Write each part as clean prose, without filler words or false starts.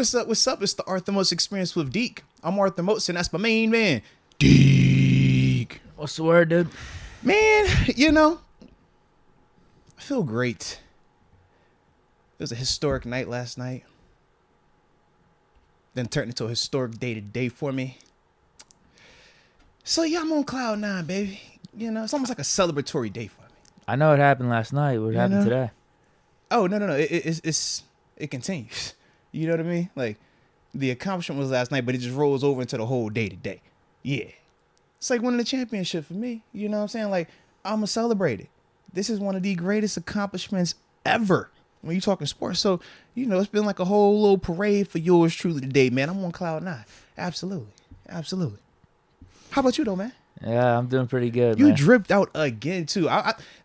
What's up? What's up? It's the Arthur Moats Experience with Deke. I'm Arthur Moats, and that's my main man, Deke. What's the word, dude? Man, I feel great. It was a historic night last night. Then turned into a historic day today for me. So yeah, I'm on cloud nine, baby. It's almost like a celebratory day for me. I know it happened last night. What happened today? Oh no! It continues. You know what I mean? Like the accomplishment was last night, but it just rolls over into the whole day today. Yeah, it's like winning the championship for me. You know what I'm saying? Like I'ma celebrate it. This is one of the greatest accomplishments ever when you talking sports. So it's been like a whole little parade for yours truly today, man. I'm on cloud nine. Absolutely. How about you though, man? Yeah, I'm doing pretty good. You man. dripped out again too.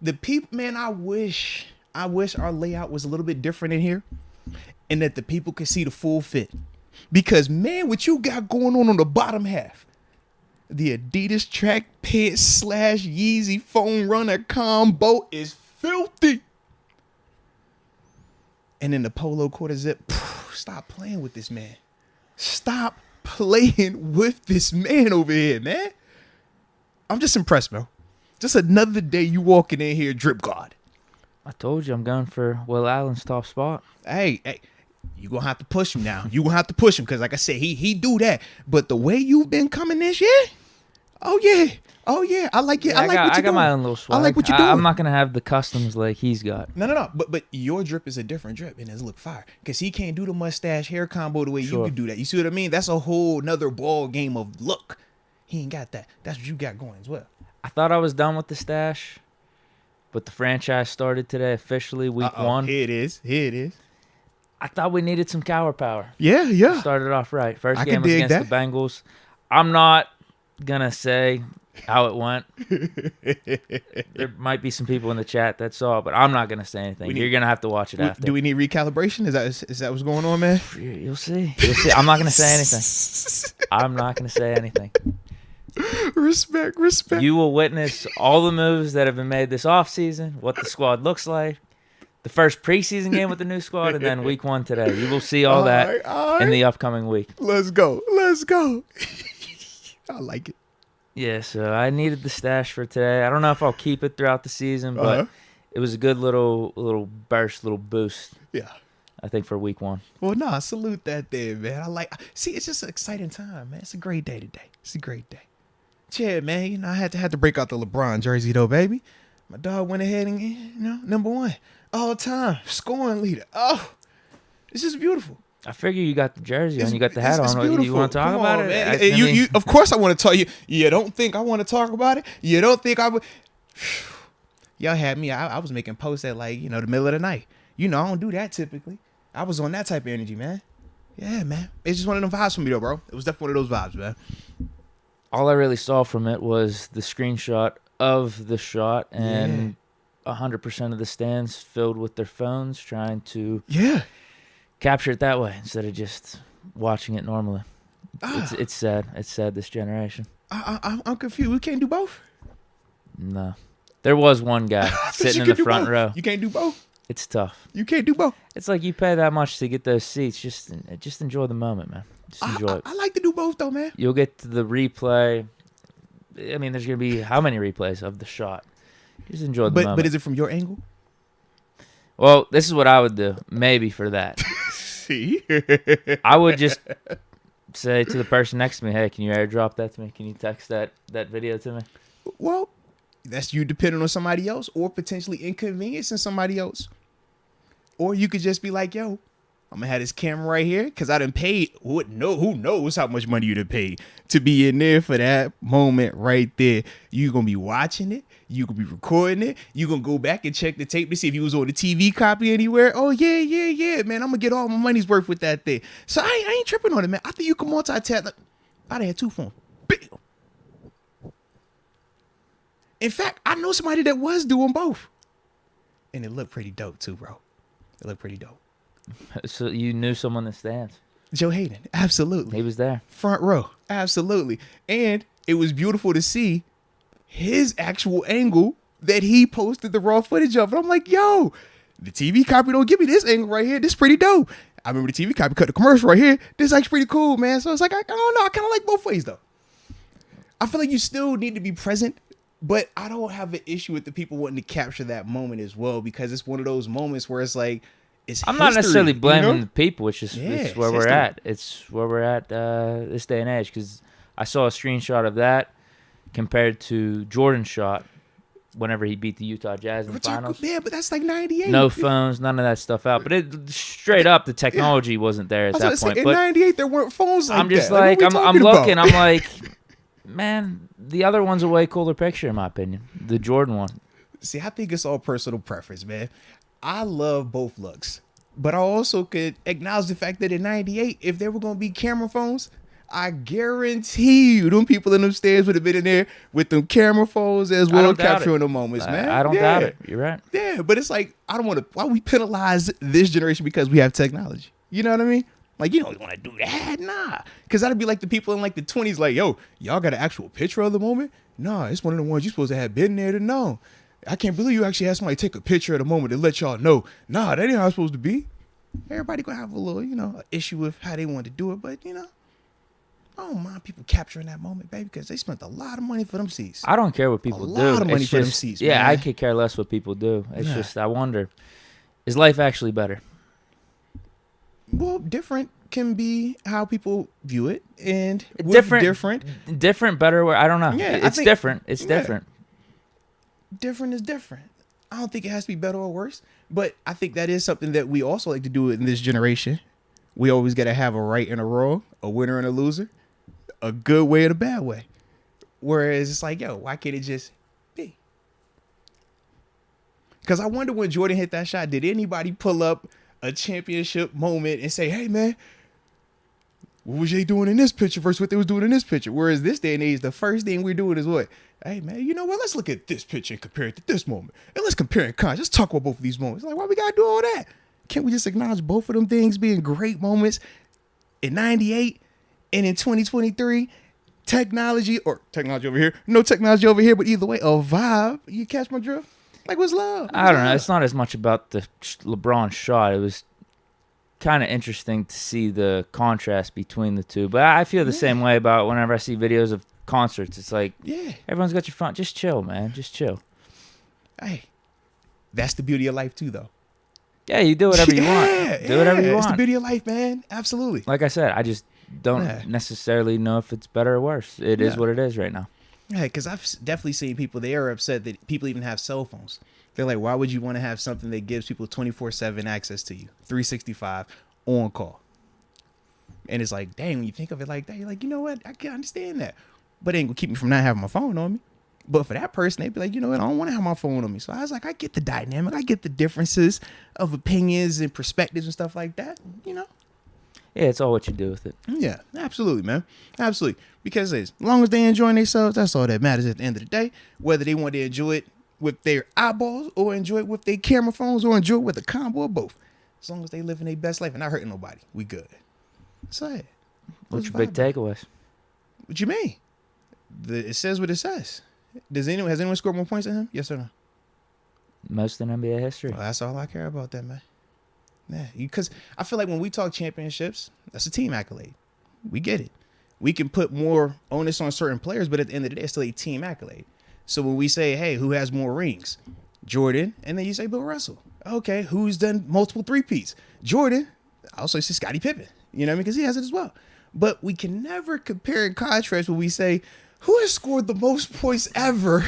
The people, man. I wish our layout was a little bit different in here, and that the people could see the full fit. Because man, what you got going on the bottom half, the Adidas track pants / Yeezy foam runner combo is filthy. And then the polo quarter zip. Stop playing with this man. Stop playing with this man over here, man. I'm just impressed, bro. Just another day you walking in here drip guard. I told you I'm going for Will Allen's top spot. Hey, you gonna have to push him now. You gonna have to push him because, like I said, he do that. But the way you've been coming this year, oh yeah, I like it. Yeah, I got my own little swag. I like what you're doing. I'm not gonna have the customs like he's got. No. But your drip is a different drip, and it's look fire because he can't do the mustache hair combo the way you can do that. You see what I mean? That's a whole nother ball game of look. He ain't got that. That's what you got going as well. I thought I was done with the stash, but the franchise started today officially, week 1. Here it is. I thought we needed some cower power. Yeah. Started off right. First game was against the Bengals. I'm not going to say how it went. There might be some people in the chat that saw it, but I'm not going to say anything. You're going to have to watch it after. Do we need recalibration? Is that what's going on, man? You'll see. I'm not going to say anything. Respect. You will witness all the moves that have been made this offseason, what the squad looks like, the first preseason game with the new squad, and then week 1 today. You will see all that in the upcoming week. Let's go. I like it. Yeah, so I needed the stash for today. I don't know if I'll keep it throughout the season, but it was a good little burst, little boost. Yeah. I think for week 1. Well, salute that there, man. It's just an exciting time, man. It's a great day today. Yeah, man. I had to break out the LeBron jersey though, baby. My dog went ahead and number 1 all time scoring leader. Oh, it's just beautiful. I figure you got the jersey on, you got the hat on. You want to talk about it? Man. You of course I want to tell you. You don't think I want to talk about it? You don't think I would? Y'all had me. I was making posts at the middle of the night. I don't do that typically. I was on that type of energy, man. Yeah, man. It's just one of them vibes for me though, bro. It was definitely one of those vibes, man. All I really saw from it was the screenshot of the shot and 100% of the stands filled with their phones trying to capture it that way instead of just watching it normally. It's sad. It's sad, this generation. I'm confused. We can't do both? No. There was one guy sitting in the front row. You can't do both? It's tough. You can't do both? It's like you pay that much to get those seats. Just enjoy the moment, man. Just enjoy it. I like to do both, though, man. You'll get to the replay. I mean, there's going to be how many replays of the shot? Just enjoy the moment. But is it from your angle? Well, this is what I would do, maybe for that. See? I would just say to the person next to me, hey, can you airdrop that to me? Can you text that video to me? Well, that's you depending on somebody else or potentially inconveniencing somebody else. Or you could just be like, yo, I'm going to have this camera right here because I done paid. Who knows how much money you done paid to be in there for that moment right there. You going to be watching it. You going to be recording it. You going to go back and check the tape to see if you was on the TV copy anywhere. Oh, yeah, man. I'm going to get all my money's worth with that thing. So I ain't tripping on it, man. I think you can multitask. I done had 2 phones. Bam. In fact, I know somebody that was doing both. And it looked pretty dope too, bro. It looked pretty dope. So you knew someone in the stands? Joe Hayden, absolutely. He was there. Front row, absolutely. And it was beautiful to see his actual angle that he posted the raw footage of. And I'm like, yo, The TV copy don't give me this angle right here. This is pretty dope. I remember the TV copy cut the commercial right here. This is actually pretty cool, man. So it's like, I don't know. I kind of like both ways, though. I feel like you still need to be present, but I don't have an issue with the people wanting to capture that moment as well, because it's one of those moments where it's like, I'm not necessarily blaming the people. It's just it's where we're at. It's where we're at this day and age, because I saw a screenshot of that compared to Jordan's shot whenever he beat the Utah Jazz in the finals. Yeah, but that's like 98. No phones, none of that stuff out. But it straight up, the technology wasn't there at that point. In 98, there weren't phones like that. I'm just like, I'm looking. I'm like, man, the other one's a way cooler picture, in my opinion. The Jordan one. See, I think it's all personal preference, man. I love both looks. But I also could acknowledge the fact that in 98, if there were going to be camera phones, I guarantee you them people in them stands would have been in there with them camera phones as well, capturing the moments, man. I don't doubt it. You're right. Yeah, but it's like, I don't want to, why we penalize this generation because we have technology? You know what I mean? Like, you don't want to do that. Nah. Because that'd be like the people in like the 20s, like, yo, y'all got an actual picture of the moment? Nah, it's one of the ones you're supposed to have been there to know. I can't believe you actually had somebody take a picture of the moment to let y'all know. Nah, that ain't how it's supposed to be. Everybody gonna have a little, issue with how they want to do it, but, I don't mind people capturing that moment, baby, because they spent a lot of money for them seats. I don't care what people do. A lot of money for them seats, man. Yeah, I could care less what people do. It's just, I wonder, is life actually better? Well, different can be how people view it, and different, better. I don't know. Yeah, it's different. It's different. Different is different. I don't think it has to be better or worse, but I think that is something that we also like to do in this generation. We always got to have a right and a wrong, a winner and a loser, a good way and a bad way. Whereas it's like, yo, why can't it just be? Because I wonder when Jordan hit that shot, did anybody pull up a championship moment and say, hey, man, what was they doing in this picture versus what they was doing in this picture? Whereas this day and age, the first thing we're doing is what? Hey, man, you know what? Let's look at this picture and compare it to this moment. And let's compare and contrast. Let's talk about both of these moments. Like, why we got to do all that? Can't we just acknowledge both of them things being great moments in 98 and in 2023? Technology over here. No technology over here, but either way, a vibe. You catch my drift? Like, what's love? I don't know. It's not as much about the LeBron shot. It was kind of interesting to see the contrast between the two. But I feel the same way about whenever I see videos of concerts. It's like, everyone's got your phone. Just chill, man. Just chill. Hey, that's the beauty of life too, though. Yeah, you do whatever you want. Do whatever you want. It's the beauty of life, man. Absolutely. Like I said, I just don't necessarily know if it's better or worse. It is what it is right now. Yeah, because I've definitely seen people, they are upset that people even have cell phones. They're like, why would you want to have something that gives people 24/7 access to you, 365 on call? And it's like, dang, when you think of it like that, you're like, you know what? I can understand that. But it ain't going to keep me from not having my phone on me. But for that person, they'd be like, you know what? I don't want to have my phone on me. So I was like, I get the dynamic. I get the differences of opinions and perspectives and stuff like that, Yeah, it's all what you do with it. Yeah, absolutely, man. Absolutely. Because as long as they're enjoying themselves, that's all that matters at the end of the day. Whether they want to enjoy it with their eyeballs or enjoy it with their camera phones or enjoy it with a combo or both. As long as they living their best life and not hurting nobody, we good. So, yeah. What's your big takeaways? What you mean? It says what it says. Has anyone scored more points than him? Yes or no? Most in NBA history. Well, that's all I care about, that, man. Yeah, because I feel like when we talk championships, that's a team accolade. We get it. We can put more onus on certain players, but at the end of the day, it's still a team accolade. So when we say, hey, who has more rings? Jordan, and then you say Bill Russell. Okay, who's done multiple three-peats? Jordan. I also say Scottie Pippen. You know what I mean? Because he has it as well. But we can never compare and contrast when we say, who has scored the most points ever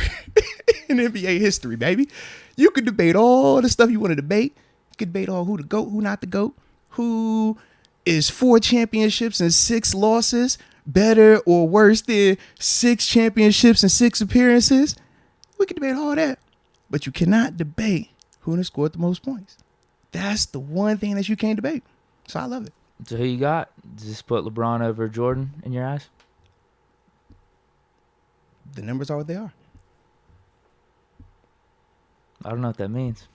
in NBA history, baby? You could debate all the stuff you want to debate. You could debate all who the GOAT, who not the GOAT, who is 4 championships and 6 losses better or worse than 6 championships and 6 appearances. We could debate all that. But you cannot debate who has scored the most points. That's the one thing that you can't debate. So I love it. So who you got? Does this put LeBron over Jordan in your eyes? The numbers are what they are. I don't know what that means.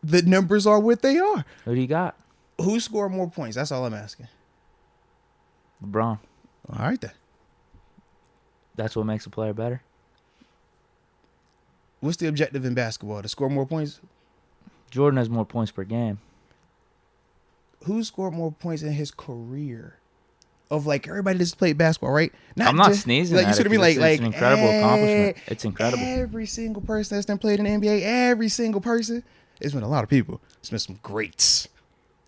The numbers are what they are. Who do you got? Who scored more points? That's all I'm asking. LeBron. All right, then. That's what makes a player better? What's the objective in basketball? To score more points? Jordan has more points per game. Who scored more points in his career? Of like everybody that's played basketball, right? I'm not sneezing. Like, you see what I mean? Like it's an incredible accomplishment. It's incredible. Every single person that's done played in the NBA, every single person, it's been a lot of people. It's been some greats.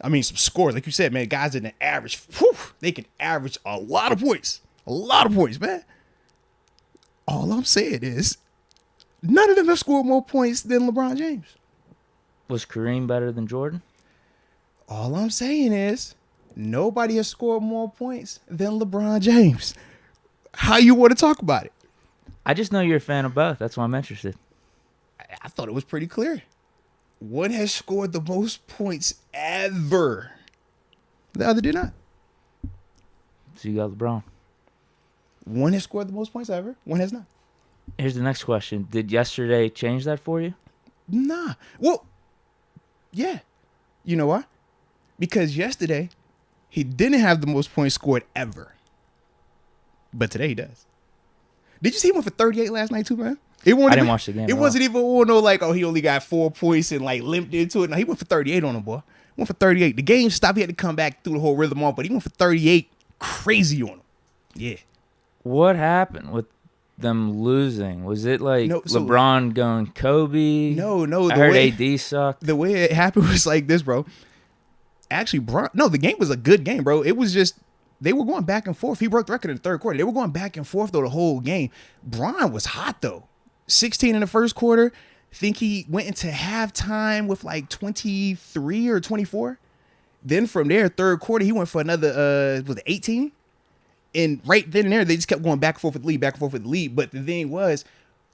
I mean, some scores, like you said, man. Guys in the average, they can average a lot of points, man. All I'm saying is, none of them have scored more points than LeBron James. Was Kareem better than Jordan? All I'm saying is, nobody has scored more points than LeBron James. How you want to talk about it? I just know you're a fan of both. That's why I'm interested. I thought it was pretty clear. One has scored the most points ever. The other did not. So you got LeBron. One has scored the most points ever. One has not. Here's the next question. Did yesterday change that for you? Nah. Well, yeah. You know why? Because yesterday, he didn't have the most points scored ever. But today he does. Did you see him went for 38 last night too, man? I didn't watch the game. It wasn't even he only got 4 points and like limped into it. No, he went for 38 on him, boy. Went for 38. The game stopped. He had to come back through the whole rhythm off, but he went for 38. Crazy on him. Yeah. What happened with them losing? Was it like LeBron going Kobe? No. I heard AD sucked. The way it happened was like this, bro. Actually, the game was a good game, bro. It was just they were going back and forth. He broke the record in the third quarter. They were going back and forth though the whole game. Bron was hot though. 16 in the first quarter. I think he went into halftime with like 23 or 24. Then from there, third quarter, he went for another 18. And right then and there, they just kept going back and forth with the lead, But the thing was,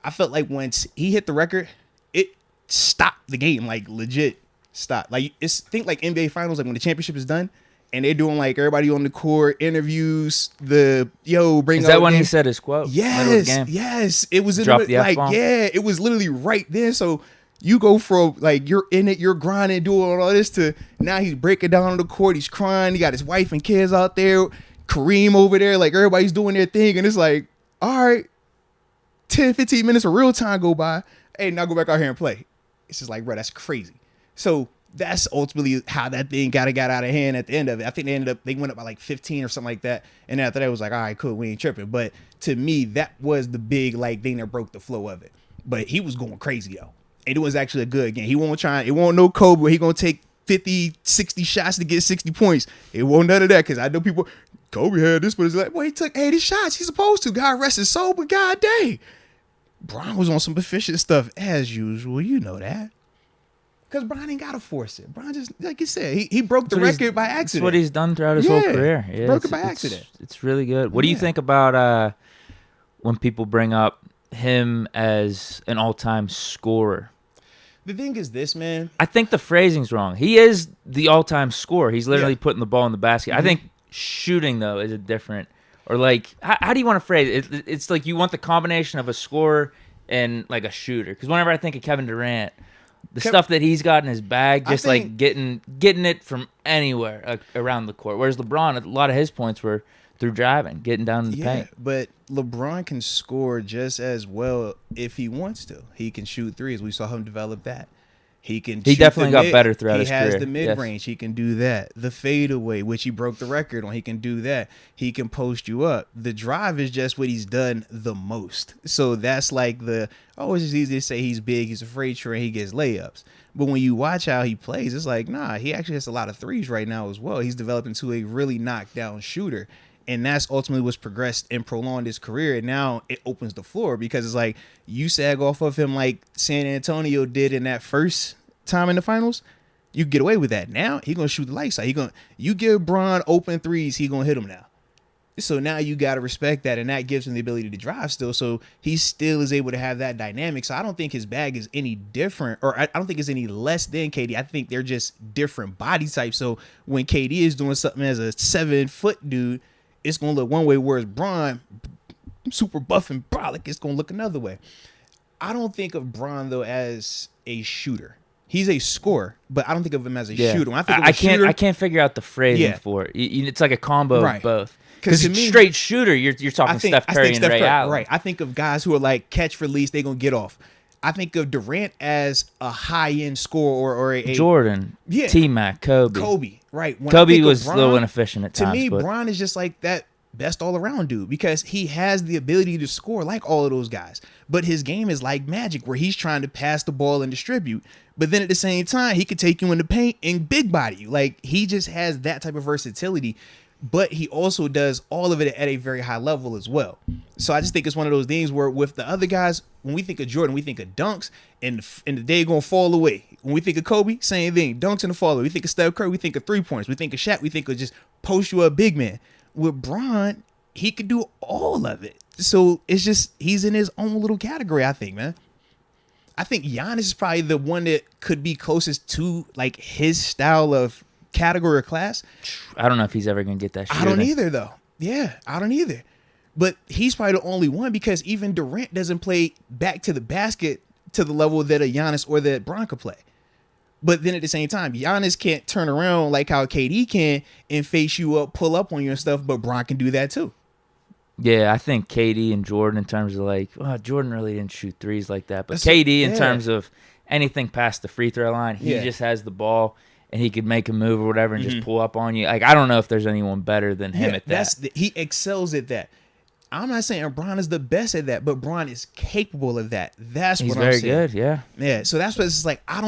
I felt like once he hit the record, it stopped the game, like legit stopped. Like think like NBA Finals, like when the championship is done, and they're doing like everybody on the court interviews. Is that when he said his quote? Yes. It was in the F-bomb. it was literally right then. So you go from like you're in it, you're grinding, doing all this to now he's breaking down on the court. He's crying. He got his wife and kids out there. Kareem over there, like everybody's doing their thing, and it's like, all right, 10, 15 minutes of real time go by. Hey, now go back out here and play. It's just like, bro, that's crazy. So that's ultimately how that thing got out of hand at the end of it. I think they went up by like 15 or something like that. And after that, it was like, all right, cool, we ain't tripping. But to me, that was the big like thing that broke the flow of it. But he was going crazy though. And it was actually a good game. It won't no Kobe where he gonna take 50, 60 shots to get 60 points. It won't none of that because I know people, Kobe had this, but it's like, well, he took 80 shots. He's supposed to. God rest his soul, but God dang. Bron was on some efficient stuff as usual. You know that. Because Bron ain't got to force it. Bron just, like you said, he broke the record by accident. That's what he's done throughout his whole career. Yeah, broke it by accident. It's really good. What do you think about when people bring up him as an all-time scorer? The thing is this, man. I think the phrasing's wrong. He is the all-time scorer. He's literally putting the ball in the basket. Mm-hmm. I think shooting, though, is a different. Or, like, how do you want to phrase it? It's like you want the combination of a scorer and, like, a shooter. Because whenever I think of Kevin Durant, stuff that he's got in his bag, just like getting it from anywhere around the court. Whereas LeBron, a lot of his points were through driving, getting down in the paint. But LeBron can score just as well if he wants to. He can shoot threes. We saw him develop that. He definitely got better throughout his career. He has the mid-range. Yes. He can do that. The fadeaway, which he broke the record on, he can do that. He can post you up. The drive is just what he's done the most. So that's like it's just easy to say he's big, he's a freight train, he gets layups. But when you watch how he plays, it's like, nah, he actually has a lot of threes right now as well. He's developed into a really knockdown shooter. And that's ultimately what's progressed and prolonged his career. And now it opens the floor because it's like you sag off of him like San Antonio did in that first time in the finals. You get away with that. Now he gonna shoot the lights out. You give Bron open threes, he gonna hit them now. So now you gotta respect that, and that gives him the ability to drive still. So he still is able to have that dynamic. So I don't think his bag is any different, or I don't think it's any less than KD. I think they're just different body types. So when KD is doing something as a 7-foot dude, it's going to look one way, whereas Bron, super buff and brolic, it's going to look another way. I don't think of Bron, though, as a shooter. He's a scorer, but I don't think of him as a shooter. When I think of a shooter, I can't figure out the phrasing for it. It's like a combo of both. Because straight shooter, you're talking Steph Curry and Ray Allen. Right. I think of guys who are like catch release, they're going to get off. I think of Durant as a high-end scorer or a Jordan, T-Mac, Kobe, right? When Kobe was a little inefficient at times. To me, Bron is just like that best all-around dude because he has the ability to score like all of those guys. But his game is like Magic where he's trying to pass the ball and distribute. But then at the same time, he could take you in the paint and big body you. Like, he just has that type of versatility. But he also does all of it at a very high level as well. So I just think it's one of those things where with the other guys, when we think of Jordan, we think of dunks and the day going to fall away. When we think of Kobe, same thing. Dunks in the fall away. We think of Steph Curry, we think of 3-pointers. We think of Shaq, we think of just post you up big man. With Bron, he could do all of it. So it's just, he's in his own little category, I think, man. I think Giannis is probably the one that could be closest to like his style of category or class. I don't know if he's ever gonna get that shit. I don't either though. Yeah, I don't either. But he's probably the only one because even Durant doesn't play back to the basket to the level that a Giannis or that Bron could play. But then at the same time, Giannis can't turn around like how KD can and face you up, pull up on you and stuff, but Bron can do that too. Yeah, I think KD and Jordan in terms of like, Jordan really didn't shoot threes like that. But KD in terms of anything past the free throw line, he just has the ball and he could make a move or whatever and just pull up on you. Like, I don't know if there's anyone better than him at that. He excels at that. I'm not saying Bron is the best at that, but Bron is capable of that. That's what I'm saying. He's very good, yeah. Yeah, so that's what it's like. I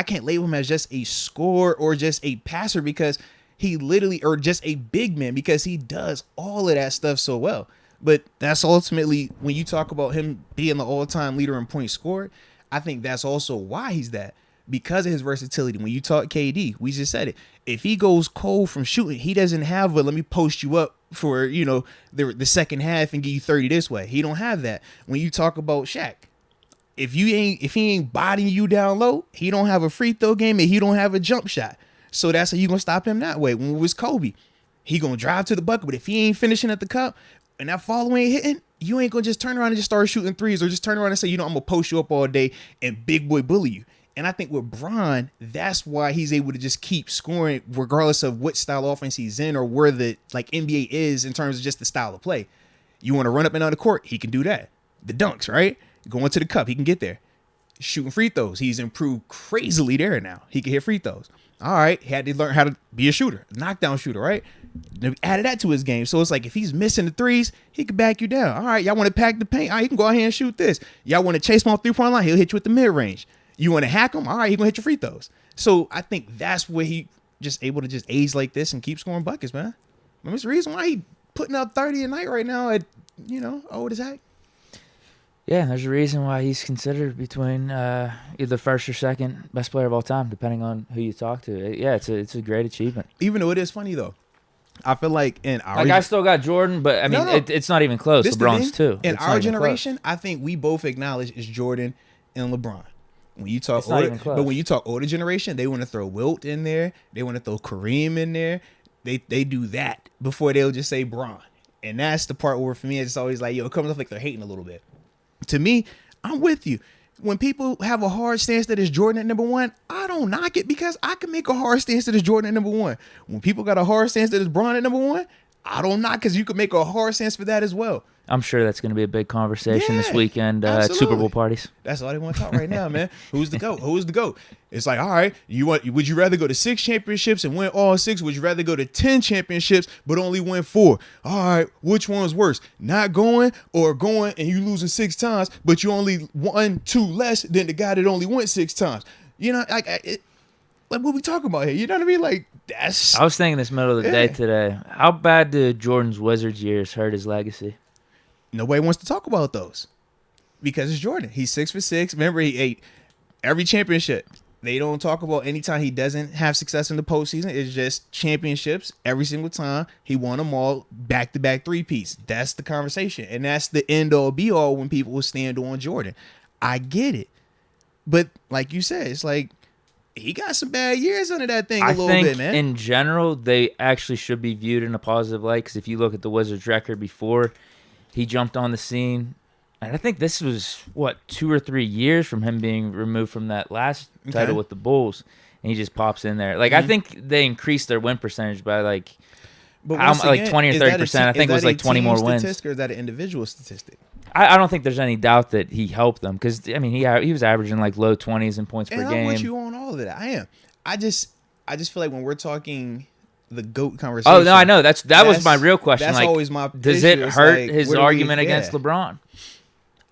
can't label him as just a scorer or just a passer because he literally, or just a big man because he does all of that stuff so well. But that's ultimately, when you talk about him being the all-time leader in points scored, I think that's also why he's that. Because of his versatility. When you talk KD, we just said it. If he goes cold from shooting, he doesn't have let me post you up for, the second half and give you 30 this way. He don't have that. When you talk about Shaq, if he ain't bodying you down low, he don't have a free throw game and he don't have a jump shot. So that's how you gonna stop him that way. When it was Kobe, he gonna drive to the bucket, but if he ain't finishing at the cup and that follow ain't hitting, you ain't gonna just turn around and just start shooting threes or just turn around and say, I'm gonna post you up all day and big boy bully you. And I think with Bron, that's why he's able to just keep scoring regardless of what style offense he's in or where the NBA is in terms of just the style of play. You want to run up and down the court, he can do that. The dunks, right? Going to the cup, he can get there. Shooting free throws, he's improved crazily there now. He can hit free throws. All right, he had to learn how to be a shooter, knockdown shooter, right? Added that to his game. So it's like if he's missing the threes, he can back you down. All right, y'all want to pack the paint? All right, you can go out here and shoot this. Y'all want to chase him off 3-point line? He'll hit you with the mid-range. You want to hack him? All right, he's going to hit your free throws. So I think that's where he just able to just age like this and keep scoring buckets, man. I mean, it's the reason why he putting up 30 a night right now at, old as heck. Yeah, there's a reason why he's considered between either first or second best player of all time, depending on who you talk to. Yeah, it's a great achievement. Even though it is funny, though. I feel like in our... I still got Jordan, but, I mean, it's not even close. LeBron's too. In our generation, I think we both acknowledge it's Jordan and LeBron. When you talk older generation, they want to throw Wilt in there. They want to throw Kareem in there. They do that before they'll just say Bron. And that's the part where for me it's always like, it comes off like they're hating a little bit. To me, I'm with you. When people have a hard stance that is Jordan at number one, I don't knock it because I can make a hard stance that is Jordan at number one. When people got a hard stance that is Bron at number one, I don't knock because you can make a hard stance for that as well. I'm sure that's going to be a big conversation this weekend at Super Bowl parties. That's all they want to talk right now, man. Who's the GOAT? Who's the GOAT? It's like, all right, would you rather go to 6 championships and win all 6? Would you rather go to 10 championships but only win 4? All right, which one's worse? Not going or going and you losing 6 times, but you only won 2 less than the guy that only went 6 times. Like what we talking about here? You know what I mean? Like, that's... I was thinking this middle of the day today. How bad did Jordan's Wizards years hurt his legacy? Nobody wants to talk about those because it's Jordan. He's 6 for 6. Remember, he ate every championship. They don't talk about any time he doesn't have success in the postseason. It's just championships every single time. He won them all back-to-back 3-peats. That's the conversation. And that's the end-all, be-all when people will stand on Jordan. I get it. But like you said, it's like he got some bad years under that thing a little bit, man. In general, they actually should be viewed in a positive light because if you look at the Wizards' record before he jumped on the scene, and I think this was, 2 or 3 years from him being removed from that last title with the Bulls, and he just pops in there. Like, I think they increased their win percentage by, like 20 or 30%. I think it was like 20 more wins. Statistic or is that an individual statistic? I don't think there's any doubt that he helped them because I mean he was averaging like low 20s in points per game. I want you on all of that. I am. I just feel like when we're talking the GOAT conversation. Oh no, I know that was my real question. That's like, always my. Does it hurt his argument against LeBron?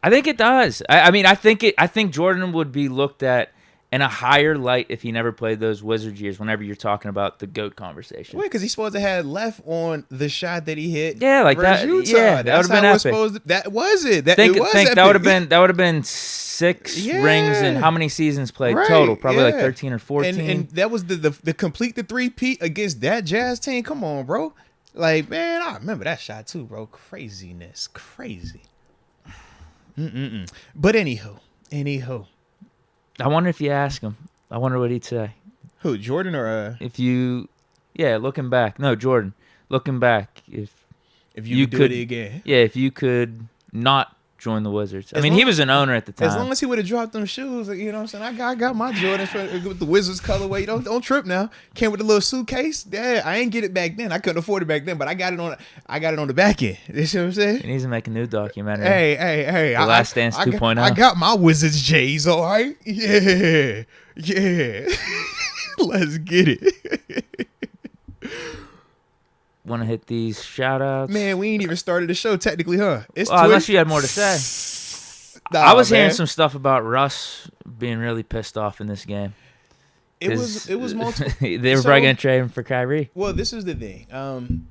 I think it does. I mean, I think Jordan would be looked at in a higher light if he never played those Wizards years. Whenever you're talking about the GOAT conversation, wait, because he's supposed to have left on the shot that he hit. Yeah, like that. Utah. Yeah, that would have been epic. That was it. That think epic. that would have been 6 rings and how many seasons played total? Probably like 13 or 14. And that was the complete the three-peat against that Jazz team. Come on, bro. Like, man, I remember that shot too, bro. Craziness, crazy. But anywho. I wonder if you ask him. I wonder what he'd say. Who, Jordan or if you, looking back. No, Jordan. Looking back, if you could do it again. Yeah, if you could not join the Wizards. I mean, he was an owner at the time. As long as he would have dropped them shoes, you know what I'm saying? I got my Jordans with the Wizards colorway. Don't trip now. Came with a little suitcase. Yeah, I ain't get it back then. I couldn't afford it back then, but I got it on the back end. You see what I'm saying? He needs to make a new documentary. Hey. The Last Dance 2.0. I got my Wizards J's, all right? Yeah. Let's get it. Want to hit these shout-outs? Man, we ain't even started the show technically, huh? It's unless you had more to say. I was hearing some stuff about Russ being really pissed off in this game. It was multiple. They were probably going to trade him for Kyrie. Well, this is the thing.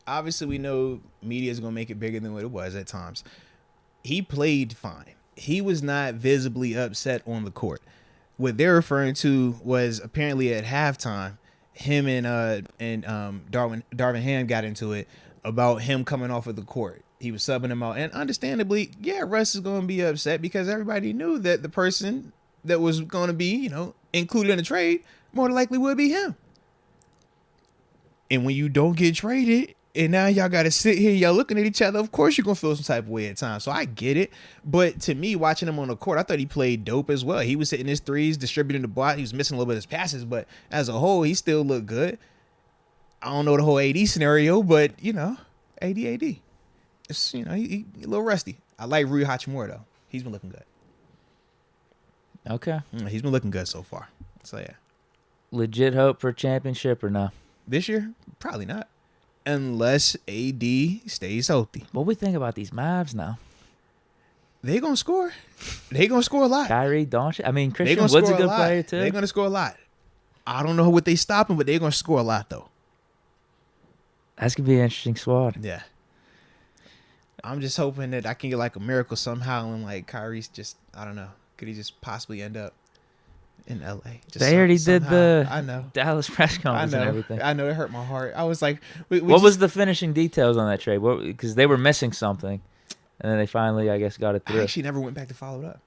Obviously, we know media is going to make it bigger than what it was at times. He played fine. He was not visibly upset on the court. What they're referring to was apparently at halftime, him and Darvin Ham got into it about him coming off of the court. He was subbing him out. And understandably, Russ is going to be upset because everybody knew that the person that was going to be, included in the trade more likely would be him. And when you don't get traded, and now y'all got to sit here, y'all looking at each other, of course you're going to feel some type of way at times. So I get it. But to me, watching him on the court, I thought he played dope as well. He was hitting his threes, distributing the ball. He was missing a little bit of his passes, but as a whole, he still looked good. I don't know the whole AD scenario, but, AD. It's, he a little rusty. I like Rui Hachimura, though. He's been looking good. Okay. He's been looking good so far. So, yeah. Legit hope for a championship or no? This year? Probably not. Unless AD stays healthy. What we think about these Mavs now? They gonna score. They gonna score a lot. Kyrie, Doncic. I mean, Christian Wood's a good player too. They're gonna score a lot. I don't know what they stopping, but they're gonna score a lot though. That's gonna be an interesting squad. Yeah. I'm just hoping that I can get like a miracle somehow, and like Kyrie's just, I don't know, could he just possibly end up in LA? They already did the I know. Dallas press conference and everything. I know, it hurt my heart. I was like, what was the finishing details on that trade? Because they were missing something, and then they finally, I guess, got it through. I actually never went back to follow it up.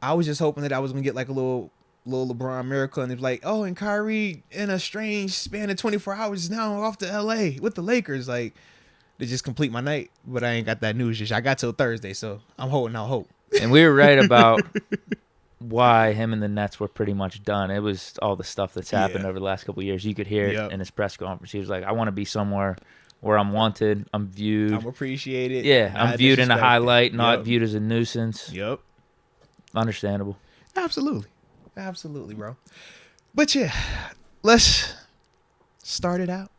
I was just hoping that I was gonna get like a little LeBron miracle, and it's like, oh, and Kyrie in a strange span of 24 hours is now off to LA with the Lakers, like to just complete my night. But I ain't got that news yet. I got till Thursday, so I'm holding out hope. And we were right about why him and the Nets were pretty much done. It was all the stuff that's happened over the last couple of years. You could hear it in his press conference. He was like, I want to be somewhere where I'm wanted, I'm viewed, I'm appreciated. Yeah, I'm viewed in a highlight, not viewed as a nuisance. Yep. Understandable. Absolutely, bro. But yeah, let's start it out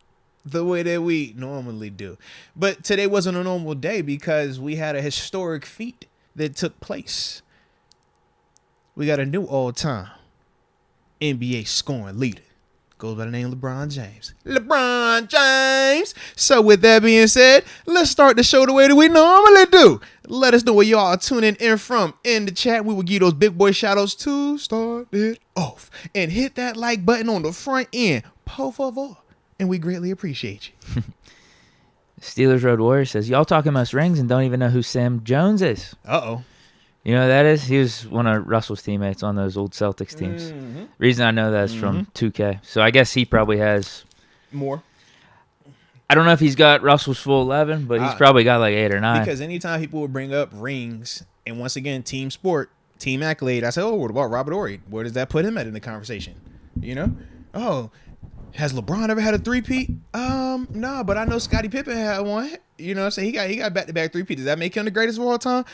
the way that we normally do. But today wasn't a normal day because we had a historic feat that took place. We got a new all-time NBA scoring leader. Goes by the name of LeBron James. LeBron James! So with that being said, let's start the show the way that we normally do. Let us know where y'all are tuning in from in the chat. We will give those big boy shout-outs to start it off. And hit that like button on the front end. Por favor. And we greatly appreciate you. Steelers Road Warrior says, y'all talking most rings and don't even know who Sam Jones is. Uh-oh. You know who that is? He was one of Russell's teammates on those old Celtics teams. Mm-hmm. Reason I know that is from 2K. So I guess he probably has more. I don't know if he's got Russell's full 11, but he's probably got like 8 or 9. Because anytime people would bring up rings, and once again, team sport, team accolade, I say, oh, what about Robert Horry? Where does that put him at in the conversation? You know? Oh, has LeBron ever had a three-peat? No, but I know Scottie Pippen had one. You know what I'm saying? He got back-to-back three-peats. Does that make him the greatest of all time?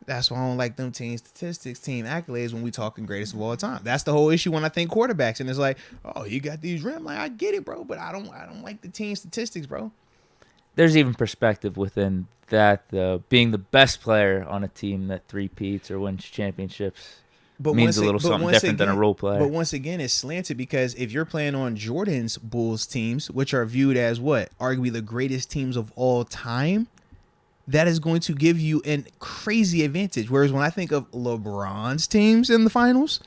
That's why I don't like them team statistics, team accolades when we talking greatest of all time. That's the whole issue when I think quarterbacks. And it's like, oh, you got these rings. Like, I get it, bro, but I don't like the team statistics, bro. There's even perspective within that, though. Being the best player on a team that three-peats or wins championships means a little something different than a role player. But once again, it's slanted because if you're playing on Jordan's Bulls teams, which are viewed as what? Arguably the greatest teams of all time, that is going to give you a crazy advantage. Whereas when I think of LeBron's teams in the finals,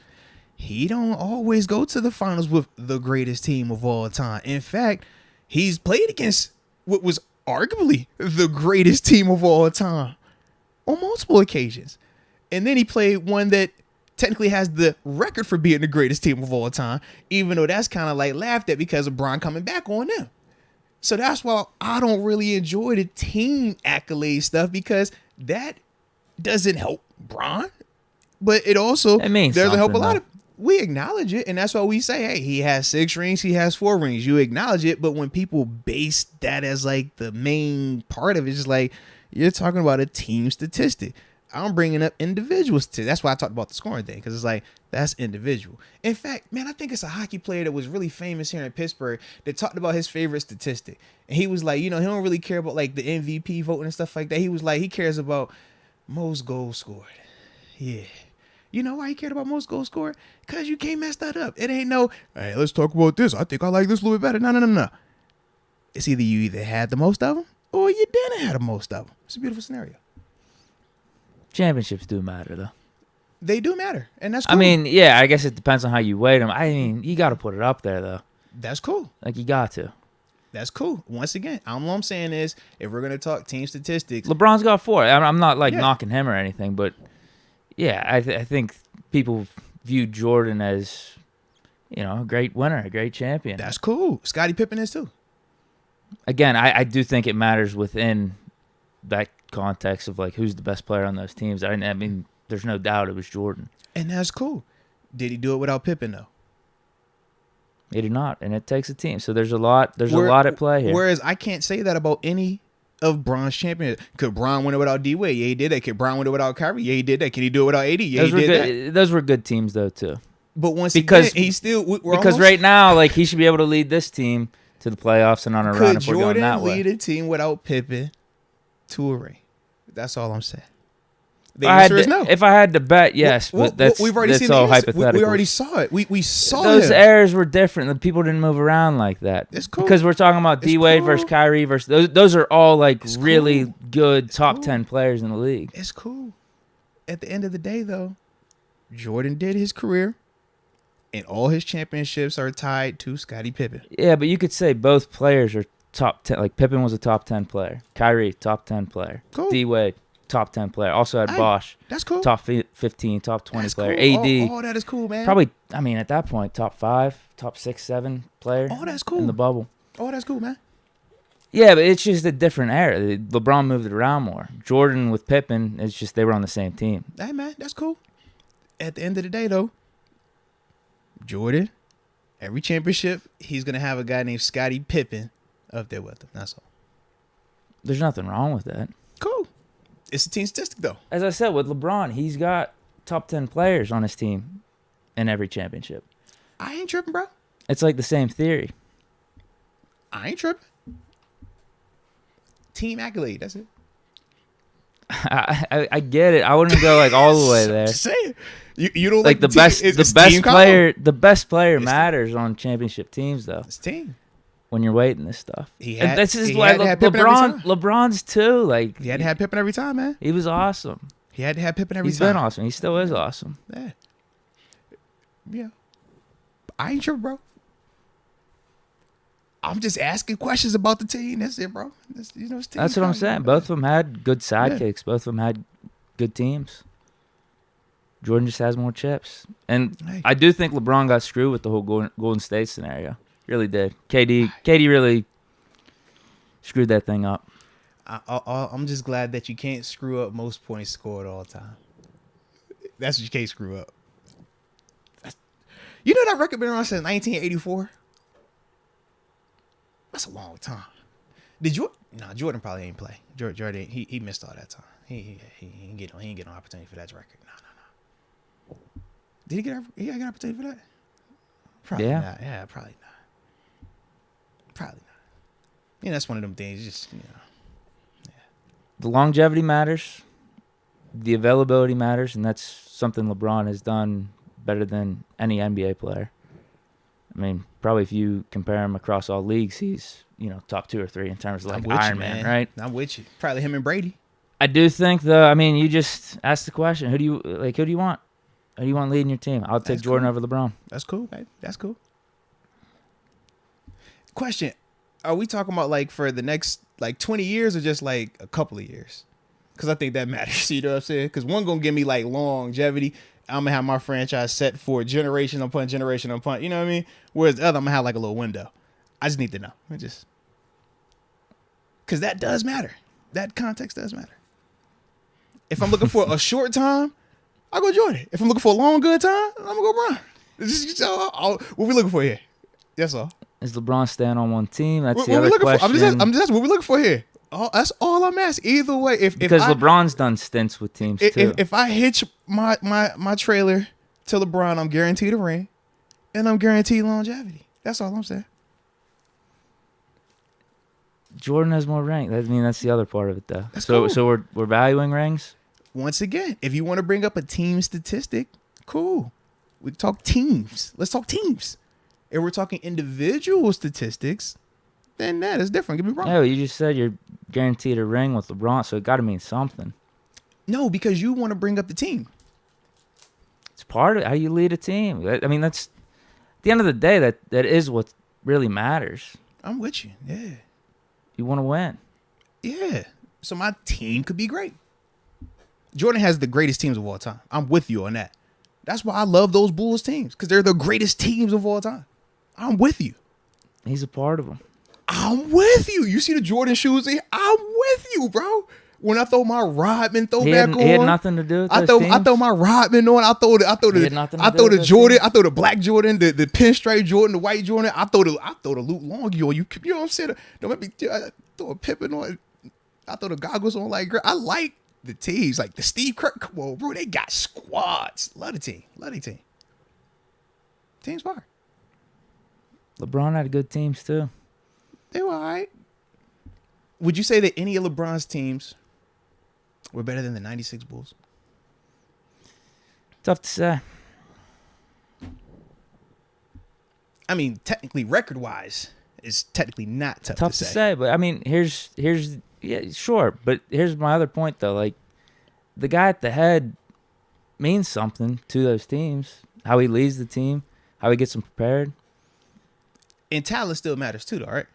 he don't always go to the finals with the greatest team of all time. In fact, he's played against what was arguably the greatest team of all time on multiple occasions. And then he played one that technically has the record for being the greatest team of all time, even though that's kind of like laughed at because of Bron coming back on them. So that's why I don't really enjoy the team accolade stuff, because that doesn't help Bron, but it also doesn't help a lot of. We acknowledge it, and that's why we say, hey, he has 6 rings, he has 4 rings. You acknowledge it, but when people base that as like the main part of it, it's just like you're talking about a team statistic. I'm bringing up individual statistics. That's why I talked about the scoring thing, because it's like that's individual. In fact, man, I think it's a hockey player that was really famous here in Pittsburgh that talked about his favorite statistic, and he was like, you know, he don't really care about like the MVP voting and stuff like that. He was like, he cares about most goals scored. Yeah. You know why he cared about most goals scored? Because you can't mess that up. It ain't no, hey, let's talk about this. I think I like this a little bit better. No. It's either you had the most of them or you didn't have the most of them. It's a beautiful scenario. Championships do matter, though. They do matter, and that's cool. I mean, yeah, I guess it depends on how you weight them. I mean, you got to put it up there, though. That's cool. Like, you got to. That's cool. Once again, all I'm saying is, if we're going to talk team statistics. LeBron's got 4. I'm not, like, knocking him or anything, but, yeah, I think people view Jordan as, you know, a great winner, a great champion. That's cool. Scottie Pippen is, too. Again, I do think it matters within that context of like who's the best player on those teams. I mean, there's no doubt it was Jordan, and that's cool. Did he do it without Pippen though? He did not, and it takes a team. So there's a lot at play here. Whereas I can't say that about any of Bron's champions. Could Bron win it without D-Wade? Yeah, he did that. Could Bron win it without Kyrie? Yeah, he did that. Can he do it without AD? Yeah, he did that. Those were good teams though too. But again, he's still right now, like he should be able to lead this team to the playoffs and on a run if we're going that way. Could Jordan lead a team without Pippen to a ring? That's all I'm saying. The answer is no. If I had to bet, yes, but that's all hypothetical. We already saw it. We saw those eras were different. The people didn't move around like that. It's cool. Because we're talking about D-Wade versus Kyrie versus those are all like really good top 10 players in the league. It's cool. At the end of the day, though, Jordan did his career, and all his championships are tied to Scottie Pippen. Yeah, but you could say both players are top 10. Like Pippen was a top 10 player. Kyrie, top 10 player. Cool. D-Wade, top 10 player. Also had Bosh. That's cool. Top 15, top 20 player. Cool. AD. Oh, that is cool, man. Probably, I mean, at that point, top 5, top 6, 7 player. Oh, that's cool. In the bubble. Oh, that's cool, man. Yeah, but it's just a different era. LeBron moved it around more. Jordan with Pippen, it's just they were on the same team. Hey, man, that's cool. At the end of the day, though, Jordan, every championship, he's going to have a guy named Scottie Pippen up there with him. That's all. There's nothing wrong with that. Cool. It's a team statistic, though. As I said, with LeBron, he's got top 10 players on his team in every championship. I ain't tripping, bro. It's like the same theory. I ain't tripping. Team accolade, that's it. I get it. I wouldn't go like all the way there. Just saying. You don't like the best. The best player. The best player matters on championship teams, though. It's team. When you're weighting this stuff, this is why LeBron's too. Like he had to have Pippen every time, man. He was awesome. He had to have Pippen every time. He's been awesome. He still is awesome. Yeah. I ain't tripping, bro. I'm just asking questions about the team. That's it, bro. It's team. That's what I'm saying. Both of them had good sidekicks. Both of them had good teams. Jordan just has more chips. And I do think LeBron got screwed with the whole Golden State scenario. Really did. KD really screwed that thing up. I'm just glad that you can't screw up most points scored all the time. That's what you can't screw up. You know that record been around since 1984? That's a long time. Did you? No, Jordan probably ain't play. Jordan, he missed all that time. He ain't get no opportunity for that record. No. Did he get an opportunity for that? Probably not. Yeah, probably not. Probably not. That's one of them things. Just yeah. The longevity matters. The availability matters, and that's something LeBron has done better than any NBA player. I mean, probably if you compare him across all leagues, he's top 2 or 3 in terms of like Iron Man, right? I'm with you. Probably him and Brady. I do think though. I mean, you just asked the question: Who do you want? Who do you want leading your team? I'll take Jordan over LeBron. That's cool, babe. That's cool. Question: Are we talking about like for the next like 20 years or just like a couple of years? Because I think that matters. You know what I'm saying? Because one gonna give me like longevity. I'm gonna have my franchise set for generation upon generation upon. You know what I mean? Whereas the other, I'm gonna have like a little window. I just need to know. Because that does matter. That context does matter. If I'm looking for a short time, I'll go Jordan. If I'm looking for a long good time, I'm gonna go Bron. What we looking for here? That's all. Is LeBron staying on one team? That's what the other question. I'm just what we looking for here. That's all I'm asking. Either way, because LeBron's done stints with teams too. If I hitch my trailer to LeBron, I'm guaranteed a ring, and I'm guaranteed longevity. That's all I'm saying. Jordan has more rings. I mean, that's the other part of it, though. Cool. So we're valuing rings. Once again, if you want to bring up a team statistic, cool. We talk teams. Let's talk teams. If we're talking individual statistics, then that is different. Get me wrong. Yeah, you just said you're guaranteed a ring with LeBron, so it got to mean something. No, because you want to bring up the team. It's part of it. How you lead a team. I mean, that's at the end of the day. That is what really matters. I'm with you. Yeah. You want to win. Yeah. So my team could be great. Jordan has the greatest teams of all time. I'm with you on that. That's why I love those Bulls teams, because they're the greatest teams of all time. I'm with you. He's a part of them. I'm with you. You see the Jordan shoes? I'm with you, bro. When I throw my Rodman throwback on, he had nothing to do with those teams. I throw my Rodman on. I throw the Jordan. I throw the black Jordan, the pinstripe Jordan, the white Jordan. I throw the Luke Longley on. You know what I'm saying? Don't let me throw a Pippen on. I throw the goggles on. Like, girl, I like the teams, like the Steve Kerr. Come on, bro. They got squads. Love the team. Team's fire. LeBron had good teams too. They were all right. Would you say that any of LeBron's teams were better than the 96 Bulls? Tough to say. I mean, technically, record-wise, it's technically not tough to say. But I mean, here's yeah, sure. But here's my other point, though. Like, the guy at the head means something to those teams. How he leads the team, how he gets them prepared. And talent still matters too, though, right?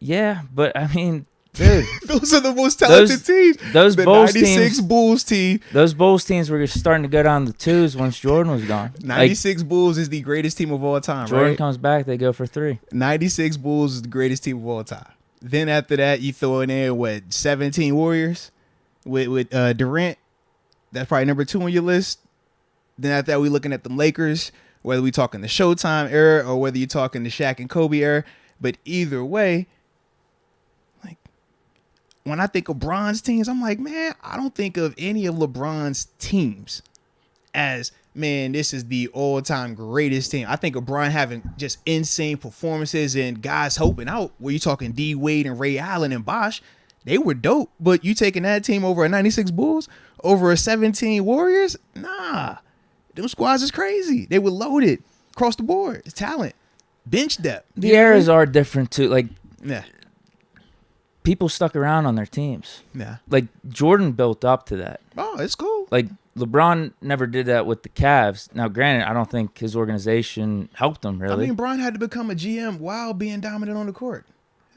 Yeah, but I mean, dude, those are the most talented teams. Those the Bulls 96 teams, Bulls team. Those Bulls teams were starting to go down the twos once Jordan was gone. 96 Bulls is the greatest team of all time, Jordan right? comes back, they go for 3. 96 Bulls is the greatest team of all time. Then after that, you throw in there, 17 Warriors with Durant. That's probably number 2 on your list. Then after that, we looking at the Lakers, whether we talking the Showtime era or whether you're talking the Shaq and Kobe era. But either way, like, when I think of Bron's teams, I'm like, man, I don't think of any of LeBron's teams as, man, this is the all-time greatest team. I think of Bron having just insane performances and guys helping out. Where you talking D Wade and Ray Allen and Bosh, they were dope. But you taking that team over a 96 Bulls, over a 17 Warriors? Nah. Them squads is crazy. They were loaded across the board. It's talent. Bench depth. The eras are different too. Like, yeah. People stuck around on their teams. Yeah. Like, Jordan built up to that. Oh, it's cool. Like, LeBron never did that with the Cavs. Now, granted, I don't think his organization helped him really. I mean, Bron had to become a GM while being dominant on the court.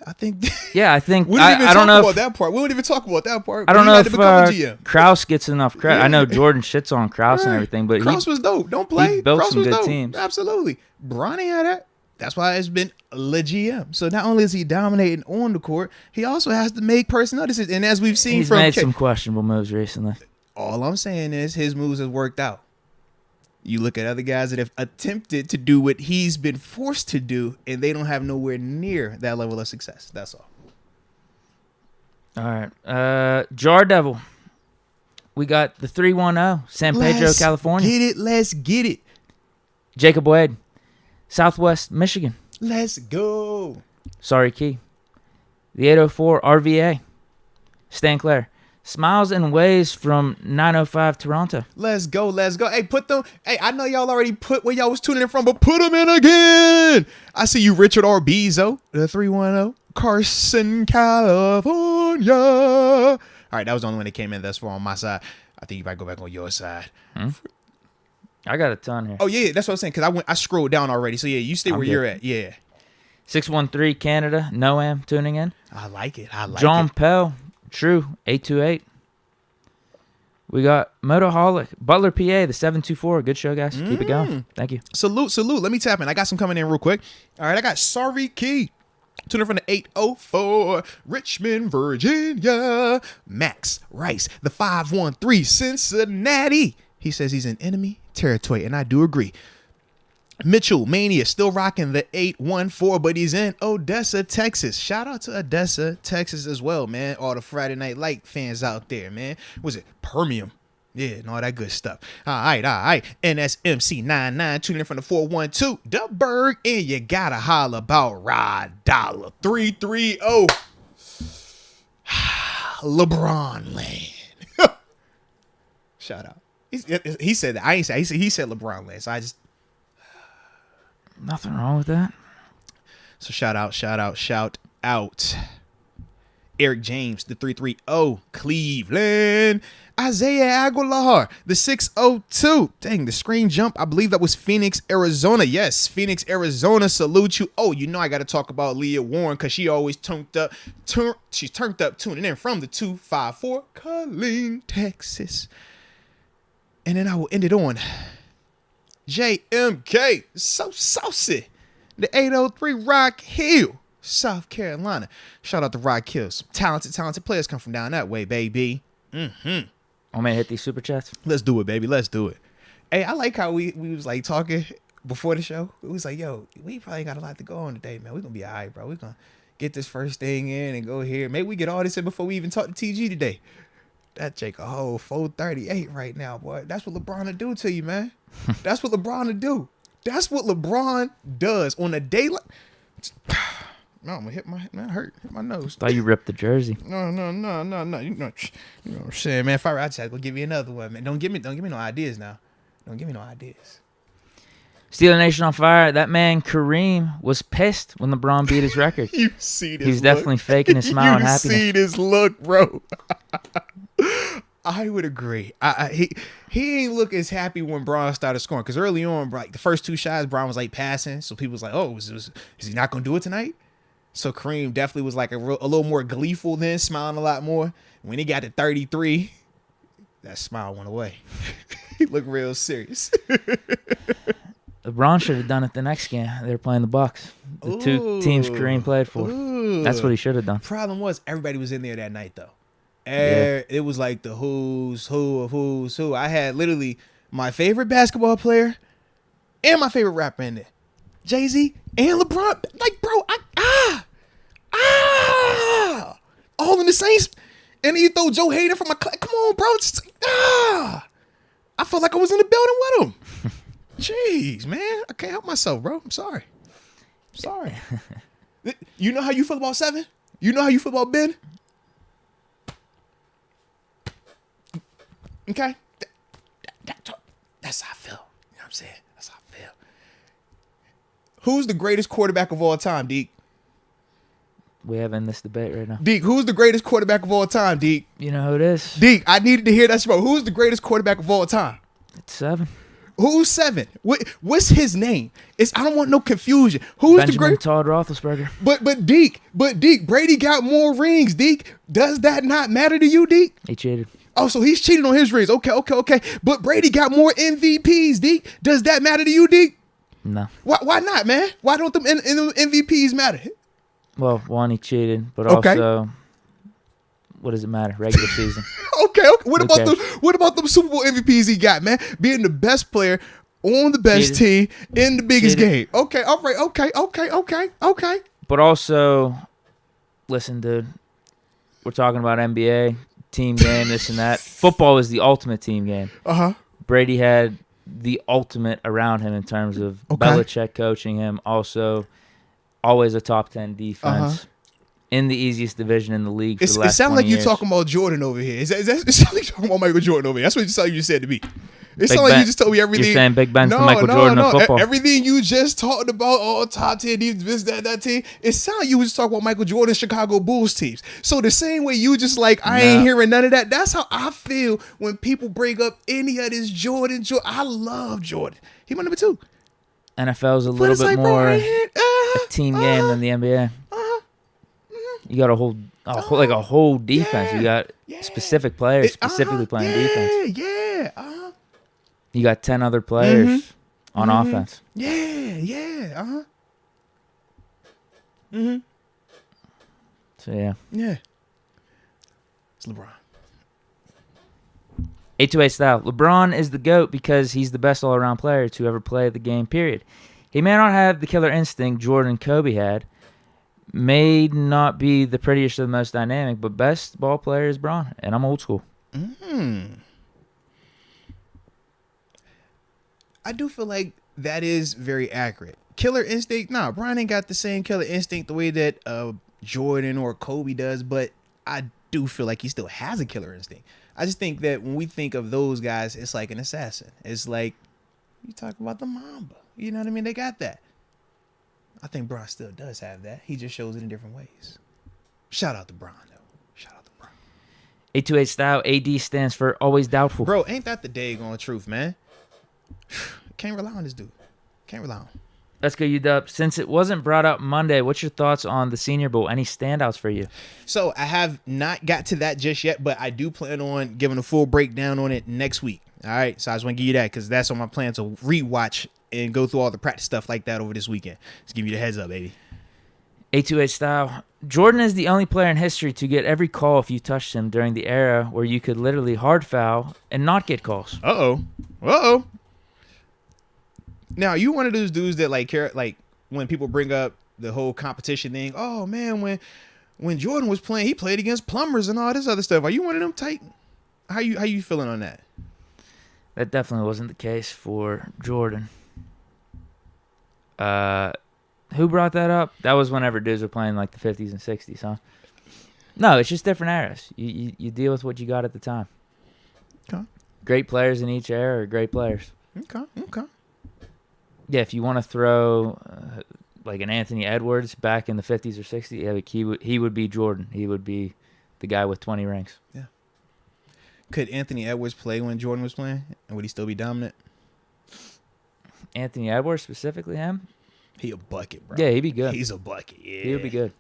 I think. Yeah, I think. We don't even talk about that part. We don't even talk about that part. I don't know if Krause gets enough credit. Yeah. I know Jordan shits on Krause and everything, but Krause was dope. Don't play. He built Krause some was good dope. teams. Absolutely. Bronny had that. That's why it's been le GM. So not only is he dominating on the court, he also has to make personnel decisions. And as we've seen he's made some questionable moves recently. All I'm saying is his moves have worked out. You look at other guys that have attempted to do what he's been forced to do, and they don't have nowhere near that level of success. That's all. All right. Jar Devil. We got the 310, San Pedro, California. Let's get it. Jacob Wade, Southwest Michigan. Let's go. Sorry, Key. The 804 RVA, Stan Clair. Smiles and Ways from 905 Toronto. Let's go. Hey, put them. Hey, I know y'all already put where y'all was tuning in from, but put them in again. I see you, Richard R. Bezo, the 310, Carson, California. All right, that was the only one that came in thus far on my side. I think you might go back on your side. I got a ton here. Oh, yeah, that's what I was saying, because I scrolled down already. So, yeah, you stay where you're at. Yeah. 613 Canada, Noam tuning in. I like it. John Pell, True, 828. We got Motoholic, Butler, PA, the 724. Good show, guys. Keep it going. Thank you. Salute. Let me tap in. I got some coming in real quick. All right, I got Sorry Key. Tuner from the 804, Richmond, Virginia. Max Rice, the 513, Cincinnati. He says he's in enemy territory, and I do agree. Mitchell Mania still rocking the 814, but he's in Odessa, Texas. Shout out to Odessa, Texas as well, man. All the Friday Night Light fans out there, man. Was it Permium? Yeah, and all that good stuff. All right. NSMC99 tuning in from the 412, Dubberg, and you gotta holler about Rod Dollar 330. LeBron land. Shout out. He said that. I ain't say. He said LeBron land. So I just. Nothing wrong with that. So shout out. Eric James, the 330, Cleveland. Isaiah Aguilar, the 602. Dang, the screen jump. I believe that was Phoenix, Arizona. Yes, Phoenix, Arizona. Salute you. Oh, you know I got to talk about Leah Warren because she always she's turned up tuning in from the 254, Killeen, Texas. And then I will end it on JMK, so saucy. The 803 Rock Hill, South Carolina. Shout out to Rock Hill. Some talented players come from down that way, baby. Want me to hit these super chats? Let's do it, baby. Let's do it. Hey, I like how we was like talking before the show. It was like, yo, we probably got a lot to go on today, man. We're going to be all right, bro. We're going to get this first thing in and go here. Maybe we get all this in before we even talk to TG today. That Jake a whole 438 right now, boy. That's what LeBron will do to you, man. That's what LeBron will do. That's what LeBron does on a daily. No, I'm gonna hit my nose. Thought you ripped the jersey. No. You know what I'm saying, man. If I just go give you another one, man. Don't give me no ideas now. Don't give me no ideas. Steeler Nation on fire. That man Kareem was pissed when LeBron beat his record. You see this? He's definitely faking his smile and happiness. You see this look, bro? I would agree. He ain't look as happy when Bron started scoring because early on, like the first two shots, Bron was like passing, so people was like, "Oh, is he not gonna do it tonight?" So Kareem definitely was like a little more gleeful then, smiling a lot more. When he got to 33, that smile went away. He looked real serious. LeBron should have done it the next game. They were playing the Bucks. The two teams Kareem played for. That's what he should have done. Problem was everybody was in there that night though. It was like the who's who of who's who. I had literally my favorite basketball player and my favorite rapper in there. Jay-Z and LeBron. Like, bro, all in the same. And then you throw Joe Hayden from my class. Come on, bro. I felt like I was in the building with him. Jeez, man. I can't help myself, bro. I'm sorry. You know how you feel about 7? You know how you feel about Ben? Okay? That's how I feel. You know what I'm saying? That's how I feel. Who's the greatest quarterback of all time, Deke? We having this debate right now. Deke, who's the greatest quarterback of all time, Deke? You know who it is? Deke, I needed to hear that spell. Who's the greatest quarterback of all time? It's 7. Who's 7? What's his name? I don't want no confusion. Who's Benjamin the great? Todd Roethlisberger. But Deke, Brady got more rings, Deke. Does that not matter to you, Deke? He cheated. Oh, so he's cheating on his rings. Okay. But Brady got more MVPs, Deke. Does that matter to you, Deke? No. Why not, man? Why don't them MVPs matter? Well, one, he cheated, but also, what does it matter? Regular season. Okay. What about them Super Bowl MVPs he got, man? Being the best player on the best team in the biggest game. Okay, all right, okay. But also, listen, dude, we're talking about NBA, team game, this and that. Football is the ultimate team game. Brady had the ultimate around him in terms of Belichick coaching him. Also, always a top 10 defense. In the easiest division in the league for the last 20 years. It sounds like you're talking about Jordan over here. It sounds like you're talking about Michael Jordan over here. That's what you said to me. It sounds like you just told me everything. You're saying Big Ben's the Michael Jordan of football. Everything you just talked about, top 10 defense, this, that team, it sounds like you was talking about Michael Jordan's Chicago Bulls teams. So the same way you just like, I ain't hearing none of that. That's how I feel when people bring up any of this Jordan. I love Jordan. He went number 2. NFL's a little bit more a team game than the NBA. You got a whole defense. You got specific players specifically playing defense. You got 10 other players on offense. So yeah. It's LeBron. 828 style. LeBron is the GOAT because he's the best all-around player to ever play the game, period. He may not have the killer instinct Jordan and Kobe had, may not be the prettiest or the most dynamic, but best ball player is Bron, and I'm old school. I do feel like that is very accurate. Killer instinct, Bron ain't got the same killer instinct the way that Jordan or Kobe does, but I do feel like he still has a killer instinct. I just think that when we think of those guys, it's like an assassin. It's like you talk about the Mamba. You know what I mean? They got that. I think Bron still does have that. He just shows it in different ways. Shout out to Bron, though. 828 style. AD stands for always doubtful. Bro, ain't that the daggone truth, man? Can't rely on this dude. Can't rely on him. Let's go, UW. Since it wasn't brought up Monday, what's your thoughts on the Senior Bowl? Any standouts for you? So I have not got to that just yet, but I do plan on giving a full breakdown on it next week. All right, so I just want to give you that because that's on my plan to rewatch and go through all the practice stuff like that over this weekend. Just give you the heads up, baby. 828 style. Jordan is the only player in history to get every call if you touched him during the era where you could literally hard foul and not get calls. Uh-oh. Now, you one of those dudes that like care, like when people bring up the whole competition thing. Oh man, when Jordan was playing, he played against plumbers and all this other stuff. Are you one of them tight? How you feeling on that? That definitely wasn't the case for Jordan. Who brought that up? That was whenever dudes were playing like the 50s and 60s, huh? No, it's just different eras. You deal with what you got at the time. Okay. Great players in each era are great players. Okay. Yeah, if you want to throw like an Anthony Edwards back in the 50s or 60s, yeah, like he would be Jordan. He would be the guy with 20 rings. Yeah. Could Anthony Edwards play when Jordan was playing, and would he still be dominant? Anthony Edwards, specifically him? He a bucket, bro. Yeah, he'd be good. He's a bucket, yeah. He would be good.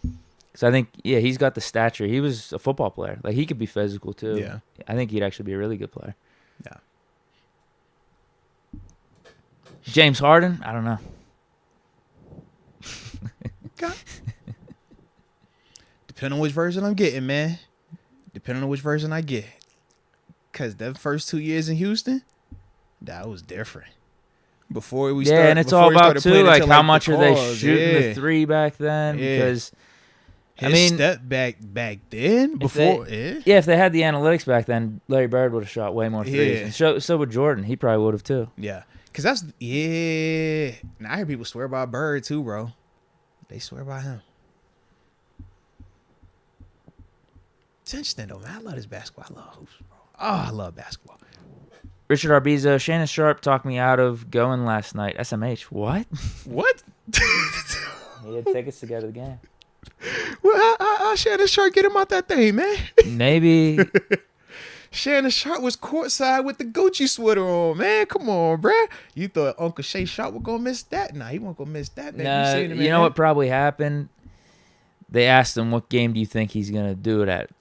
Because I think, he's got the stature. He was a football player. Like, he could be physical, too. Yeah. I think he'd actually be a really good player. Yeah. James Harden? I don't know. Depending on which version I'm getting, man. Depending on which version I get. Because the first 2 years in Houston, that was different. Before we started, and it's all about too, like how much are they shooting the three back then? Because his step back then, before if they had the analytics back then, Larry Bird would have shot way more threes. And so would Jordan. He probably would have too. Yeah, because that's Now I hear people swear by Bird too, bro. They swear by him. It's interesting though, man. I love this basketball. I love hoops, bro. Oh, I love basketball. Richard Arbizo, Shannon Sharp talked me out of going last night. SMH, what? What? He had tickets to go to the game. Well, how Shannon Sharp get him out that thing, man? Maybe. Shannon Sharp was courtside with the Gucci sweater on, man. Come on, bruh. You thought Uncle Shay Sharp was going to miss that? Nah, he wasn't going to miss that. Nah, you know what probably happened? They asked him, what game do you think he's going to do it at?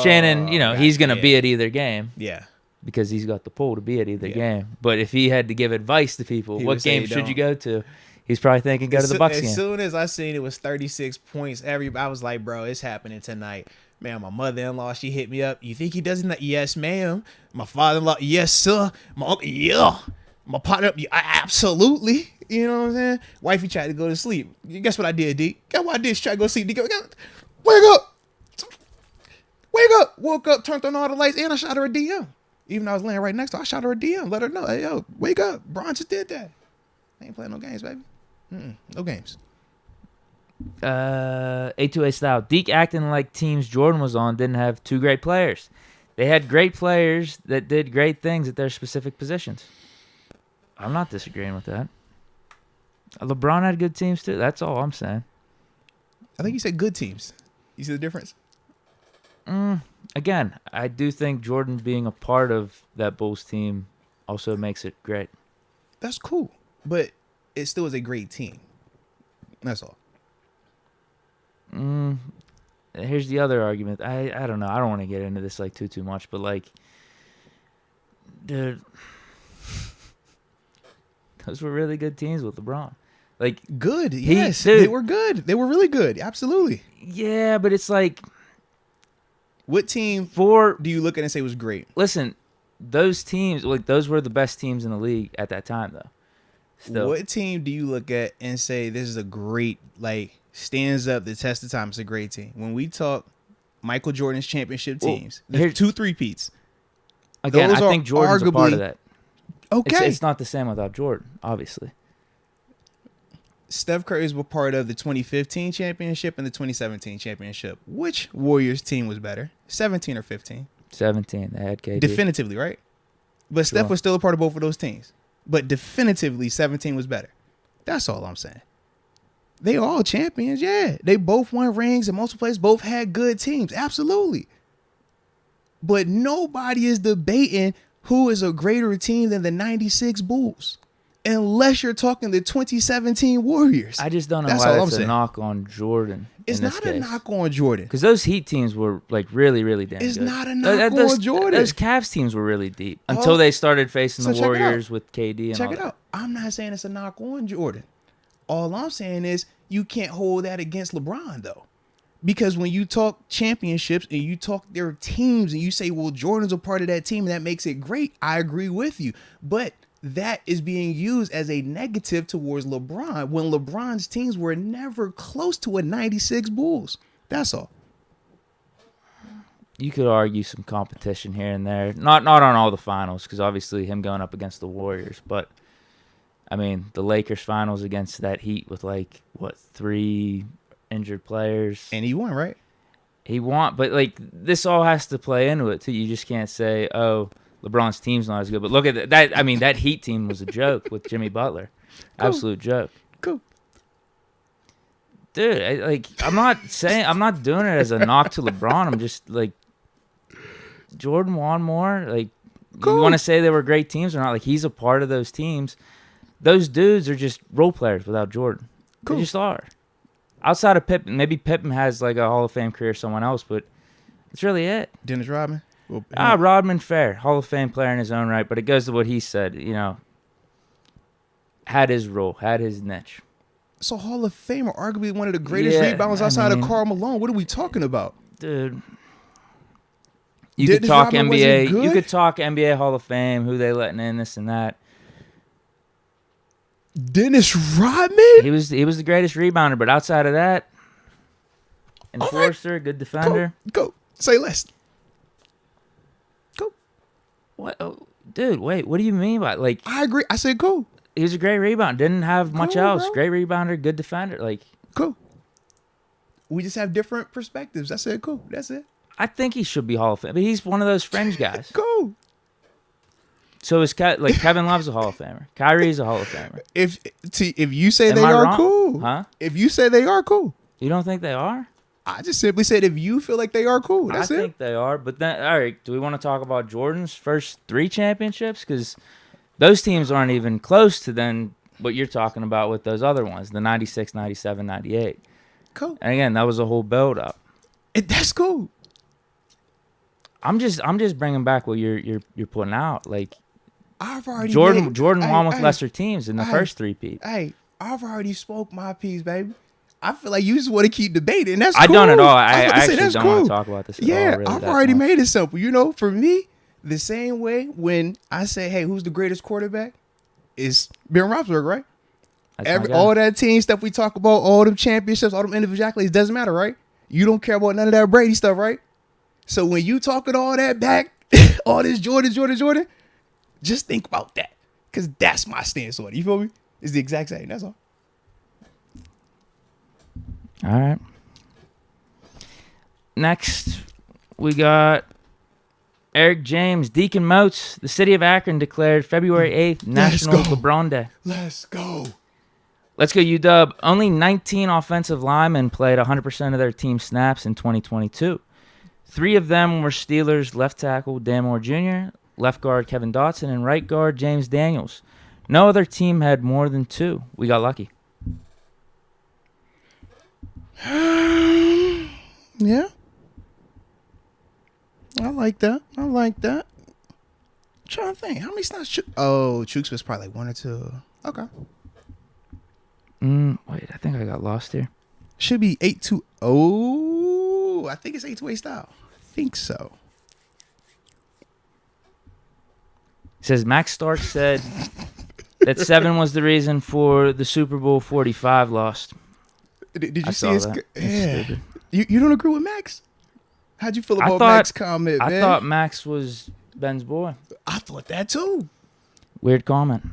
Shannon, he's going to be at either game. Yeah. Because he's got the pull to be at either game. But if he had to give advice to people, what game should you go to? He's probably thinking go to the Bucks game. As soon as I seen it was 36 points, I was like, bro, it's happening tonight. Man, my mother-in-law, she hit me up. You think he doesn't? Yes, ma'am. My father-in-law, yes, sir. My uncle, yeah. My partner, absolutely. You know what I'm saying? Wifey tried to go to sleep. Guess what I did, D? Guess what I did? She tried to go to sleep. D, wake up. Wake up. Woke up, turned on all the lights, and I shot her a DM. Even though I was laying right next to her, I shot her a DM. Let her know, hey, yo, wake up. Bron just did that. I ain't playing no games, baby. No games. A2A style. Deke acting like teams Jordan was on didn't have two great players. They had great players that did great things at their specific positions. I'm not disagreeing with that. LeBron had good teams too. That's all I'm saying. I think you said good teams. You see the difference? Again, I do think Jordan being a part of that Bulls team also makes it great. That's cool. But it still is a great team. That's all. Here's the other argument. I don't know. I don't want to get into this like too much, but like, dude, those were really good teams with LeBron. Like, good, yes, they were good. They were really good. Absolutely. Yeah, but it's like, what team do you look at and say was great? Listen, those teams, like those were the best teams in the league at that time, though. Still. What team do you look at and say this is a great, like, stands up the test of time? It's a great team. When we talk Michael Jordan's championship teams, there's 2 3-peats. Again, I think Jordan's a part of that. Okay. It's not the same without Jordan, obviously. Steph Curry was a part of the 2015 championship and the 2017 championship. Which Warriors team was better? 17 or 15? 17. They had KD. Definitively, right? But sure. Steph was still a part of both of those teams. But definitively, 17 was better. That's all I'm saying. They all champions, yeah. They both won rings in multiple places. Both had good teams, absolutely. But nobody is debating who is a greater team than the 96 Bulls. Unless you're talking the 2017 Warriors. I just don't know why that's a knock on Jordan. It's not a knock on Jordan. Because those Heat teams were like really, really damn good. It's not a knock on Jordan. Those Cavs teams were really deep until they started facing the Warriors with KD and Check it out. I'm not saying it's a knock on Jordan. All I'm saying is you can't hold that against LeBron, though. Because when you talk championships and you talk their teams and you say, well, Jordan's a part of that team and that makes it great, I agree with you. But that is being used as a negative towards LeBron when LeBron's teams were never close to a 96 Bulls. That's all. You could argue some competition here and there. Not on all the finals, because obviously him going up against the Warriors. But, I mean, the Lakers finals against that Heat with, 3 injured players. And he won, right? He won. But, this all has to play into it, too. You just can't say, oh, LeBron's team's not as good. But look at that. I mean, that Heat team was a joke with Jimmy Butler. Cool. Absolute joke. Cool. Dude, I'm not doing it as a knock to LeBron. I'm just Jordan won more. Cool. You want to say they were great teams or not? He's a part of those teams. Those dudes are just role players without Jordan. Cool. They just are. Outside of Pippen, maybe Pippen has a Hall of Fame career, someone else, but that's really it. Dennis Rodman? Well, Rodman, fair. Hall of Fame player in his own right, but it goes to what he said, had his role, had his niche. So Hall of Famer, arguably one of the greatest rebounders outside of Karl Malone. What are we talking about? Dude. You could talk NBA. You could talk NBA Hall of Fame, who they letting in, this and that. Dennis Rodman? He was the greatest rebounder, but outside of that, enforcer, good defender. Go. Say less. What, dude? Wait, what do you mean by I agree. I said cool. He was a great rebounder. Didn't have much else. Bro. Great rebounder, good defender. Cool. We just have different perspectives. I said cool. That's it. I think he should be Hall of Fame, but he's one of those fringe guys. Cool. So is Kevin Love's a Hall of Famer. Kyrie's a Hall of Famer. If you say they are wrong? Cool, huh? If you say they are cool, you don't think they are? I just simply said if you feel like they are cool, that's it. I think they are, but then, all right, do we want to talk about Jordan's first 3 championships? Because those teams aren't even close to then what you're talking about with those other ones, the 96, 97, 98. Cool. And again, that was a whole build-up. That's cool. I'm just bringing back what you're putting out. I've already Jordan won with lesser teams in the first 3-peat. Hey, I've already spoke my piece, baby. I feel like you just want to keep debating. That's cool. I don't at all. I actually don't want to talk about this at all. Yeah, really, I've already made it simple. For me, the same way when I say, hey, who's the greatest quarterback? is Ben Roethlisberger, right? That's All that team stuff we talk about, all them championships, all them individual accolades, doesn't matter, right? You don't care about none of that Brady stuff, right? So when you talking all that back, all this Jordan, just think about that. Because that's my stance on it. You feel me? It's the exact same. That's all. All right. Next, we got Eric James, Deacon Moats. The city of Akron declared February 8th National LeBron Day. Let's go. Let's go, UW. Only 19 offensive linemen played 100% of their team snaps in 2022. 3 of them were Steelers left tackle Dan Moore Jr., left guard Kevin Dotson, and right guard James Daniels. No other team had more than 2. We got lucky. Yeah. I like that. I'm trying to think. How many snaps? Chooks was probably like 1 or 2. Okay. Wait, I think I got lost here. Should be 8-2. I think it's 8-2-8 style. I think so. It says Max Stark said that 7 was the reason for the Super Bowl 45 loss. Did you see his? Yeah. You don't agree with Max? How'd you feel about Max's comment, man? I thought Max was Ben's boy. I thought that too. Weird comment.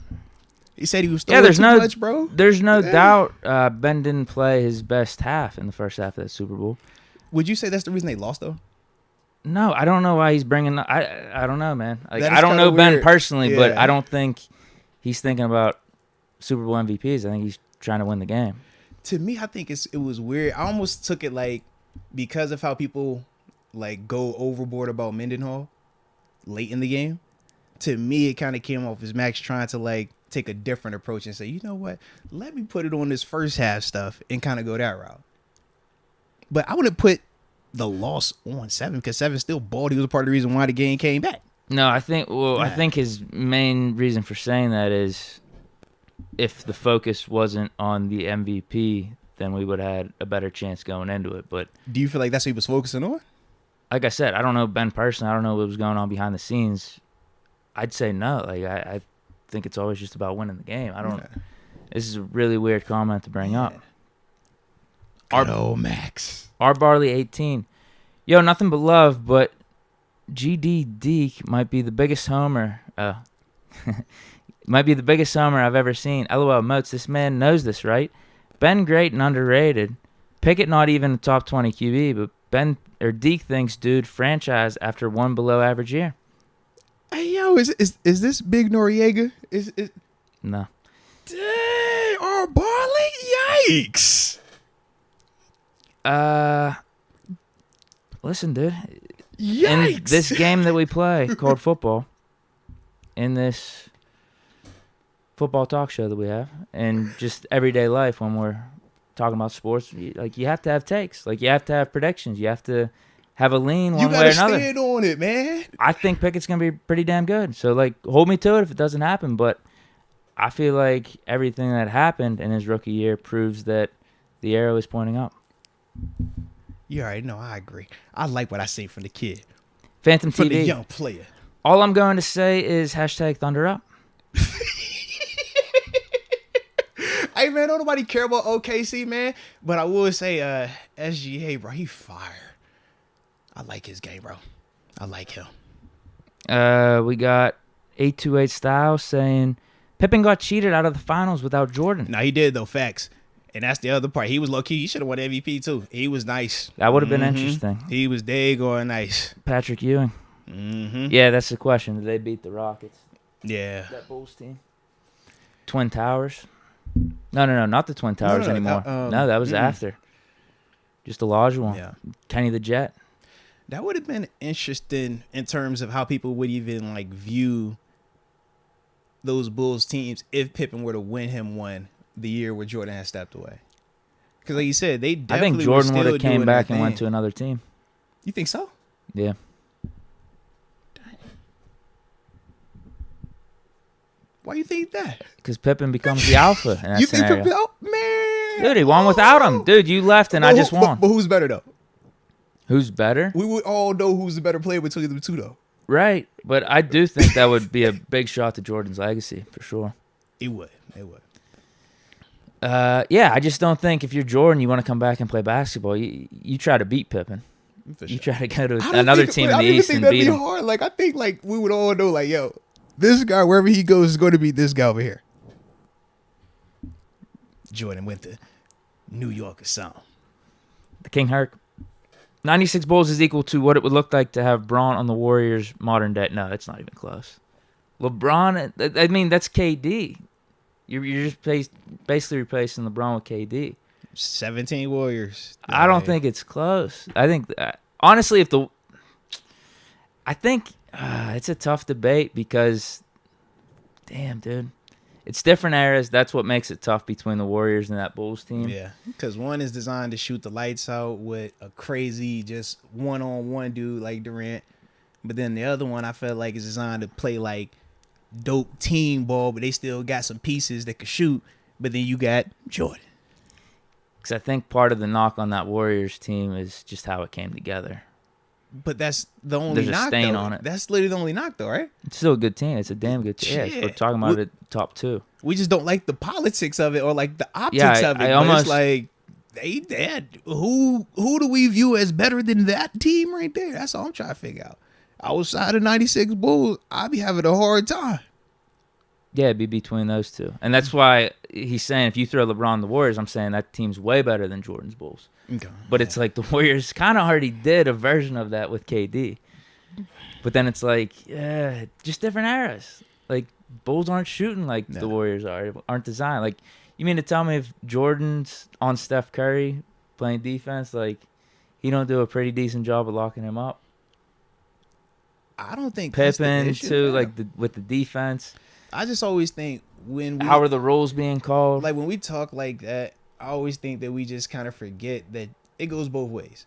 He said he was throwing too much, bro. There's no doubt Ben didn't play his best half in the first half of that Super Bowl. Would you say that's the reason they lost, though? No, I don't know why he's bringing. I don't know, man. Like, I don't know Ben personally, but I don't think he's thinking about Super Bowl MVPs. I think he's trying to win the game. To me, I think it was weird. I almost took it like because of how people like go overboard about Mendenhall late in the game. To me, it kind of came off as Max trying to like take a different approach and say, you know what, let me put it on this first half stuff and kind of go that route. But I wouldn't put the loss on 7 because 7 still balled. He was a part of the reason why the game came back. No, I think his main reason for saying that is if the focus wasn't on the MVP, then we would have had a better chance going into it. But do you feel like that's what he was focusing on? Like I said, I don't know Ben personally. I don't know what was going on behind the scenes. I'd say no. Like I think it's always just about winning the game. I don't. Yeah. This is a really weird comment to bring up. Max. R Barley 18. Yo, nothing but love, but GD Deke might be the biggest homer. Might be the biggest homer I've ever seen. LOL Moats. This man knows this, right? Ben great and underrated. Pickett not even a top 20 QB, but Ben or Deke thinks dude franchise after 1 below average year. Hey yo, is this Big Noriega? Is no. Dang, R Barley, yikes. Listen, dude. Yikes. In this game that we play called football, in this football talk show that we have, and just everyday life when we're talking about sports, you have to have takes. Like, you have to have predictions. You have to have a lean one way or another. You gotta stand on it, man. I think Pickett's gonna be pretty damn good. So, hold me to it if it doesn't happen. But I feel like everything that happened in his rookie year proves that the arrow is pointing up. You already know, I agree. I like what I see from the kid. Phantom TV. From the young player. All I'm going to say is #Thunder Up. Hey, man, don't nobody care about OKC, man. But I will say, SGA, bro, he fire. I like his game, bro. I like him. We got 828 Style saying Pippen got cheated out of the finals without Jordan. No, he did, though. Facts. And that's the other part. He was low-key. He should have won MVP, too. He was nice. That would have been interesting. He was daggone nice. Patrick Ewing. Yeah, that's the question. Did they beat the Rockets? Yeah. That Bulls team. Twin Towers. No, not the Twin Towers anymore. No, that was after. Just Olajuwon. Yeah. Kenny the Jet. That would have been interesting in terms of how people would even view those Bulls teams if Pippen were to win him one the year where Jordan had stepped away. Because like you said, they definitely I think Jordan would have came back and went to another team. You think so? Yeah. Why you think that? Because Pippen becomes the alpha in that you scenario. Think Pippen? Oh, man. Dude, he won without him. Dude, you left and I just won. But who's better, though? Who's better? We would all know who's the better player between the two, though. Right. But I do think that would be a big shot to Jordan's legacy, for sure. It would. Yeah, I just don't think if you're Jordan, you want to come back and play basketball. You try to beat Pippen. You try to go to another team in the East and beat him. Hard. Like, I think like we would all know, like, yo, this guy wherever he goes is going to be this guy over here. Jordan went to New York or something. The King Herc. 96 Bulls is equal to what it would look like to have Braun on the Warriors modern day. No, it's not even close. LeBron, I mean, that's KD. You're just basically replacing LeBron with KD. 17 Warriors. I don't think it's close. I think, honestly, I think it's a tough debate because, damn, dude. It's different eras. That's what makes it tough between the Warriors and that Bulls team. Yeah, because one is designed to shoot the lights out with a crazy just one-on-one dude like Durant. But then the other one I felt like is designed to play like dope team ball, but they still got some pieces that could shoot. But then you got Jordan. Because I think part of the knock on that Warriors team is just how it came together. But that's the only knock. There's a stain on it. That's literally the only knock, though, right? It's still a good team. It's a damn good team. Yeah, we're talking about it top two. We just don't like the politics of it or like the optics of it. It's like they had who do we view as better than that team right there? That's all I'm trying to figure out. Outside of 96 Bulls, I'd be having a hard time. Yeah, it'd be between those two. And that's why he's saying if you throw LeBron on the Warriors, I'm saying that team's way better than Jordan's Bulls. Okay. But it's like the Warriors kind of already did a version of that with KD. But then it's like, yeah, just different eras. Like, Bulls aren't shooting like the Warriors aren't designed. Like, you mean to tell me if Jordan's on Steph Curry playing defense, like, he don't do a pretty decent job of locking him up? I don't think Pippen, too, like, with the defense. I just always think how are the rules being called? Like, when we talk like that, I always think that we just kind of forget that it goes both ways.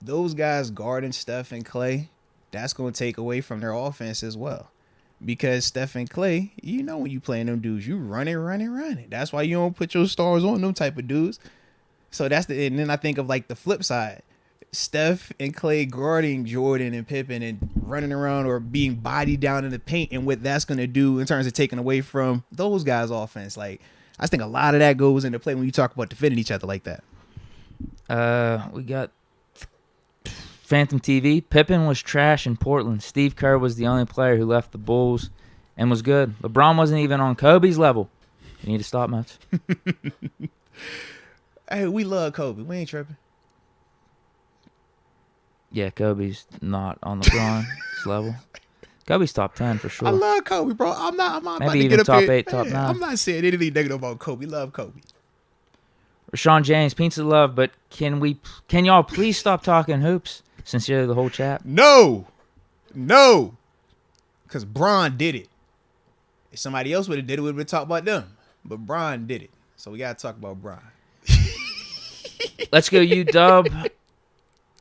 Those guys guarding Steph and Clay, that's going to take away from their offense as well. Because Steph and Clay, you know when you playing them dudes, you running. That's why you don't put your stars on them type of dudes. So and then I think of like the flip side. Steph and Clay guarding Jordan and Pippen and running around or being bodied down in the paint and what that's going to do in terms of taking away from those guys' offense. Like, I think a lot of that goes into play when you talk about defending each other like that. We got Phantom TV. Pippen was trash in Portland. Steve Kerr was the only player who left the Bulls and was good. LeBron wasn't even on Kobe's level. You need to stop, Moats. Hey, we love Kobe. We ain't tripping. Yeah, Kobe's not on LeBron's level. Kobe's top 10 for sure. I love Kobe, bro. I'm not maybe about to even get up top here. 8, top 9. I'm not saying anything negative about Kobe. Love Kobe. Rashawn James, Pizza Love, but can y'all please stop talking hoops? Sincerely, the whole chat. No. Because Bron did it. If somebody else would have did it, we would have talked about them. But Bron did it. So we got to talk about Bron. Let's go, UW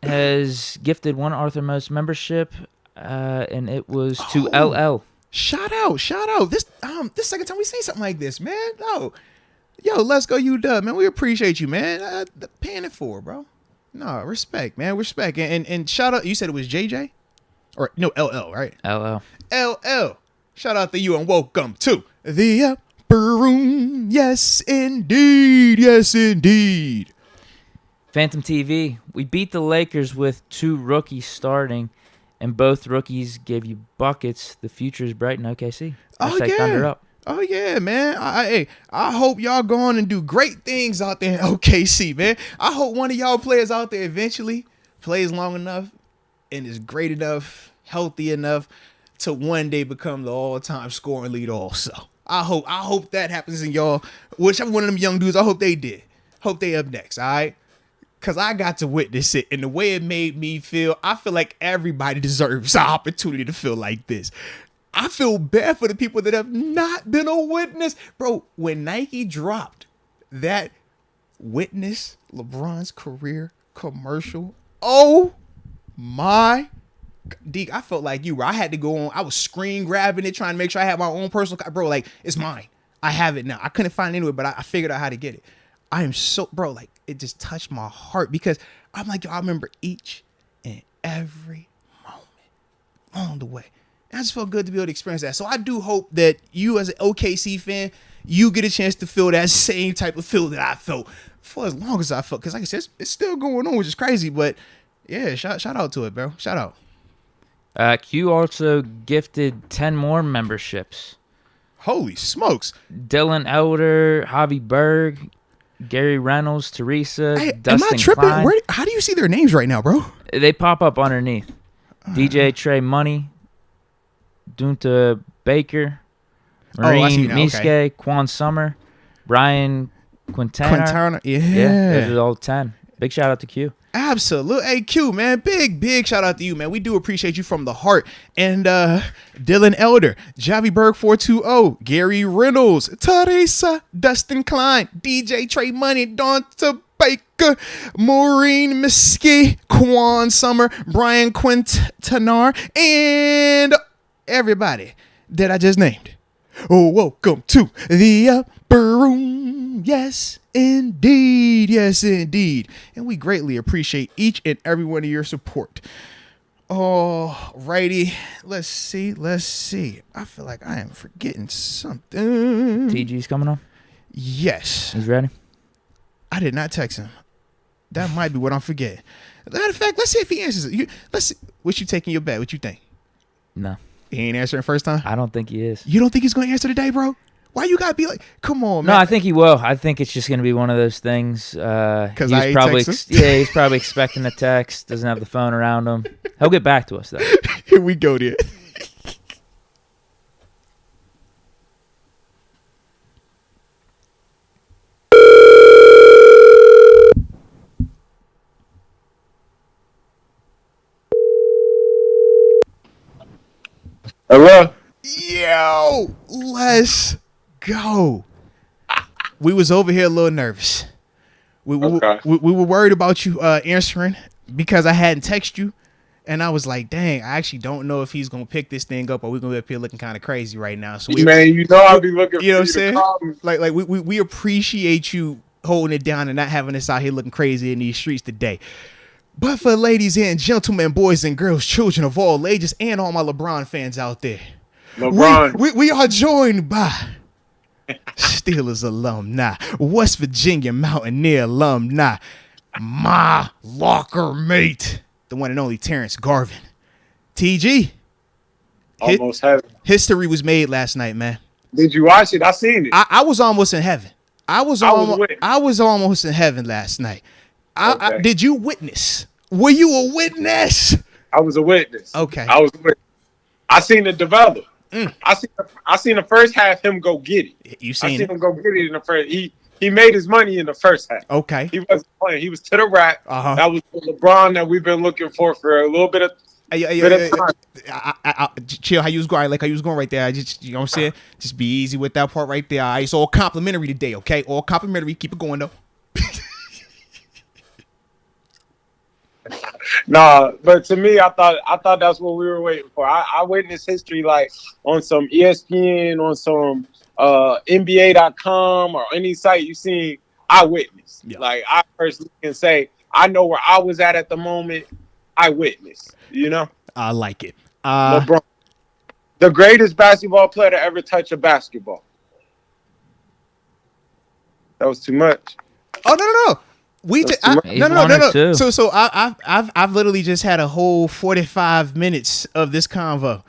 has gifted one Arthur Most membership, and it was to LL. Shout out. This second time we seen something like this, man. Yo, let's go, UW, man. We appreciate you, man. Paying it for, bro. No, respect, man. Respect. And shout out. You said it was JJ? Or, no, LL, right? LL. Shout out to you and welcome to the Upper Room. Yes, indeed. Phantom TV. We beat the Lakers with 2 rookies starting, and both rookies gave you buckets. The future is bright in OKC. Thunder up. Oh, yeah, man. I hope y'all go on and do great things out there in OKC, man. I hope one of y'all players out there eventually plays long enough and is great enough, healthy enough to one day become the all-time scoring leader also. I hope that happens in y'all. Whichever one of them young dudes, I hope they did. Hope they up next, all right? Because I got to witness it, and the way it made me feel, I feel like everybody deserves an opportunity to feel like this. I feel bad for the people that have not been a witness. Bro, when Nike dropped that Witness LeBron's career commercial, oh my Deke, I felt like you, bro. I had to go on. I was screen grabbing it, trying to make sure I had my own personal, bro, like, it's mine. I have it now. I couldn't find it anywhere, but I figured out how to get it. I am so, bro, like, it just touched my heart because I'm like, yo, I remember each and every moment on the way. I just felt good to be able to experience that. So I do hope that you, as an OKC fan, you get a chance to feel that same type of feel that I felt for as long as I felt. Because like I said, it's still going on, which is crazy. But yeah, shout out to it, bro. Shout out. Q also gifted 10 more memberships. Holy smokes. Dylan Elder, Javi Berg, Gary Reynolds, Teresa, Hey, Dustin am I tripping? Klein. How do you see their names right now, bro? They pop up underneath. DJ Trey Money, Dunta Baker, Marine Miske, okay. Quan Summer, Brian Quintana. Yeah. Those are all 10. Big shout out to Q. Absolutely. Hey, Q, man. Big shout out to you, man. We do appreciate you from the heart. And Dylan Elder, Javi Berg 420, Gary Reynolds, Teresa, Dustin Klein, DJ Trey Money, Donta Baker, Maureen Miske, Quan Summer, Brian Quintana, and everybody that I just named. Oh, welcome to the upper room. Yes, indeed. Yes, indeed. And we greatly appreciate each and every one of your support. Oh, righty. Let's see. I feel like I am forgetting something. TG's coming on? Yes. He's ready? I did not text him. That might be what I'm forgetting. Matter of fact, let's see if he answers it. Let's see. What you taking your bet? What you think? No. He ain't answering first time? I don't think he is. You don't think he's going to answer today, bro? Why you got to be like, come on, man. No, I think he will. I think it's just going to be one of those things. Because he's probably expecting a text, doesn't have the phone around him. He'll get back to us, though. Here we go, there. Hello? Yo, let's go. We was over here a little nervous. We were worried about you answering because I hadn't texted you. And I was like, dang, I actually don't know if he's going to pick this thing up or we're going to be up here looking kind of crazy right now. So man, you know I'll be looking for you know what you I'm saying? Like we appreciate you holding it down and not having us out here looking crazy in these streets today. But for ladies and gentlemen, boys and girls, children of all ages, and all my LeBron fans out there, LeBron. we are joined by Steelers alumni, West Virginia Mountaineer alumni, my locker mate, the one and only Terence Garvin. TG. Almost heaven. History was made last night, man. Did you watch it? I seen it. I was almost in heaven. I was almost in heaven last night. Did you witness? Were you a witness? I was a witness. Okay. I was a witness. I seen it develop. I seen the first half him go get it. You seen I seen it? him go get it in the first. He made his money in the first half. Okay. He wasn't playing. He was to the rack. That was the LeBron that we've been looking for a little bit of time. Chill. How you was going? Like how you was going right there. I just, you know what I'm saying? Just be easy with that part right there. All right, it's all complimentary today, okay? All complimentary. Keep it going though. Nah, but to me, I thought that's what we were waiting for. I witnessed history like on some ESPN, on some NBA.com or any site you seen. I witnessed. Yeah. Like I personally can say I know where I was at the moment. I witnessed. You know. I like it. LeBron, the greatest basketball player to ever touch a basketball. That was too much. Oh no. No. So I've literally just had a whole 45 minutes of this convo.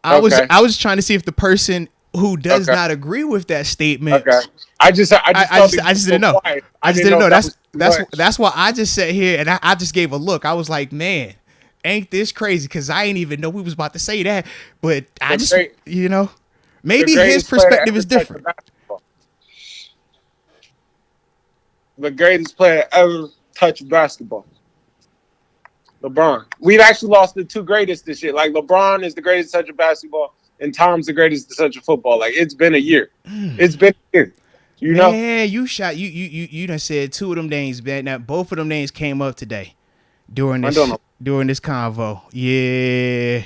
I was trying to see if the person who does not agree with that statement. Okay. I just didn't know. I just didn't know. That's why I just sat here and I just gave a look. I was like, man, ain't this crazy? Because I ain't even know we was about to say that. But maybe his perspective is different. The greatest player ever touched basketball. LeBron. We've actually lost the two greatest this year. Like LeBron is the greatest to touch a basketball, and Tom's the greatest to touch a football. Like it's been a year. It's been a year. You know? Yeah, you done said two of them names, man. Now both of them names came up today during this convo. Yeah.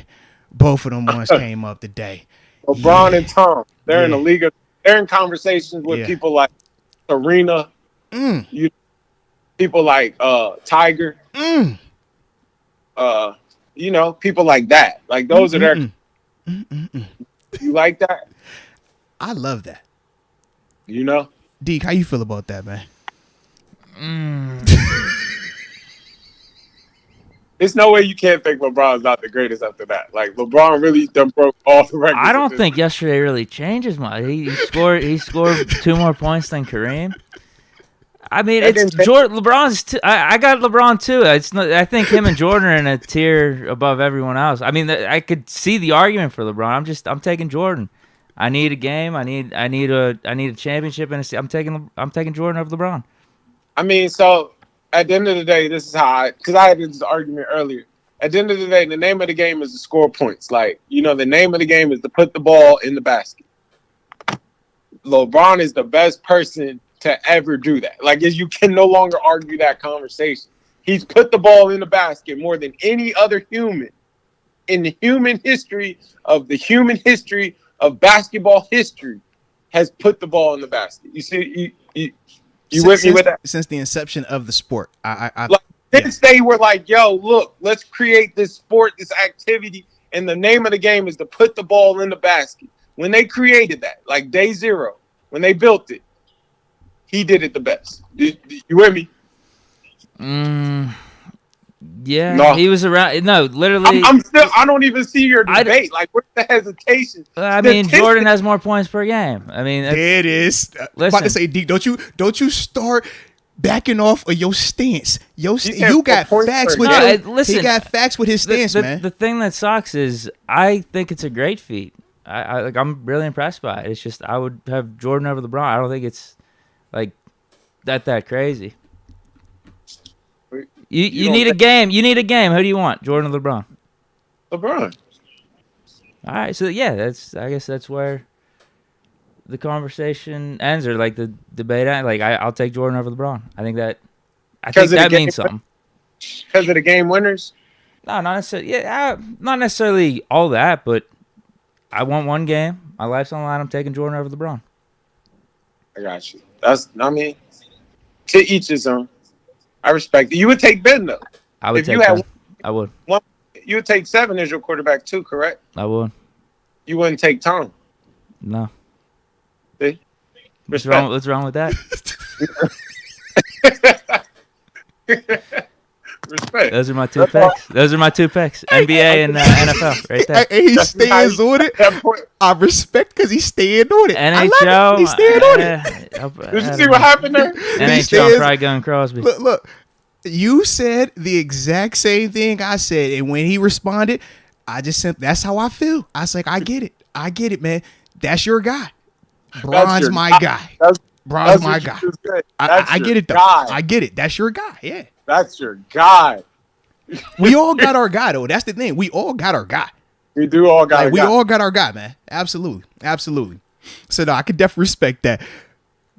Both of them ones came up today. LeBron and Tom. They're in the league. They're in conversations with people like Serena. People like Tiger, people like that. Like those are their You like that? I love that. You know? Deke, how you feel about that, man? There's no way you can't think LeBron's not the greatest after that. Like, LeBron really done broke all the records. I don't think yesterday really changes much. He scored 2 more points than Kareem. I mean, it's Jordan. LeBron's. I got LeBron too. It's not, I think him and Jordan are in a tier above everyone else. I mean, I could see the argument for LeBron. I'm taking Jordan. I need a game. I need a championship, and I'm taking Jordan over LeBron. I mean, so at the end of the day, this is how because I had this argument earlier. At the end of the day, the name of the game is to score points. Like, you know, the name of the game is to put the ball in the basket. LeBron is the best person to ever do that. Like, you can no longer argue that conversation. He's put the ball in the basket more than any other human in the human history of basketball history has put the ball in the basket. You see, you with me with that? Since the inception of the sport, Since they were like, yo, look, let's create this sport, this activity, and the name of the game is to put the ball in the basket. When they created that, like day zero, when they built it, he did it the best. You with me? Yeah, no. He was around. No, literally. I don't even see your debate. Like, what's the hesitation? I mean, Jordan has more points per game. I mean, there it is. About to say, Deke, don't you start backing off of your stance. You got facts with he got facts with his stance, man. The thing that sucks is I think it's a great feat. I'm really impressed by it. It's just I would have Jordan over LeBron. I don't think it's like that crazy. You need a game. You need a game. Who do you want, Jordan or LeBron? LeBron. All right, so yeah, I guess that's where the conversation ends, or like the debate ends. Like I'll take Jordan over LeBron. I think that means something. Because of the game winners? No, not necessarily. Yeah, not necessarily all that, but I want one game. My life's on the line. I'm taking Jordan over LeBron. I got you. To each his own. I respect it. You would take Ben, though. I would take Ben. I would. You would take 7 as your quarterback, too, correct? I would. You wouldn't take Tom? No. See? What's wrong with that? Respect. Those are my two picks. NBA and NFL right there. And he stands on it. I respect because he's staying on it. NHL. He's staying on it. Did you see what happened there? NHL, probably going Crosby. Look. You said the exact same thing I said. And when he responded, I just said, that's how I feel. I was like, I get it, man. That's your guy. Bron's my guy. Bron's my guy. I get it, though. I get it. That's your guy. Yeah. That's your guy. We all got our guy, though. That's the thing. We all got our guy. We do all got our guy. We all got our guy, man. Absolutely. So, no, I could definitely respect that.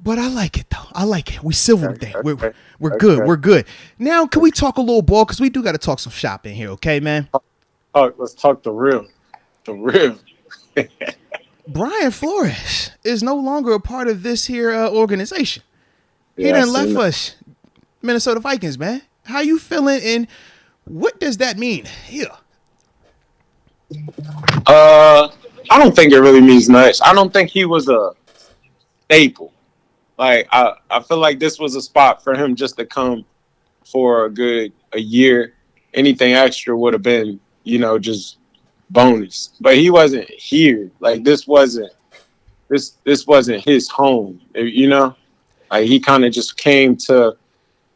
But I like it, though. I like it. We civil today. We're good. We're good. Now, can we talk a little ball? Because we do got to talk some shopping here, okay, man? Let's talk the real. The real. Brian Flores is no longer a part of this here organization. He done left us. Minnesota Vikings, man. How you feeling, and what does that mean? Yeah. I don't think it really means much. I don't think he was a staple. Like, I feel like this was a spot for him just to come for a year. Anything extra would have been, just bonus. But he wasn't here. Like, this wasn't his home, Like, he kind of just came to,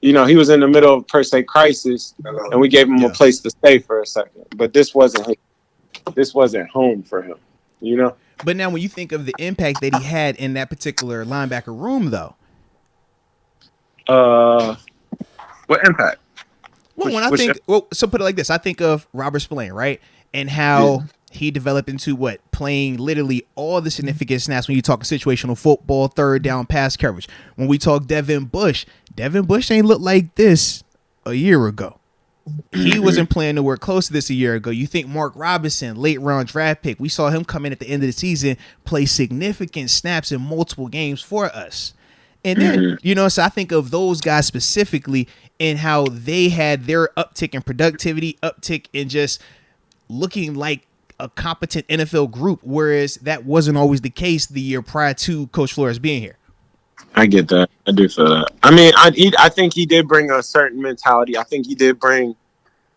he was in the middle of per se crisis, and we gave him a place to stay for a second. But this wasn't home for him, But now when you think of the impact that he had in that particular linebacker room, though. What impact? Well, so put it like this. I think of Robert Spillane, right? And how he developed into playing literally all the significant snaps when you talk situational football, third down pass coverage. When we talk Devin Bush ain't look like this a year ago. He wasn't playing nowhere close to this a year ago. You think Mark Robinson, late round draft pick, we saw him come in at the end of the season, play significant snaps in multiple games for us. And then, so I think of those guys specifically and how they had their uptick in productivity, uptick in just looking like a competent NFL group, whereas that wasn't always the case the year prior to Coach Flores being here. I get that. I do feel that. I mean, I think he did bring a certain mentality. I think he did bring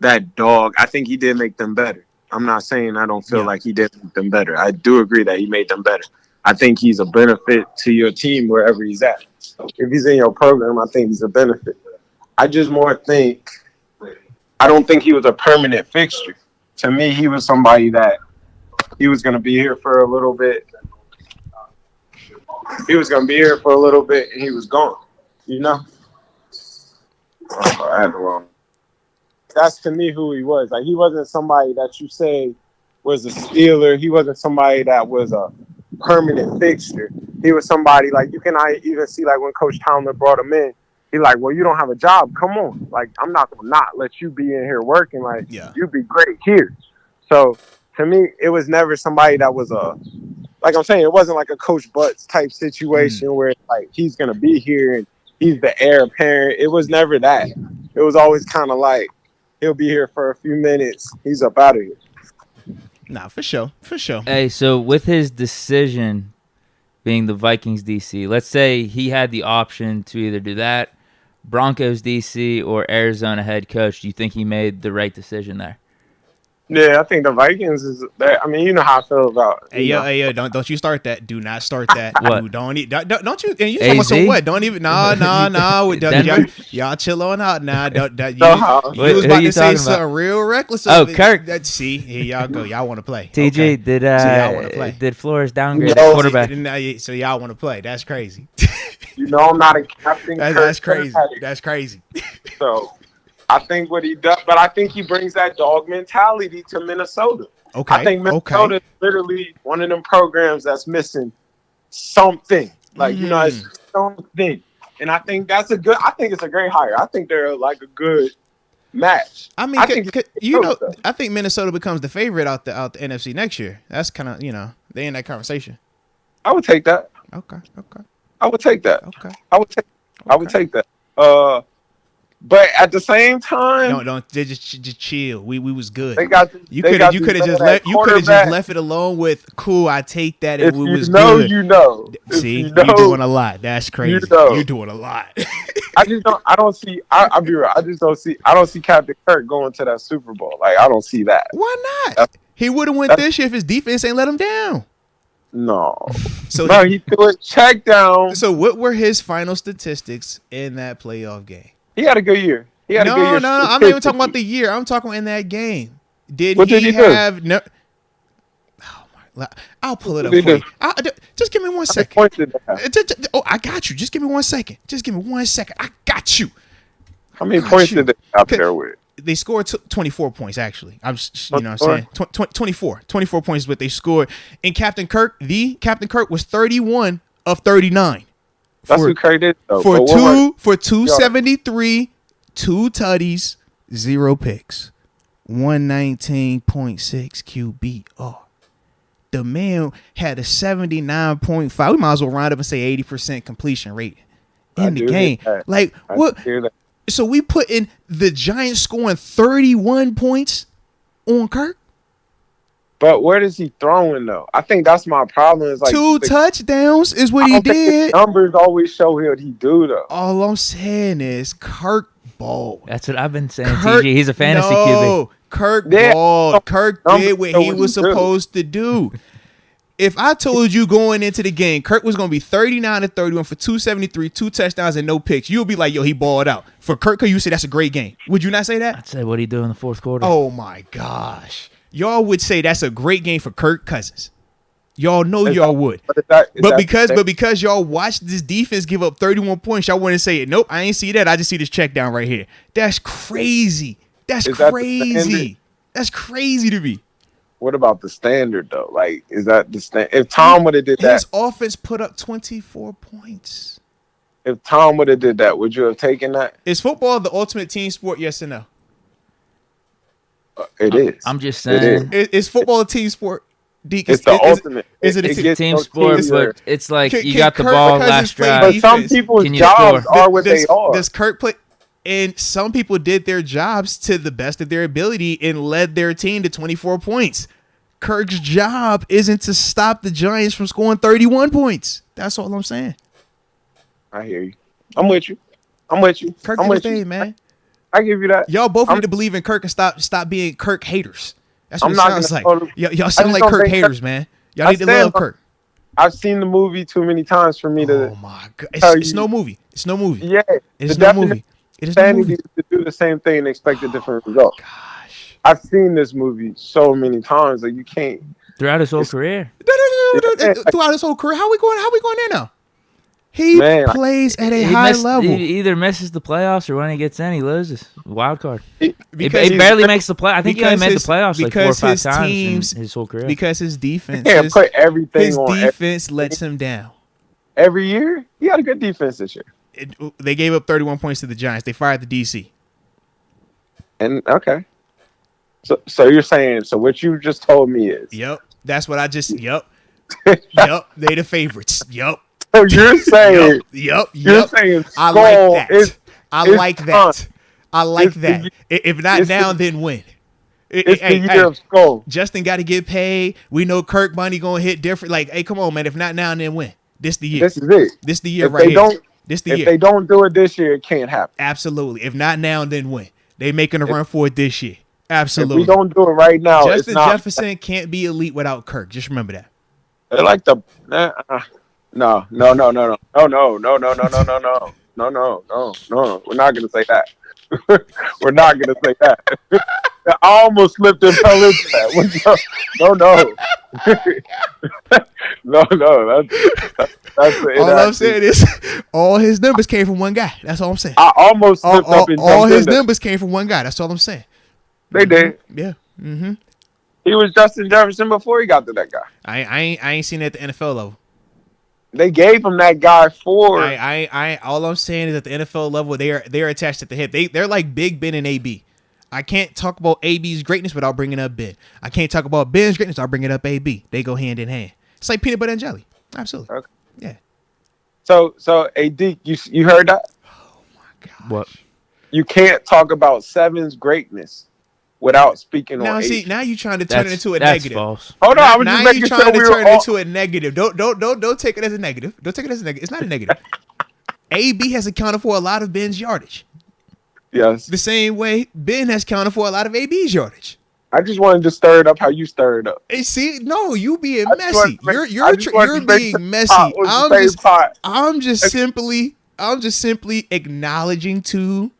that dog. I think he did make them better. I'm not saying I don't feel like he did make them better. I do agree that he made them better. I think he's a benefit to your team wherever he's at. If he's in your program, I think he's a benefit. I just more think I don't think he was a permanent fixture. To me, he was somebody that he was going to be here for a little bit. He was going to be here for a little bit, and he was gone. You know? Oh, I had the wrong. That's to me who he was. Like, he wasn't somebody that you say was a stealer. He wasn't somebody that was a permanent fixture. He was somebody, like, you can even see, like, when Coach Tomlin brought him in, he like, well, you don't have a job. Come on. Like, I'm not going to not let you be in here working. Like, you'd be great here. So, to me, it was never somebody that was like I'm saying, it wasn't like a Coach Butts type situation where, like, he's going to be here and he's the heir apparent. It was never that. It was always kind of like, he'll be here for a few minutes. He's up out of here. Nah, for sure. For sure. Hey, so with his decision being the Vikings DC, let's say he had the option to either do that, Broncos DC, or Arizona head coach, do you think he made the right decision there? Yeah, I think the Vikings is that. I mean, you know how I feel about. Hey yo, don't you start that? Do not start that. What? Don't you? And you talking about some what? Don't even. Nah. Y'all chill on out now. You was about to say something real reckless. Kirk. See, here y'all go. Y'all want to play. TG, okay. did Flores downgrade the quarterback? So y'all want to play? That's crazy. You know, I'm not a captain. That's crazy. That's crazy. So. I think what he does, but I think he brings that dog mentality to Minnesota. Okay. I think Minnesota is literally one of them programs that's missing something. Like, you know, it's something. And I think I think it's a great hire. I think they're like a good match. I mean, I think Minnesota becomes the favorite out the NFC next year. That's kind of, they in that conversation. I would take that. Okay. I would take that. Okay. I would take that. But at the same time, don't just chill. We was good. You could have just left it alone with cool. I take that. If we was good. See, you're doing a lot. That's crazy. You're doing a lot. I don't see. I'll be real. I don't see Captain Kirk going to that Super Bowl. Like, I don't see that. Why not? He would have went this year if his defense ain't let him down. No. So he threw a check down. So what were his final statistics in that playoff game? He had a good year. No. I'm not even talking about the year. I'm talking in that game. Did he have no? Oh my! I'll pull it up for you. Just give me 1 second. I got you. Just give me 1 second. I got you. How many points did they out there with? They scored 24 points, actually. I'm what I'm saying? 24 points is what they scored. And Captain Kirk was 31 of 39. That's who Kirk did, though. For 273, 2 tutties, 0 picks, 119.6 QBR. The man had a 79.5. We might as well round up and say 80% completion rate in the game. Like, what? So we put in the Giants scoring 31 points on Kirk? But where does he throwing, though? I think that's my problem. Is like 2 touchdowns is what he did. Numbers always show what he do, though. All I'm saying is Kirk balled. That's what I've been saying, TG. He's a fantasy QB. Kirk balled. Kirk did what he was supposed to do. If I told you going into the game, Kirk was going to be 39 and 31 for 273, 2 touchdowns and no picks, you'll be like, yo, he balled out. For Kirk, you say that's a great game. Would you not say that? I'd say, what'd he do in the fourth quarter? Oh, my gosh. Y'all would say that's a great game for Kirk Cousins. Y'all know y'all would. But because y'all watched this defense give up 31 points, y'all wouldn't say it. Nope, I ain't see that. I just see this check down right here. That's crazy. That's crazy to me. What about the standard, though? Like, is that the standard? If Tom would have did that. His offense put up 24 points. If Tom would have did that, would you have taken that? Is football the ultimate team sport, yes or no? It is. I'm just saying. Is football a team sport? Deke, it's the ultimate. Is it a team sport? But it's like you got the ball last drive. But some people's jobs are what they are. Does Kirk play? And some people did their jobs to the best of their ability and led their team to 24 points. Kirk's job isn't to stop the Giants from scoring 31 points. That's all I'm saying. I hear you. I'm with you. Kirk I'm did his with you. thing, man. I give you that. Y'all both need to believe in Kirk and stop being Kirk haters. That's what I'm it not sounds like. gonna- Y'all sound like Kirk haters, man. Y'all need to love Kirk. I've seen the movie too many times for me to. Oh my god, it's no movie. It's no movie. Yeah, It is no movie. It is no insanity movie. to do the same thing and expect a different result. Gosh. I've seen this movie so many times that you can't. Throughout his whole career. No. Throughout his whole career, how we going there now? He plays at a high level. He either misses the playoffs or when he gets in, he loses. Wild card. He Because barely makes the play. I think he only made the playoffs like 4 or 5 his times teams- in his whole career. Because his defense, can't put everything his on defense lets him down. every year. He had a good defense this year. They gave up 31 points to the Giants. They fired the DC. And okay, so you're saying what you just told me is Yep. That's what I just. Yep. Yep. They the favorites. Yep. so you're saying Yep. you're saying I Skull like that. is I it's like fun. that. I like It's the- that. If not it's now, the- then when? it's the year of Skull. Justin got to get paid. We know Kirk money gonna hit different. Like, hey, come on, man. If not now, then when? This the year. This is it. This the year If right they here. don't, This the if year. they don't do it this year, it can't happen. Absolutely. If not now, then when? They making a run for it this year. If Absolutely. we don't do it right now, Justin it's not. Jefferson can't be elite without Kirk. Just remember that. They're like the no. We're not gonna say that. We're not gonna say that. I almost slipped and fell into that. No. That's All I'm saying is all his numbers came from one guy. That's all I'm saying. I almost slipped up and all jumped his in there. numbers came from one guy. That's all I'm saying. They did. Yeah. Mm-hmm. He was Justin Jefferson before he got to that guy. I ain't seen it at the NFL level. They gave him that guy for. All I'm saying is at the NFL level, they're attached at the hip. They're like Big Ben and AB. I can't talk about AB's greatness without bringing up Ben. I can't talk about Ben's greatness without bringing up AB. They go hand in hand. It's like peanut butter and jelly. Absolutely. Okay. Yeah. So hey Deke, you heard that? Oh my god. What? You can't talk about Seven's greatness without speaking Now on see, age. now you trying to turn it into a That's negative. false. Hold on, I was Now just you making trying sure to we turn were it all. into a negative. Don't take it as a negative. Don't take it as a negative. It's not a negative. AB has accounted for a lot of Ben's yardage. Yes, The same way Ben has accounted for a lot of AB's yardage. I just wanted to stir it up how you stir it up. Hey, see, no, you being I just wanted messy. to make- I You're just wanted to make being messy. pot was the same pot. I'm just simply acknowledging two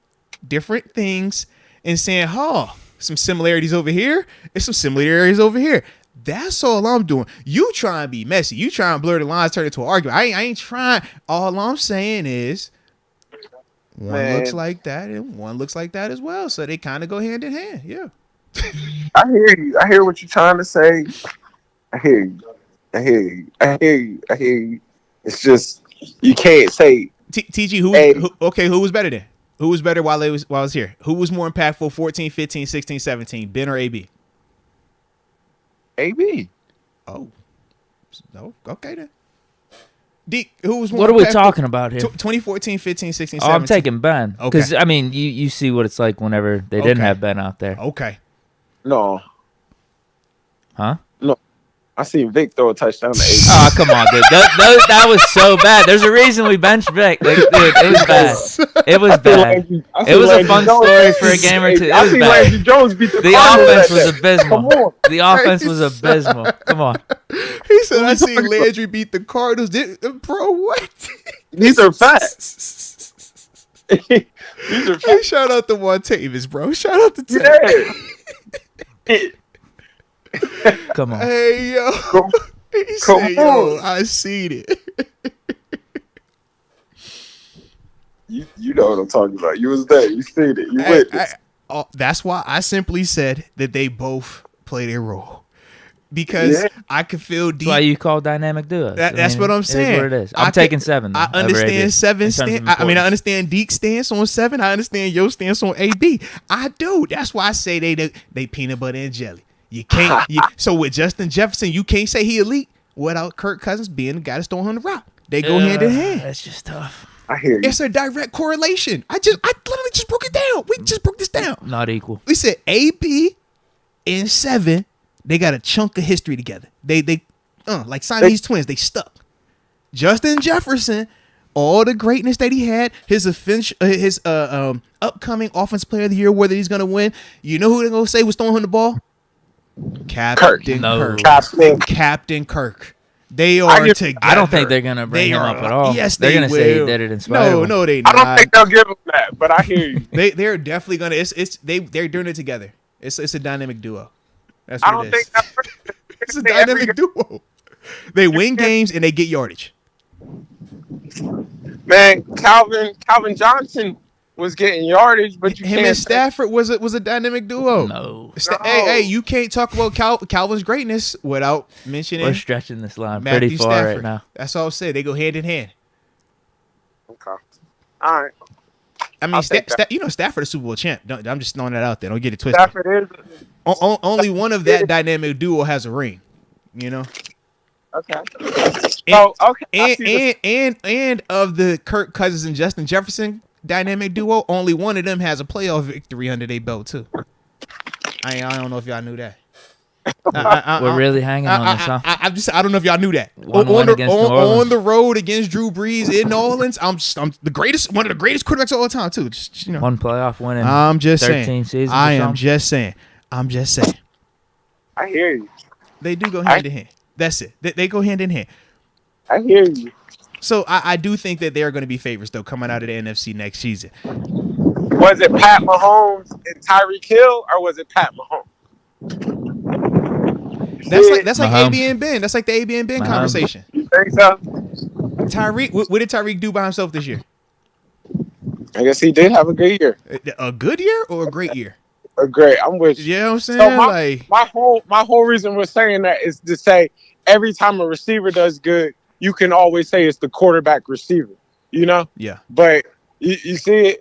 different things and saying, "Oh, some similarities over here, and some similarities over here." That's all I'm doing. You try and be messy. You try and blur the lines, turn it into an argument. I ain't trying. All I'm saying is one looks like that and one looks like that as well. So they kind of go hand in hand. Yeah. I hear you. I hear what you're trying to say. I hear you. It's just you can't say. TG, who was better then? Who was better while I was here? Who was more impactful 14, 15, 16, 17, Ben or AB? AB. Oh. No, okay then. Deke, who was more What are we impactful? talking about here? 2014, 15, 16, Oh, 17. I'm taking Ben. Okay. Because, I mean, you see what it's like whenever they didn't Okay. have Ben out there. Okay. No. Huh? I seen Vic throw a touchdown to AB. Oh, come on, dude. That was so bad. There's a reason we benched Vic. Like, dude, it was bad. It was bad. It was a fun story for a game or two. It I was seen bad. Landry Jones beat the The Cardinals offense that was day. abysmal. Come on. The offense was abysmal. Come on. He said, I seen Landry beat the Cardinals. Bro, what? These are facts. These are Hey, facts. shout out to Montavis, bro. Shout out to Ted. Yeah. Come on. Hey, yo. Come- He come said, yo, on. I seen it. You know what I'm talking about. You was there. You seen it. You witnessed. That's why I simply said that they both play their role. Because Yeah. I could feel That's why deep. you call dynamic duos. That's what I'm saying. It is what it is. I I'm taking 7. I though, over AB, understand 7 in terms of stand. I importance. understand Deke's stance on 7. I understand your stance on AB. I do. That's why I say they peanut butter and jelly. You can't. So with Justin Jefferson, you can't say he elite without Kirk Cousins being the guy that's throwing him the rock. They go hand in hand. That's just tough. I hear you. It's a direct correlation. I literally just broke it down. We just broke this down. Not equal. We said AB and 7 They got a chunk of history together. They like Siamese twins. They stuck. Justin Jefferson, all the greatness that he had, his upcoming Offensive Player of the Year, whether he's gonna win. You know who they're gonna say was throwing him the ball? Captain Kirk. Captain Kirk. They are together. I don't think they're gonna bring him up at all. Yes, they're gonna will. say he did it in spite of him. No, they not. I don't think they'll give him that, but I hear you. They're definitely gonna. They're doing it together. It's a dynamic duo. That's what it is. It's a dynamic duo. They win games and they get yardage. Man, Calvin Johnson was getting yardage, but him and Stafford was a dynamic duo. No. Hey, you can't talk about Calvin's greatness without mentioning. We're stretching this line Matthew pretty far Stafford. right now. That's all I'll say. They go hand in hand. Okay. All right. I mean, Stafford is Super Bowl champ. I'm just throwing that out there. Don't get it twisted. Stafford is. Only one of that dynamic duo has a ring. You know. Okay. And of the Kirk Cousins and Justin Jefferson dynamic duo, only one of them has a playoff victory under their belt too. I don't know if y'all knew that. We're really hanging on this, huh? I don't know if y'all knew that. On the road against Drew Brees in New Orleans, I'm the greatest, one of the greatest quarterbacks of all time too. Just, one playoff win in I'm just 13 saying. seasons. I'm just saying. I hear you. They do go hand in hand. That's it. They go hand in hand. I hear you. So I do think that they're going to be favorites though coming out of the NFC next season. Was it Pat Mahomes and Tyreek Hill, or was it Pat Mahomes? That's like AB and Ben. That's like the AB and Ben conversation. You think so? Tyreek, what did Tyreek do by himself this year? I guess he did have a good year. A good year or a great year? A great. I'm with you. You know what I'm saying? So my whole reason we're saying that is to say every time a receiver does good, you can always say it's the quarterback receiver. You know? Yeah. But you see it.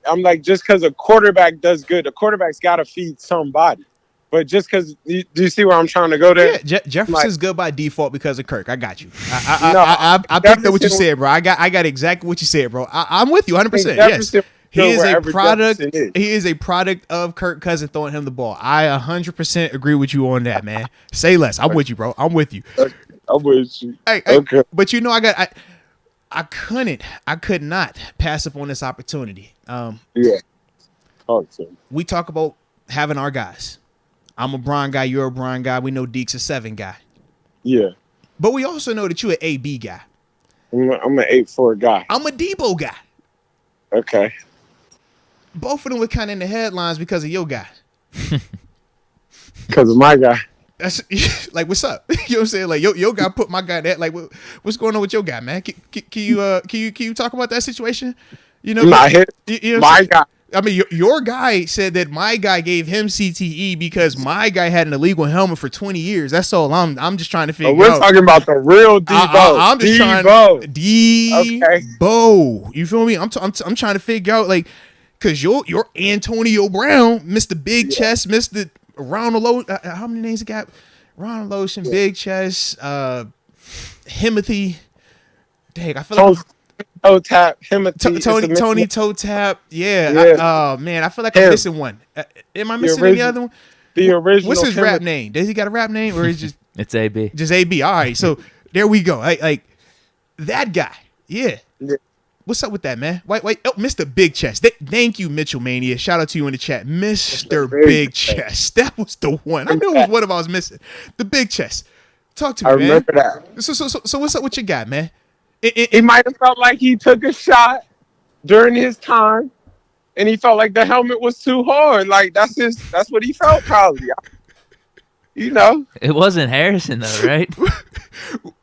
I'm like, just because a quarterback does good, the quarterback's got to feed somebody. But just because, do you see where I'm trying to go there? Yeah, Jefferson's good by default because of Kirk. I got you. I picked up what you said, bro. I got exactly what you said, bro. I'm with you 100%. Yes. He is a product. He is a product of Kirk Cousins throwing him the ball. I 100% agree with you on that, man. Say less. I'm with you, bro. I'm with you. I'm with you. Hey, okay. But you know, I could not pass up on this opportunity. Yeah. We talk about having our guys. I'm a Bron guy. You're a Bron guy. We know Deke's a 7 guy. Yeah. But we also know that you're an AB guy. I'm an 8-4 guy. I'm a Debo guy. Okay. Both of them were kind of in the headlines because of your guy. Because of my guy. That's like, what's up? You know what I'm saying? Like, your guy put my guy in that. Like, what's going on with your guy, man? Can you talk about that situation? You know, my guy. I mean, your guy said that my guy gave him CTE because my guy had an illegal helmet for 20 years. That's all. I'm just trying to figure out. We're talking about the real Debo. I'm just Debo. trying Debo. You feel me? I'm trying to figure out, like, because you're Antonio Brown, Mr. Big Chest, Mr. Ronald Lotion. How many names he got? Ronald Lotion, Big Chest, Himothy. Dang, I feel like Toe tap, Himothy. Tony Toe Tap. Yeah. Oh man, I feel like I'm missing one. Am I missing any other one? The original. What's his rap name? Does he got a rap name or is just? It's AB. Just AB. All right. So there we go. Like that guy. Yeah. What's up with that, man? Wait. Oh, Mr. Big Chest. Thank you, Mitchell Mania. Shout out to you in the chat, Mr. Big Chest. That was the one. I knew it was one of I was missing. The Big Chest. Talk to me, man. I remember that. So what's up with your guy, man? It might have felt like he took a shot during his time, and he felt like the helmet was too hard. Like that's what he felt probably. You know, it wasn't Harrison though, right?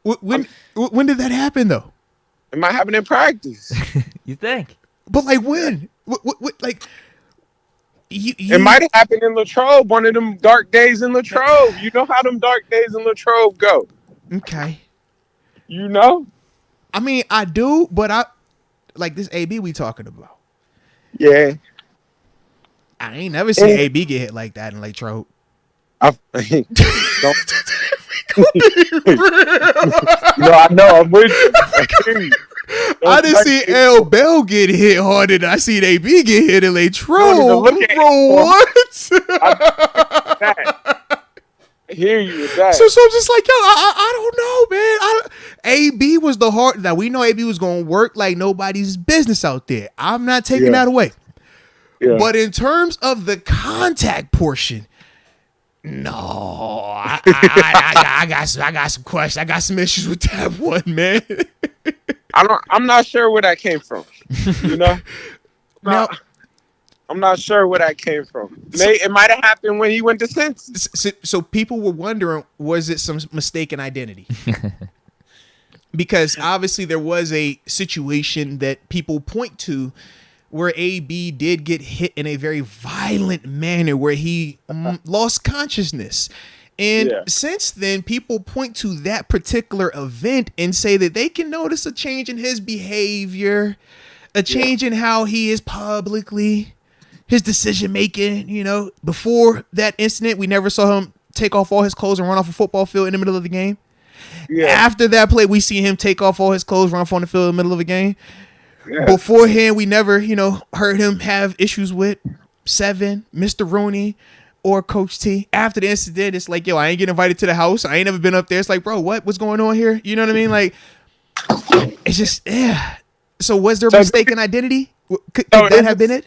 When did that happen though? It might happen in practice. You think? But like when? What like? It might have happened in Latrobe, one of them dark days in Latrobe. You know how them dark days in Latrobe go. Okay. You know? I mean, I do, but I like this AB we talking about. Yeah. I ain't never seen AB get hit like that in Latrobe. I know. I'm with you. I didn't see L. Bell get hit harder than I seen AB get hit in Latrobe. Bro, what? hear you with that. So I'm just like, yo, I don't know, man. AB was the hard. Now we know AB was gonna work like nobody's business out there. I'm not taking that away. Yeah. But in terms of the contact portion, no, I got some questions. I got some issues with that one, man. I'm not sure where that came from. You know, now, I'm not sure where that came from. It might have happened when he went to Sense. So people were wondering, was it some mistaken identity? Because obviously there was a situation that people point to where AB did get hit in a very violent manner where he lost consciousness. And since then, people point to that particular event and say that they can notice a change in his behavior, a change in how he is publicly, his decision making. You know, before that incident, we never saw him take off all his clothes and run off a football field in the middle of the game. Yeah. After that play, we see him take off all his clothes, run off on the field in the middle of the game. Yeah. Beforehand, we never, heard him have issues with Seven, Mr. Rooney, or Coach T. After the incident, it's like, yo, I ain't getting invited to the house. I ain't never been up there. It's like, bro, what's going on here? You know what I mean? Like, it's just, yeah. So was there mistaken identity? Could that have been it?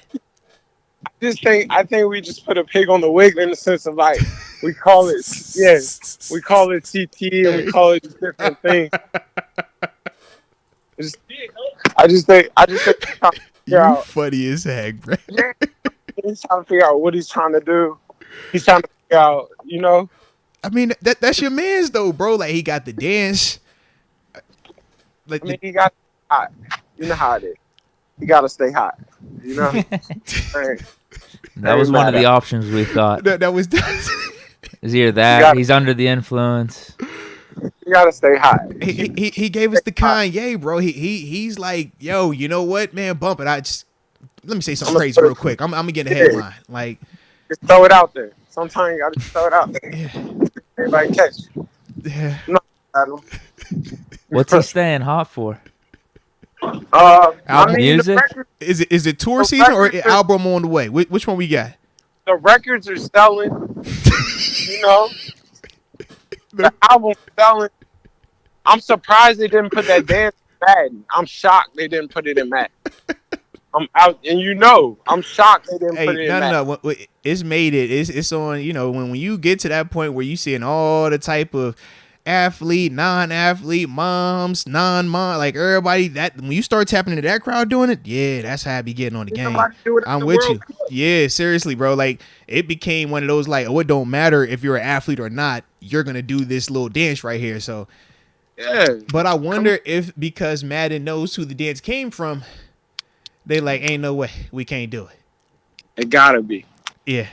I think we just put a pig on the wig in the sense of like, we call it CT and we call it different things. I just think you're funny as heck, bro. He's trying to figure out what he's trying to do. He's trying to figure out, I mean, that's your man's though, bro. Like he got the dance. Like he got hot. You know how it is. He got to stay hot. You know. That was one of the options we thought. That was. Is either that he's under the influence. You gotta stay hot. He gave us the Kanye, bro. He's like, yo, you know what, man? Bump it. Let me say something crazy real quick. I'm gonna get a headline. Like, just throw it out there. Sometimes you gotta just throw it out there. Yeah. Everybody catch. Yeah. No, what's he staying hot for? Music? Is it tour season or album on the way? Which one we got? The records are selling. The album's selling. I'm surprised they didn't put that dance in Madden. I'm shocked they didn't put it in Madden. I'm out, and I'm shocked they didn't put it in Madden. No. It's made it. It's on. When you get to that point where you seeing all the type of athlete, non-athlete, moms, non-mom, like everybody, that when you start tapping into that crowd doing it, yeah, that's how I be getting on the game. I'm with you. Yeah, seriously, bro. Like it became one of those like, oh, it don't matter if you're an athlete or not, you're gonna do this little dance right here. So yeah. But I wonder if because Madden knows who the dance came from, they like, ain't no way we can't do it. It gotta be. Yeah.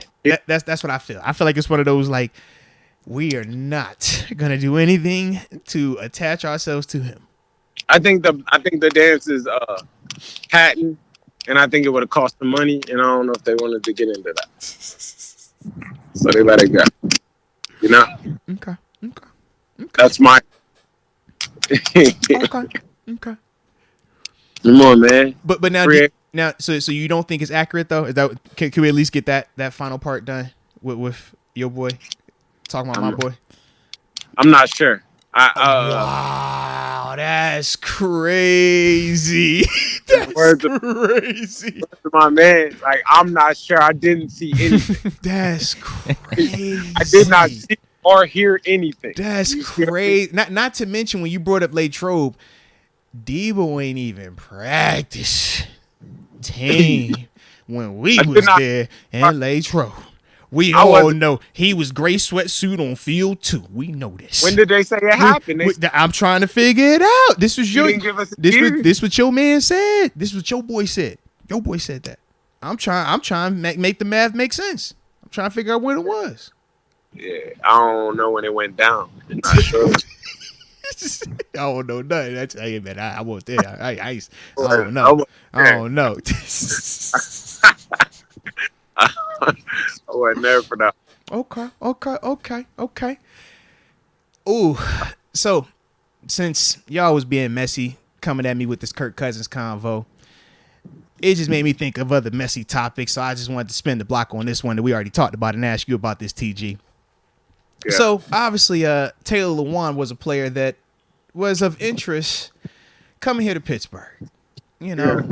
That's what I feel. I feel like it's one of those like, we are not gonna do anything to attach ourselves to him. I think the dance is patent, and I think it would have cost them money, and I don't know if they wanted to get into that, so they let it go. Okay. That's my. Okay. Come on, man. But now, so you don't think it's accurate though? Is that can we at least get that final part done with your boy? Talking about my boy. I'm not sure. Wow, that's crazy. That's crazy. My man, like I'm not sure. I didn't see anything. That's crazy. I did not see or hear anything. That's crazy. Not to mention when you brought up Latrobe, Debo ain't even practice team when we was there in Latrobe. We all know he was gray sweatsuit on field 2. We know this. When did they say it happened? I'm trying to figure it out. This was this what your man said. This was your boy said. Your boy said that. I'm trying to make the math make sense. I'm trying to figure out when it was. Yeah, I don't know when it went down. I'm not sure. I don't know nothing. That's hey man. I wasn't there. I don't know. I don't know. I wasn't there for that. Okay. Ooh, so since y'all was being messy, coming at me with this Kirk Cousins convo, it just made me think of other messy topics. So I just wanted to spin the block on this one that we already talked about and ask you about this, TG. Yeah. So obviously, Taylor Lewan was a player that was of interest coming here to Pittsburgh. You know,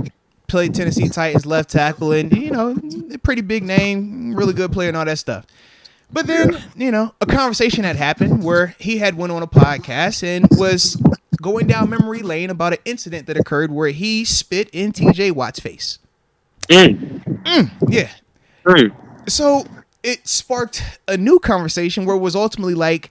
played Tennessee Titans left tackle, and a pretty big name, really good player, and all that stuff. But then, a conversation had happened where he had went on a podcast and was going down memory lane about an incident that occurred where he spit in TJ Watt's face. Yeah. So it sparked a new conversation where it was ultimately like,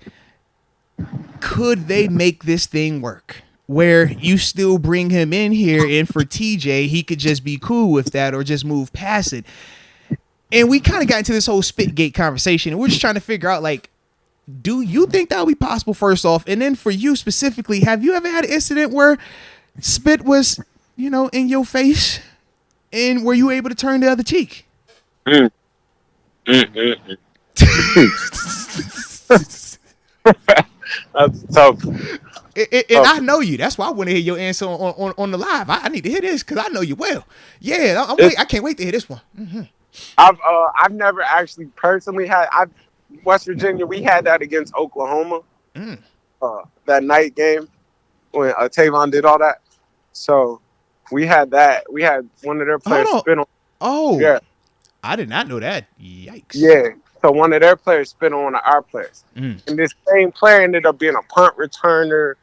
could they make this thing work? Where you still bring him in here, and for TJ, he could just be cool with that or just move past it. And we kind of got into this whole Spitgate conversation, and we're just trying to figure out, like, do you think that would be possible, first off? And then for you specifically, have you ever had an incident where spit was, in your face, and were you able to turn the other cheek? That's tough. And I know you. That's why I want to hear your answer on the live. I need to hear this because I know you well. Yeah, I can't wait to hear this one. Mm-hmm. I've never actually personally had. West Virginia, we had that against Oklahoma. That night game when Tavon did all that. So we had that. We had one of their players spin on. Oh, yeah. I did not know that. Yikes. Yeah. So one of their players spit on one of our players. And this same player ended up being a punt returner.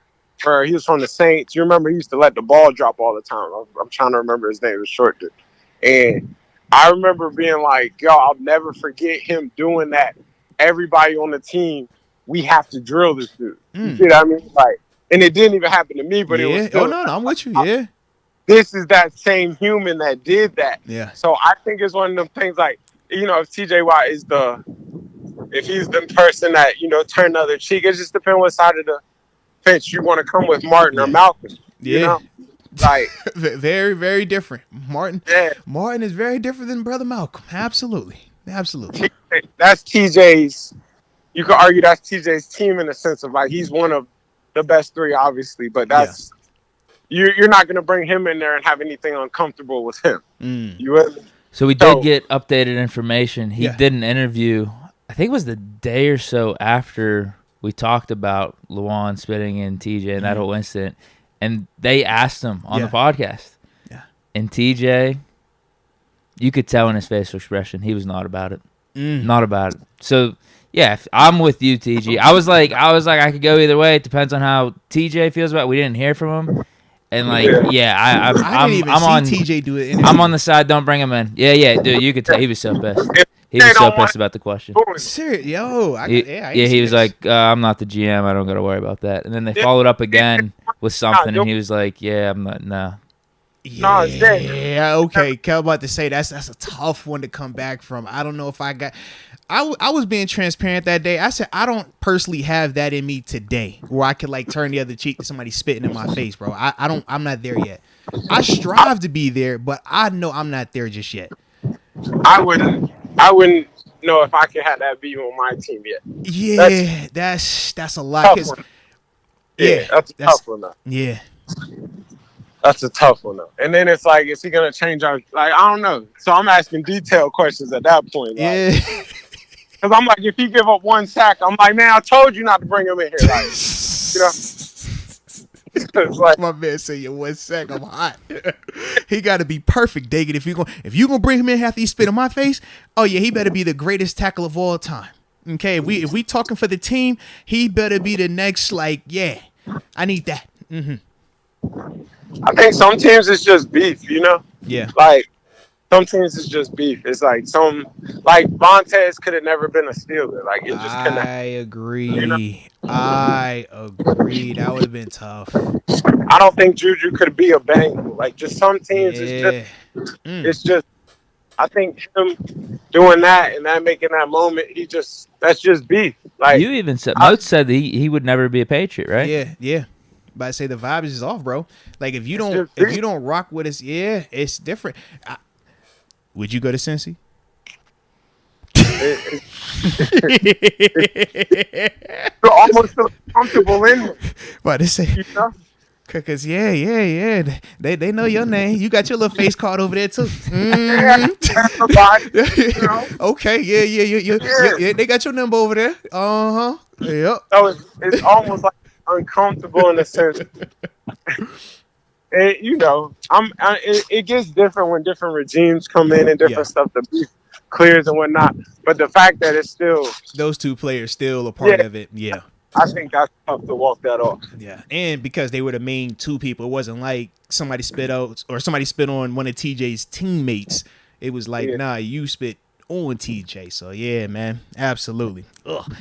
Or he was from the Saints. You remember he used to let the ball drop all the time. I'm trying to remember his name. It was short dude. And I remember being like, yo, I'll never forget him doing that. Everybody on the team, we have to drill this dude. You see what I mean? Like, and it didn't even happen to me, but it was still, no, I'm with you. Yeah. This is that same human that did that. Yeah. So I think it's one of them things like, if TJ Watt is if he's the person that, turn the other cheek, it just depends what side of the fence you want to come with, Martin or Malcolm. Yeah. Like very, very different. Martin is very different than Brother Malcolm. Absolutely. That's TJ's. You could argue that's TJ's team in the sense of like he's one of the best three, obviously, but that's you're not going to bring him in there and have anything uncomfortable with him. So we did get updated information. He did an interview, I think it was the day or so after we talked about Lewan spitting in TJ and that whole incident, and they asked him on the podcast. Yeah. And TJ, you could tell in his facial expression, he was not about it. Not about it. So, yeah, I'm with you, TG. I was like, I could go either way. It depends on how TJ feels about it. We didn't hear from him. And I didn't even see TJ do it. I'm on the side. Don't bring him in. Yeah, dude. You could tell he was so pissed. He was so pissed about the question. Serious, yo. He was like, I'm not the GM. I don't got to worry about that. And then they followed up again with something, and he was like, yeah, I'm not. No. Yeah, okay. Kel about to say that's a tough one to come back from. I don't know if I got. I was being transparent that day. I said I don't personally have that in me today, where I could like turn the other cheek to somebody spitting in my face, bro. I don't. I'm not there yet. I strive to be there, but I know I'm not there just yet. I wouldn't know if I could have that be on my team yet. Yeah, that's a lot. That's a tough one though. Yeah. That's a tough one, though. And then it's like, is he going to change our... Like, I don't know. So I'm asking detailed questions at that point. Yeah. Because I'm like, if he give up one sack, I'm like, man, I told you not to bring him in here. Like, It's like, my man say, "Yo, 1 sec, I'm hot." He got to be perfect, Dagan. If you gonna bring him in after he spit in my face, oh yeah, he better be the greatest tackle of all time. Okay, if we talking for the team, he better be the next. Like, yeah, I need that. I think some teams it's just beef, Yeah. Like some teams it's just beef. It's like Vontaze could have never been a Steeler. Like it just couldn't. I agree. I agree. That would have been tough. I don't think Juju could be a Bengal. Like just some teams, it's just. I think him doing that and that making that moment, that's just beef. Like you even said, Moats said he would never be a Patriot, right? Yeah. But I say the vibe is just off, bro. Like if you don't rock with us, it's different. Would you go to Cincy? You're almost feel comfortable in it. But they say, cause they know your name. You got your little face card over there too. Okay, yeah. They got your number over there. Yep. So it's almost like uncomfortable in a sense. And it gets different when different regimes come in and different stuff to be clears and whatnot. But the fact that it's still those two players still a part of it, yeah. I think that's tough to walk that off. Yeah, and because they were the main two people, it wasn't like somebody spit out or somebody spit on one of TJ's teammates. It was like, nah, you spit on TJ. So yeah, man, absolutely. Ugh.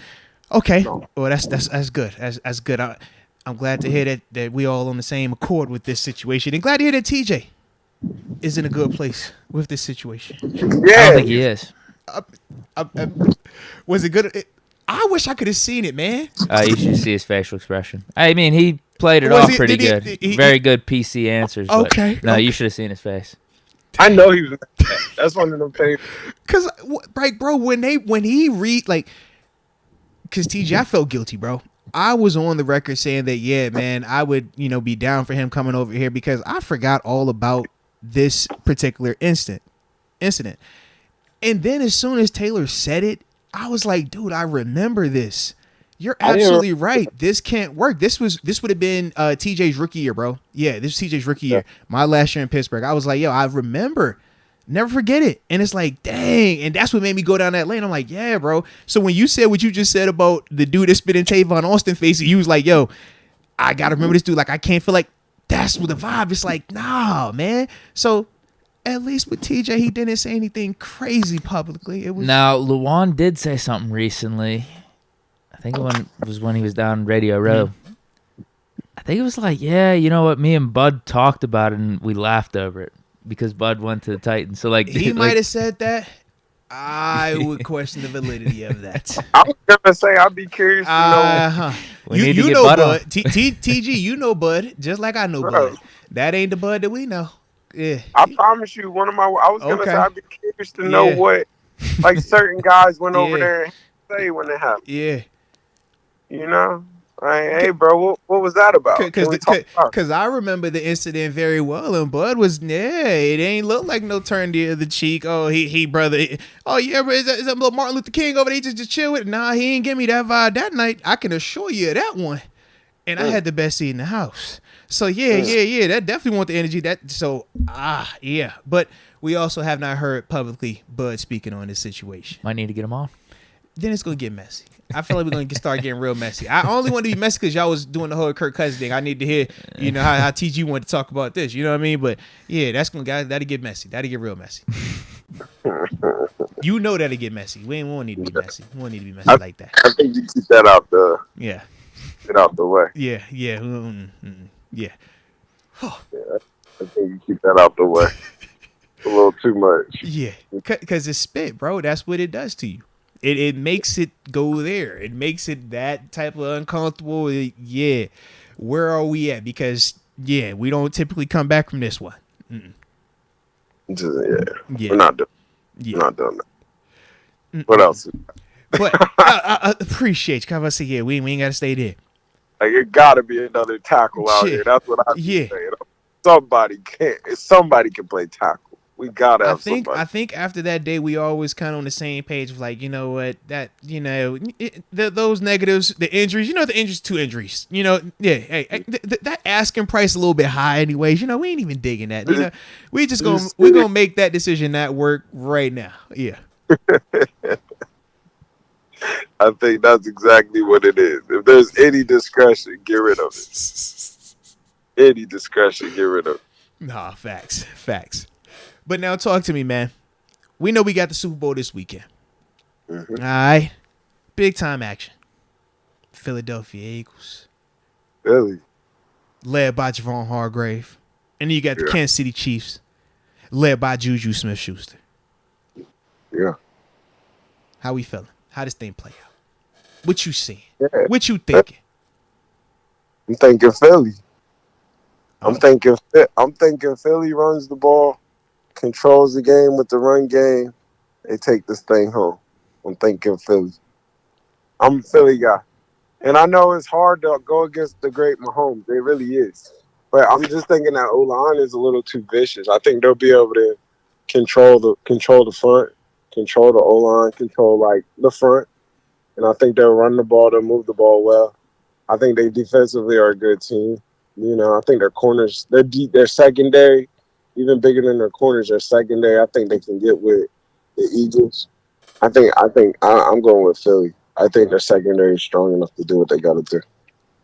Okay, well that's good. That's good. I'm glad to hear that we all on the same accord with this situation, and glad to hear that TJ is in a good place with this situation. Yeah, I don't think he is. Was it good? I wish I could have seen it, man. You should see his facial expression. I mean, he played it off pretty good. Very good PC answers. Okay. No, you should have seen his face. I know he was. That's one of them things. Cause, right, bro, when he read like, cause TJ, I felt guilty, bro. I was on the record saying that, yeah, man, I would, be down for him coming over here because I forgot all about this particular incident. And then as soon as Taylor said it, I was like, dude, I remember this. You're absolutely right. This can't work. This would have been TJ's rookie year, bro. Yeah, this is TJ's rookie year. My last year in Pittsburgh. I was like, yo, I remember. Never forget it. And it's like, dang. And that's what made me go down that lane. I'm like, yeah, bro. So when you said what you just said about the dude that spit in Tavon Austin face, you was like, yo, I got to remember this dude. Like, I can't feel like that's what the vibe. It's like, nah, man. So at least with TJ, he didn't say anything crazy publicly. Now, Luwan did say something recently. I think it was when he was down Radio Row. I think it was like, yeah, you know what? Me and Bud talked about it, and we laughed over it because Bud went to the Titans. So, like, he might have said that. I would question the validity of that. I was gonna say I'd be curious to know. You know Bud. TG, you know Bud, just like I know Bud. That ain't the Bud that we know. Yeah. I promise you, I was gonna say I'd be curious to know what, like, certain guys went over there and say when it happened. Yeah. You know, like, hey, bro, what was that about? Because I remember the incident very well, and Bud was, it ain't look like no turn the other cheek. Oh, he brother. Oh, yeah, bro, is that little Martin Luther King over there? He just chill with it. Nah, he ain't give me that vibe that night. I can assure you of that one. And I had the best seat in the house. So yeah, that definitely want the energy. But we also have not heard publicly Bud speaking on this situation. Might need to get him on. Then it's gonna get messy. I feel like we're gonna start getting real messy. I only want to be messy because y'all was doing the whole Kirk Cousins thing. I need to hear, how TG wanted to talk about this. You know what I mean? But yeah, that'll get messy. That'll get real messy. You know that'll get messy. We won't need to be messy. We won't need to be messy like that. I think you keep that out get out the way. Yeah. Yeah, I think you keep that out the way. A little too much. Yeah, because it's spit, bro. That's what it does to you. It makes it go there. It makes it that type of uncomfortable. Yeah, where are we at? Because we don't typically come back from this one. We're not doing. We're not doing that. What else? But I appreciate you. I say, we ain't got to stay there. Like, it got to be another tackle out here. That's what I'm saying. Somebody can play tackle. We gotta have somebody. I think after that day, we always kind of on the same page of like, you know what, that those negatives, the injuries. The injuries, 2 injuries. Hey, that asking price a little bit high, anyways. We ain't even digging that. We just we're gonna make that decision not work right now. Yeah. I think that's exactly what it is. If there's any discretion, get rid of it. Any discretion, get rid of it. Nah, facts. But now talk to me, man. We know we got the Super Bowl this weekend. All right. Big time action. Philadelphia Eagles. Really? Led by Javon Hargrave. And then you got the Kansas City Chiefs. Led by Juju Smith-Schuster. Yeah. How we feeling? How this thing play out? What you seeing? Yeah. What you thinking? I'm thinking Philly. I'm thinking Philly runs the ball, controls the game with the run game. They take this thing home. I'm thinking Philly. I'm a Philly guy. And I know it's hard to go against the great Mahomes. It really is. But I'm just thinking that O-line is a little too vicious. I think they'll be able to control the front, control the O-line, control, like, the front. and I think they'll run the ball, they'll move the ball well. I think they defensively are a good team. You know, I think their corners, their secondary, even bigger than their corners, their secondary. I think they can get with the Eagles. I'm going with Philly. I think their secondary is strong enough to do what they got to do.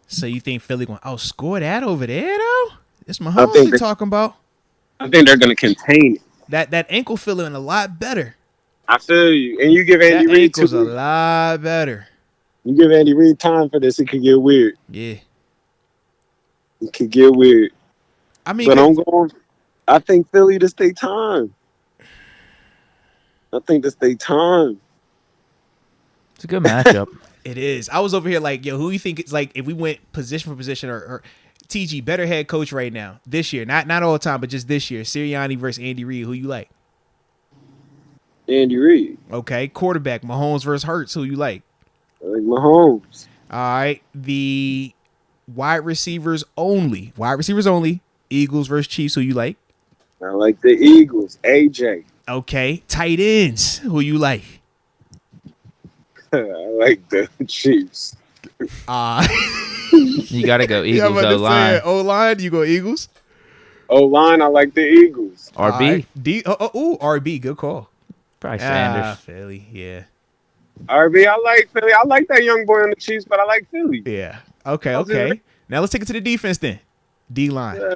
So you think Philly going to outscore that over there, though? It's Mahomes you're talking about. I think they're going to contain it. That ankle feeling a lot better. I feel you. And you give Andy Reid ankle's a lot better. You give Andy Reid time for this, it could get weird. Yeah. It could get weird. I mean, but I think Philly to stay time. I think to stay time. It's a good matchup. It is. I was over here like, yo, who you think it's like if we went position for position or TG, better head coach right now this year, not all the time, but just this year, Sirianni versus Andy Reid, who you like? Andy Reid. Okay, quarterback, Mahomes versus Hurts, who you like? I like Mahomes. All right, the wide receivers only, Eagles versus Chiefs, who you like? I like the Eagles, AJ. Okay, tight ends, who you like? I like the Chiefs. You got to go Eagles O-line. O-line, you go Eagles? O-line, I like the Eagles. RB? RB, good call. Probably Sanders. Philly, yeah. RB, I like Philly. I like that young boy on the Chiefs, but I like Philly. Yeah. Okay. Now let's take it to the defense then. D-line. Yeah.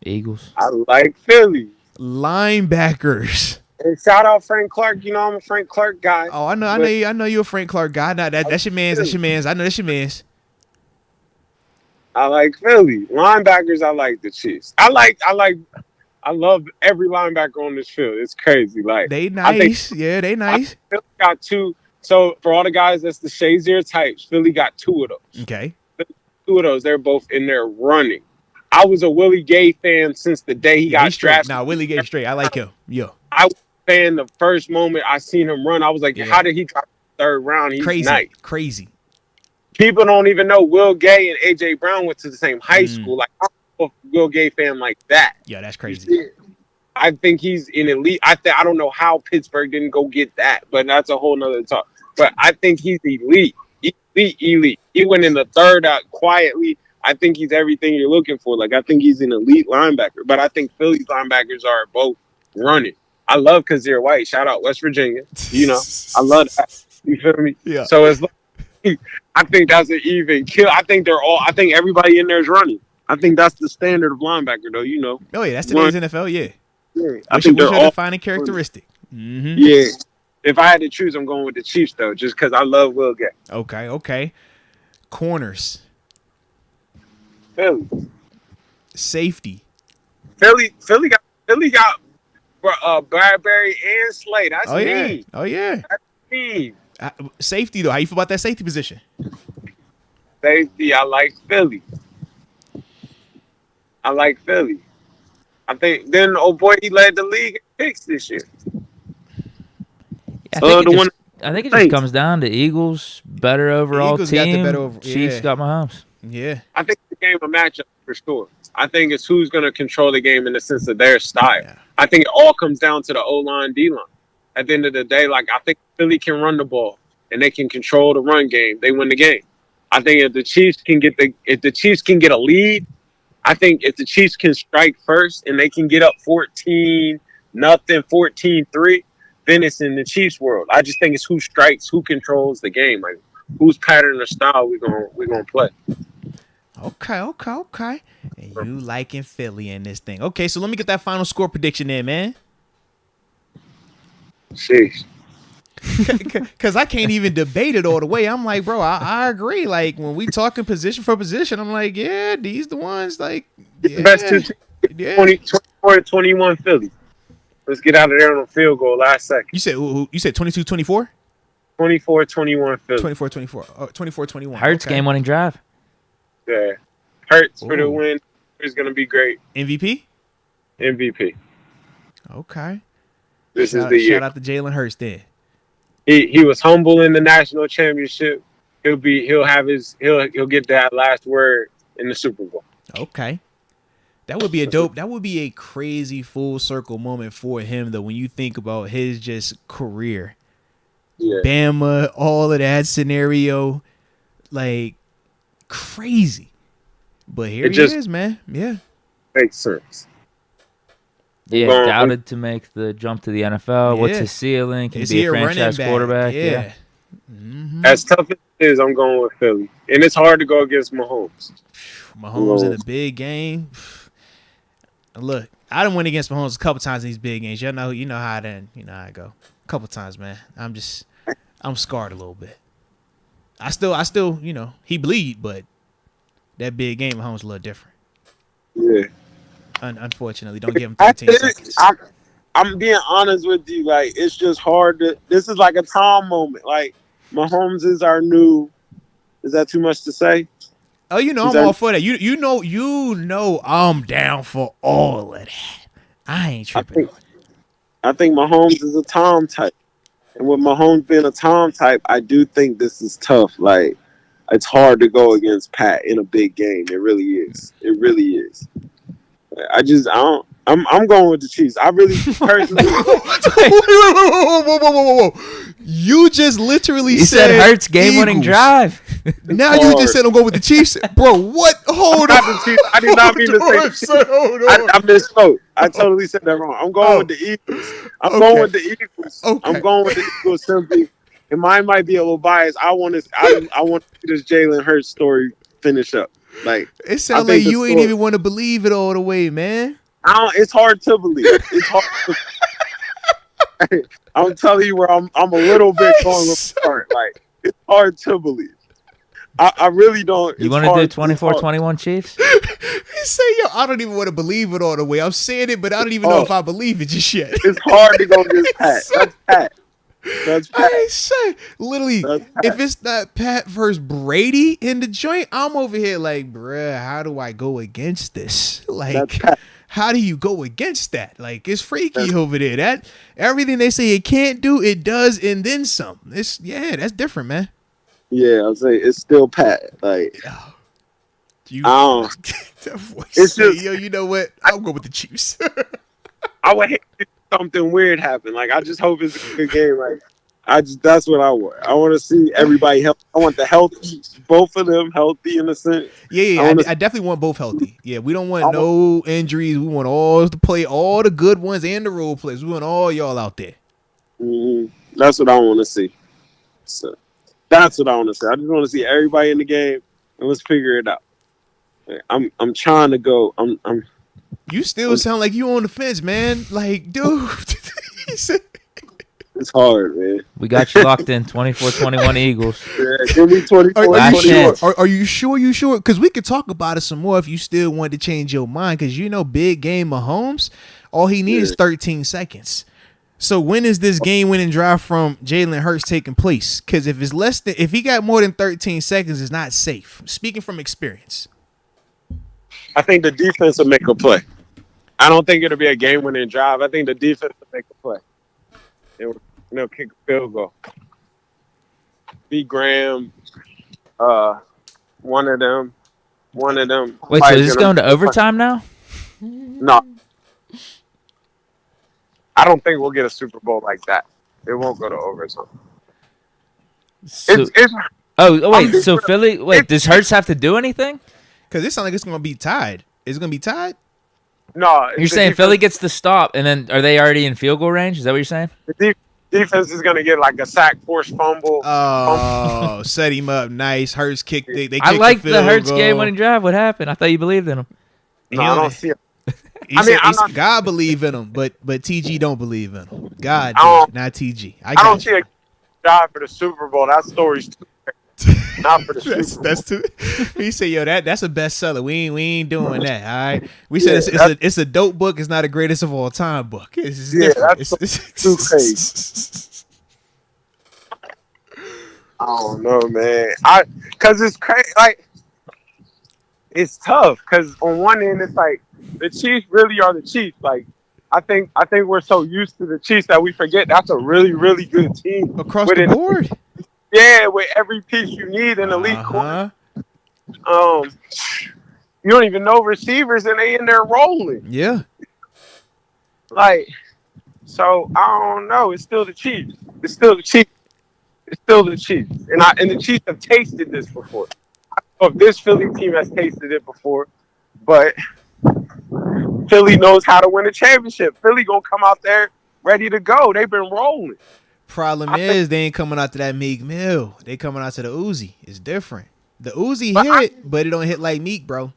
Eagles. I like Philly. Linebackers. And shout out Frank Clark. You know I'm a Frank Clark guy. Oh, I know you're a Frank Clark guy. Nah, that's your man's. I know that's your man's. I like Philly. Linebackers, I like the Chiefs. I love every linebacker on this field. It's crazy. Like they nice. They nice. Philly got two. So for all the guys that's the Shazier types, Philly got two of those. Okay. Two of those. They're both in there running. I was a Willie Gay fan since the day he got drafted. Nah, Willie Gay straight. I like him. Yo. I was a fan the first moment I seen him run. I was like, how did he drop the third round? He's nice. Crazy. People don't even know Will Gay and A.J. Brown went to the same high school. Like, I'm a Will Gay fan like that. Yeah, that's crazy. I think he's in elite. I don't know how Pittsburgh didn't go get that, but that's a whole nother talk. But I think he's elite. Elite. He went in the third out quietly. I think he's everything you're looking for. Like, I think he's an elite linebacker. But I think Philly's linebackers are both running. I love Kazir White. Shout out West Virginia. You know, I love that. You feel me? Yeah. So it's like, I think that's an even kill. I think everybody in there is running. I think that's the standard of linebacker, though, you know. Oh, yeah, that's today's NFL, yeah. I think they're all defining characteristic. Mm-hmm. Yeah. If I had to choose, I'm going with the Chiefs, though, just because I love Will Gay. Okay. Corners. Philly. Safety. Philly got Bradbury and Slade. That's mean. Oh, yeah. That's mean. Safety, though. How you feel about that safety position? Safety, I like Philly. I think then, he led the league in picks this year. I think it just comes down to Eagles, better overall team. Chiefs got Mahomes. Yeah. I think the game of matchup for sure. I think it's who's going to control the game in the sense of their style. Yeah. I think it all comes down to the O-line, D-line. At the end of the day, like, I think Philly can run the ball and they can control the run game. They win the game. I think if the Chiefs can get a lead, I think if the Chiefs can strike first and they can get up 14-0, 14-3, then it's in the Chiefs world. I just think it's who strikes, who controls the game, like whose pattern or style we're gonna play. Okay. And you liking Philly in this thing. Okay, so let me get that final score prediction in, man. Sheesh. Because I can't even debate it all the way. I'm like, bro, I agree. Like, when we talking position for position, I'm like, yeah, these the ones, like, yeah. The best two teams, 24-21 Philly. Let's get out of there on a field goal last second. You said 22-24? 24-21 Philly. 24-24. 24-21. Hurts game-winning drive. Yeah. Hurts for the win. It's going to be great. MVP? MVP. Okay. This is the year. Shout out to Jalen Hurts then. He was humble in the national championship. He'll get that last word in the Super Bowl. Okay. That would be a crazy full circle moment for him though when you think about his just career. Bama, all of that scenario, like crazy. But here he is, man. Yeah, makes sense. Yeah, doubted to make the jump to the NFL. Yeah. What's his ceiling? Can he be a franchise quarterback? Yeah. Mm-hmm. As tough as it is, I'm going with Philly, and it's hard to go against Mahomes. Mahomes in a big game. Look, I done went against Mahomes a couple times in these big games. You know how I go. A couple times, man. I'm scarred a little bit. I still, he bleed, but that big game, Mahomes a little different. Yeah. Unfortunately, don't give him 13 seconds. I'm being honest with you. Like, it's just hard to. This is like a Tom moment. Like, Mahomes is our new. Is that too much to say? Oh, I'm all for that. You know, I'm down for all of that. I ain't tripping. I think Mahomes is a Tom type, and with Mahomes being a Tom type, I do think this is tough. Like, it's hard to go against Pat in a big game. It really is. It really is. I'm going with the Chiefs. I really personally. Whoa. You just literally said Hurts game-winning drive. Now you just said I'm going with the Chiefs, bro. What? Hold on. I did not mean to say. I misspoke. I totally said that wrong. I'm going with the Eagles. Going with the Eagles. Okay. I'm going with the Eagles simply. And mine might be a little biased. I want to see this Jalen Hurts story finish up. Like, it sounds like you ain't even want to believe it all the way, man. It's hard to believe. It's hard. I'm telling you where I'm a little bit going with the start. Like, it's hard to believe. I really don't. You want to do 24-21 Chiefs? He say, I don't even want to believe it all the way. I'm saying it, but I don't even know if I believe it just yet. It's hard to go against Pat. That's Pat. That's Pat. I say, literally, if it's not Pat versus Brady in the joint, I'm over here like, bruh, how do I go against this? Like, how do you go against that? Like, it's freaky over there. That everything they say it can't do, it does, and then some. That's different, man. Yeah, I'll say it's still Pat. Like, it's just, you know what? I'll go with the Chiefs. I would hate to see something weird happen. Like, I just hope it's a good game. Like, that's what I want. I want to see everybody healthy. I want the healthy, both of them healthy in a sense. Yeah. I definitely want both healthy. Yeah, we don't want no injuries. We want all to play, all the good ones and the role players. We want all y'all out there. Mm-hmm. That's what I want to see. So that's what I want to see. I just want to see everybody in the game and let's figure it out. I'm trying to go. You still sound like you on the fence, man. Like, dude. It's hard, man. We got you locked in. 24-21 Eagles. Yeah, give me 24-21. Are you sure? You sure? Because we could talk about it some more if you still want to change your mind. Because big game Mahomes, all he needs is 13 seconds. So when is this game-winning drive from Jalen Hurts taking place? Because if he got more than 13 seconds, it's not safe. Speaking from experience. I think the defense will make a play. I don't think it'll be a game-winning drive. I think the defense will make a play. They'll kick a field goal. B. Graham, one of them. Wait, so is this going to overtime now? No. I don't think we'll get a Super Bowl like that. It won't go to overtime. So, so Philly, does Hurts have to do anything? Because it sounds like it's going to be tied. Is it going to be tied? No. You're saying Philly gets the stop, and then are they already in field goal range? Is that what you're saying? The defense is going to get like a sack, forced fumble. Oh, set him up. Nice. Hurts kicked. I like the Hurts game-winning drive. What happened? I thought you believed in him. No, I don't see it. God believe in him, but TG don't believe in him. God, not TG. I don't see a drive for the Super Bowl. That story's too not for the Super Bowl. That's too. We say, that's a bestseller. We ain't doing that. All right. We said it's a dope book. It's not a greatest of all time book. It's different. That's too crazy. I don't know, man. Cause it's crazy. Like, it's tough. Cause on one end, it's like the Chiefs really are the Chiefs. Like, I think we're so used to the Chiefs that we forget that's a really, really good team across the board. Yeah, with every piece you need in the elite corner. You don't even know receivers and they in there rolling. Yeah. Like, so I don't know. It's still the Chiefs. It's still the Chiefs, and the Chiefs have tasted this before. I don't know if this Philly team has tasted it before, but Philly knows how to win a championship. Philly gonna come out there ready to go. They've been rolling. Problem is, they ain't coming out to that Meek Mill. They coming out to the Uzi. It's different. The Uzi hit, but it don't hit like Meek, bro.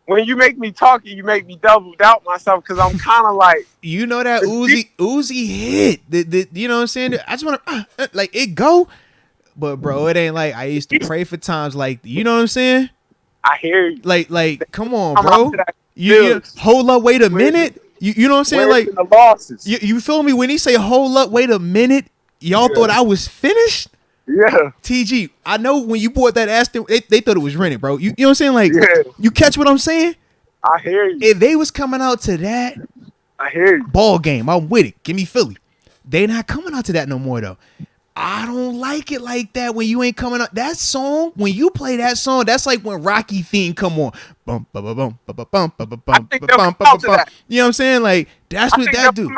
When you make me talk, you make me double doubt myself because I'm kind of like, you know that Uzi hit. You know what I'm saying? I just want to like it go, but bro, it ain't like I used to pray for times like, you know what I'm saying? I hear you. Like, come on, bro. You hold up, wait a minute. You know what I'm saying? Like the losses. You feel me? When he say hold up, wait a minute, y'all thought I was finished? Yeah. TG, I know when you bought that Aston, they thought it was rented, bro. You know what I'm saying? Like, you catch what I'm saying? I hear you. If they was coming out to that, I hear you. Ball game, I'm with it. Give me Philly. They not coming out to that no more, though. I don't like it like that when you ain't coming out. That song, when you play that song, that's like when Rocky theme come on. Bum, ba, ba, bum, ba, ba, bum, ba, ba, bum, ba, bum, ba, ba, bum. You know what I'm saying? Like, that's what that do.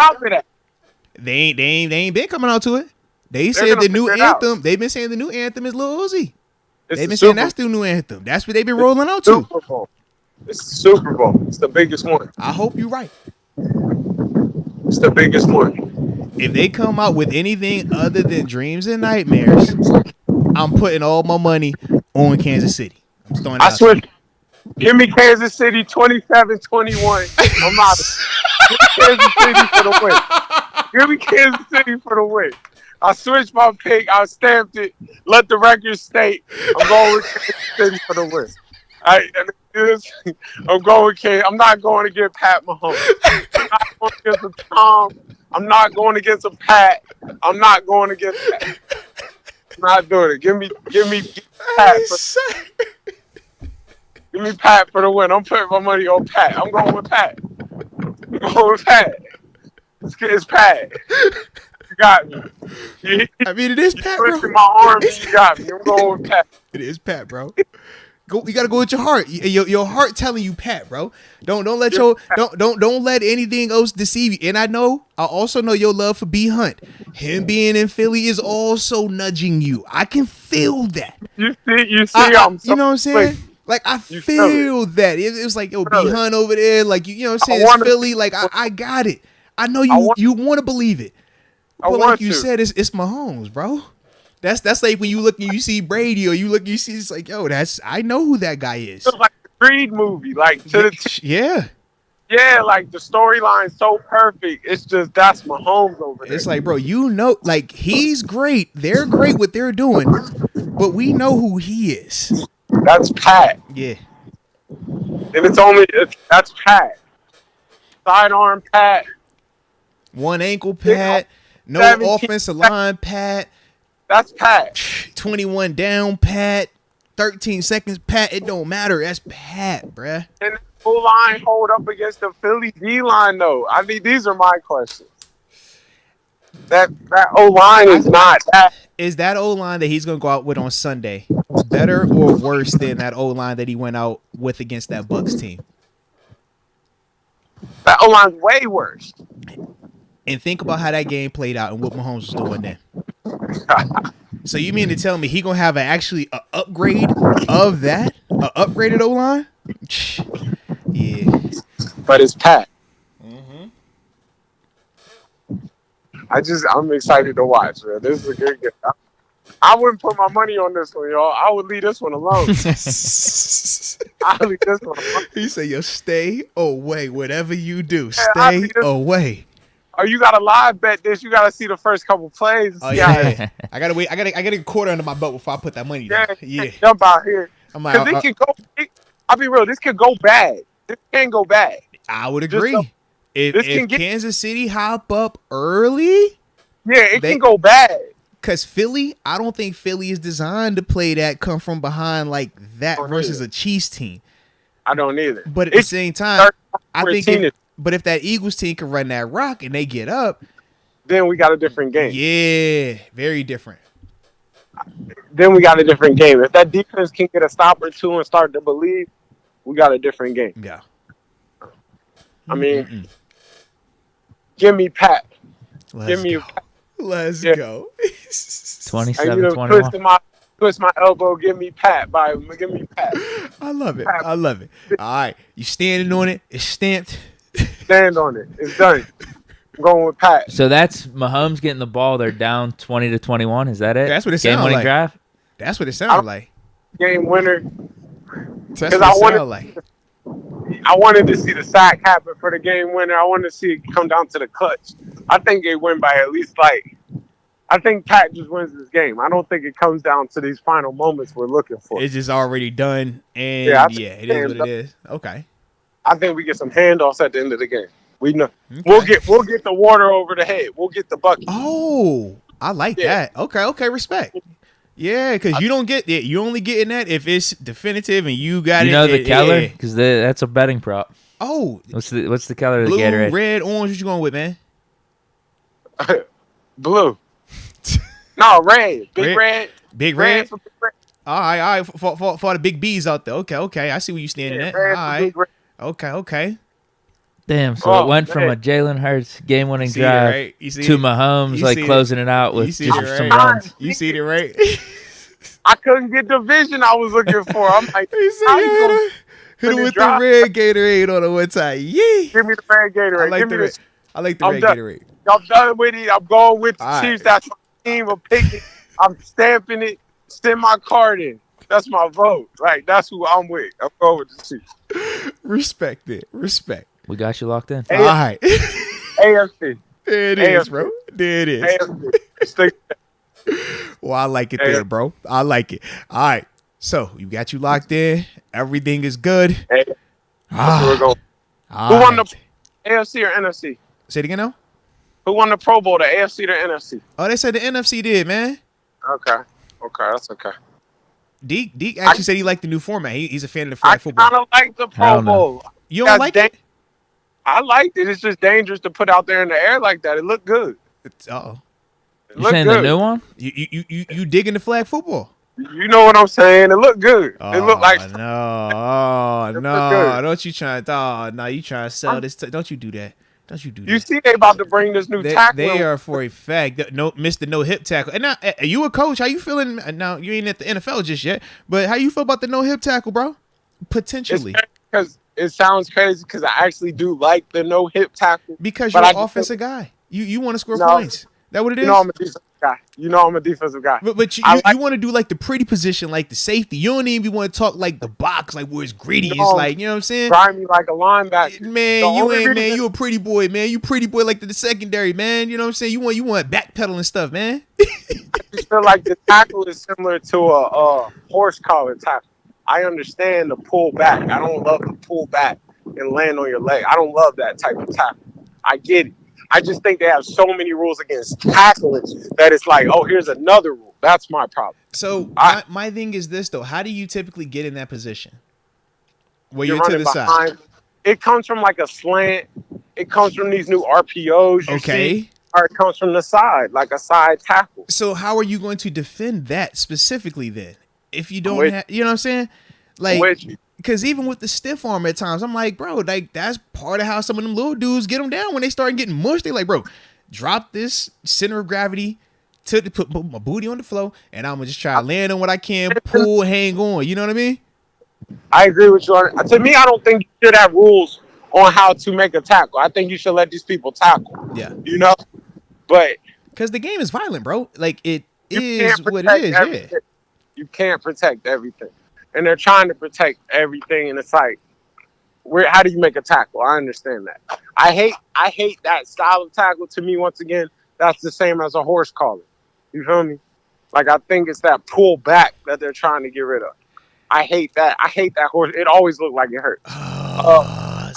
They ain't been coming out to it. They said the new anthem. They've been saying the new anthem is Lil Uzi. They've been saying that's the new anthem. That's what they've been rolling out to. Super Bowl. It's the Super Bowl. It's the biggest one. I hope you're right. It's the biggest one. If they come out with anything other than dreams and nightmares, I'm putting all my money on Kansas City. I'm just throwing it out. I swear. Give me Kansas City 27-21. I'm out. Give me Kansas City for the win. Give me Kansas City for the win. I switched my pick. I stamped it. Let the record state. I'm going with Kansas City for the win. I'm going with Kansas. I'm not going to get Pat Mahomes. I'm not going against a Tom. I'm not going against a Pat. I'm not going against Pat. I'm not doing it. Give me Pat. Give me Pat for the win. I'm putting my money on Pat. I'm going with Pat. I'm going with Pat. It's Pat. You got me. I mean, it is Pat, bro. My arms, you got me. I'm going with Pat. It is Pat, bro. You gotta go with your heart. Your heart telling you Pat, bro. Don't let anything else deceive you. And I also know your love for B Hunt. Him being in Philly is also nudging you. I can feel that. You see, you know what I'm saying? Like I feel that. It was like, yo, B Hunt over there. Like you know what I'm saying? It's Philly. Like I got it. I know you want to believe it. But like you said, it's Mahomes, bro. That's like when you look and you see Brady or you see it's like, yo, I know who that guy is. It's like a Creed movie, like yeah, like the storyline's so perfect. It's just that's Mahomes over there. It's like, bro, like he's great. They're great what they're doing, but we know who he is. That's Pat. Yeah. And that's Pat. Sidearm Pat. One ankle Pat. No offensive line Pat. That's Pat. 21 down Pat. 13 seconds Pat. It don't matter. That's Pat, bruh. And the O-line hold up against the Philly D-line, though. I mean, these are my questions. That O-line is not that. Is that O-line that he's going to go out with on Sunday better or worse than that O-line that he went out with against that Bucks team? That O-line's way worse. And think about how that game played out and what Mahomes was doing then. So you mean to tell me he gonna have an upgrade of that? An upgraded O-line? Yeah. But it's Pat. Mm-hmm. I'm excited to watch, man. This is a good game. I wouldn't put my money on this one, y'all. I would leave this one alone. I would leave this one alone. He said, yo, stay away. Whatever you do, stay away. Oh, you gotta live bet this. You gotta see the first couple plays. Oh yeah. I gotta wait. I gotta get a quarter under my belt before I put that money down. Yeah. Jump out here. I'm like, it can go. I'll be real. This could go bad. This can go bad. I would agree. If Kansas City hop up early, it can go bad. Cause Philly, I don't think Philly is designed to play that come from behind like that versus a Chiefs team. I don't either. But at the same time, I think. But if that Eagles team can run that rock and they get up, then we got a different game. Yeah, very different. Then we got a different game. If that defense can get a stop or two and start to believe, we got a different game. Yeah. I mean, give me Pat. Let's go. 27-21. Twist my elbow, give me Pat. Give me Pat. I love it. Pat. I love it. All right. You standing on it. It's stamped. Stand on it. It's done. I'm going with Pat. So that's Mahomes getting the ball. They're down 20-21. Is that it? That's what it sounds like. Game-winning drive? That's what it sounds like. Game winner. That's what it sounds like. I wanted to see the sack happen for the game winner. I wanted to see it come down to the clutch. I think they win by at least I think Pat just wins this game. I don't think it comes down to these final moments we're looking for. It's just already done, and it is what it is. Okay. I think we get some handoffs at the end of the game. We know we'll get the water over the head. We'll get the bucket. Oh, I like that. Okay, respect. Yeah, because you don't get it. You only getting that if it's definitive and you got it. You know the color? Because that's a betting prop. Oh. What's the color of the Blue, Gatorade? red, orange. What you going with, man? Blue. No, red. Red. Big red? All right. For the big B's out there. Okay. I see where you standing at. All right. Okay. Damn, so it went from a Jalen Hurts game-winning drive to Mahomes closing it out with just some runs. You see it, right? I couldn't get the vision I was looking for. I'm like, hit him with the red Gatorade on the one time. Yeah. Give me the red Gatorade. I like the red Gatorade. I'm done with it. I'm going with the Chiefs. That's my team. I'm picking. I'm stamping it. Send my card in. That's my vote. Like, that's who I'm with. I'm going with the Chiefs. Respect it. Respect. We got you locked in. All right. AFC. There it is, bro. There it is. AFC. Well, I like it there, bro. I like it. All right. So, you got you locked in. Everything is good. That's where we're going. Who won the AFC or NFC? Say it again now? Who won the Pro Bowl, the AFC or the NFC? Oh, they said the NFC did, man. Okay, that's okay. Deke actually said he liked the new format. He's a fan of the flag football. I kind of like the Pro Bowl. You don't like it? I liked it. It's just dangerous to put out there in the air like that. It looked good. You saying the new one? You digging the flag football? You know what I'm saying? It looked good. It looked like no. Don't you try to? No, you trying to sell this? Don't you do that? Don't you do that? You see, they about to bring this new tackle. They are for a fact. Mr. No hip tackle. And now, are you a coach? How you feeling? Now you ain't at the NFL just yet, but how you feel about the no hip tackle, bro? Potentially, because it sounds crazy. Because I actually do like the no hip tackle. Because you're an offensive guy. You want to score points. That what it is? You know I'm a defensive guy. I'm a defensive guy. But you want to do like the pretty position, like the safety. You don't even want to talk like the box, like where it's gritty. It's like, you know what I'm saying? Grimy like a linebacker. Man, you a pretty boy, man. You pretty boy like the secondary, man. You know what I'm saying? You want backpedaling stuff, man. I just feel like the tackle is similar to a horse collar tackle. I understand the pull back. I don't love the pull back and land on your leg. I don't love that type of tackle. I get it. I just think they have so many rules against tackling that it's like, oh, here's another rule. That's my problem. So my thing is this, though. How do you typically get in that position? Where you're to the side? It comes from like a slant. It comes from these new RPOs. Okay. Or it comes from the side, like a side tackle. So how are you going to defend that specifically then? If you don't have, you know what I'm saying? Like, because even with the stiff arm at times, I'm like, bro, like that's part of how some of them little dudes get them down when they start getting mushed. They like, bro, drop this center of gravity to put my booty on the floor, and I'm gonna just try to land on what I can, pull, hang on. You know what I mean? I agree with you. To me, I don't think you should have rules on how to make a tackle. I think you should let these people tackle. Yeah. You know? But because the game is violent, bro. Like it is what it is. Everything. Yeah. You can't protect everything. And they're trying to protect everything, and it's like, how do you make a tackle? I understand that. I hate that style of tackle. To me, once again, that's the same as a horse collar. You feel me? Like, I think it's that pull back that they're trying to get rid of. I hate that. I hate that horse. It always looked like it hurt. I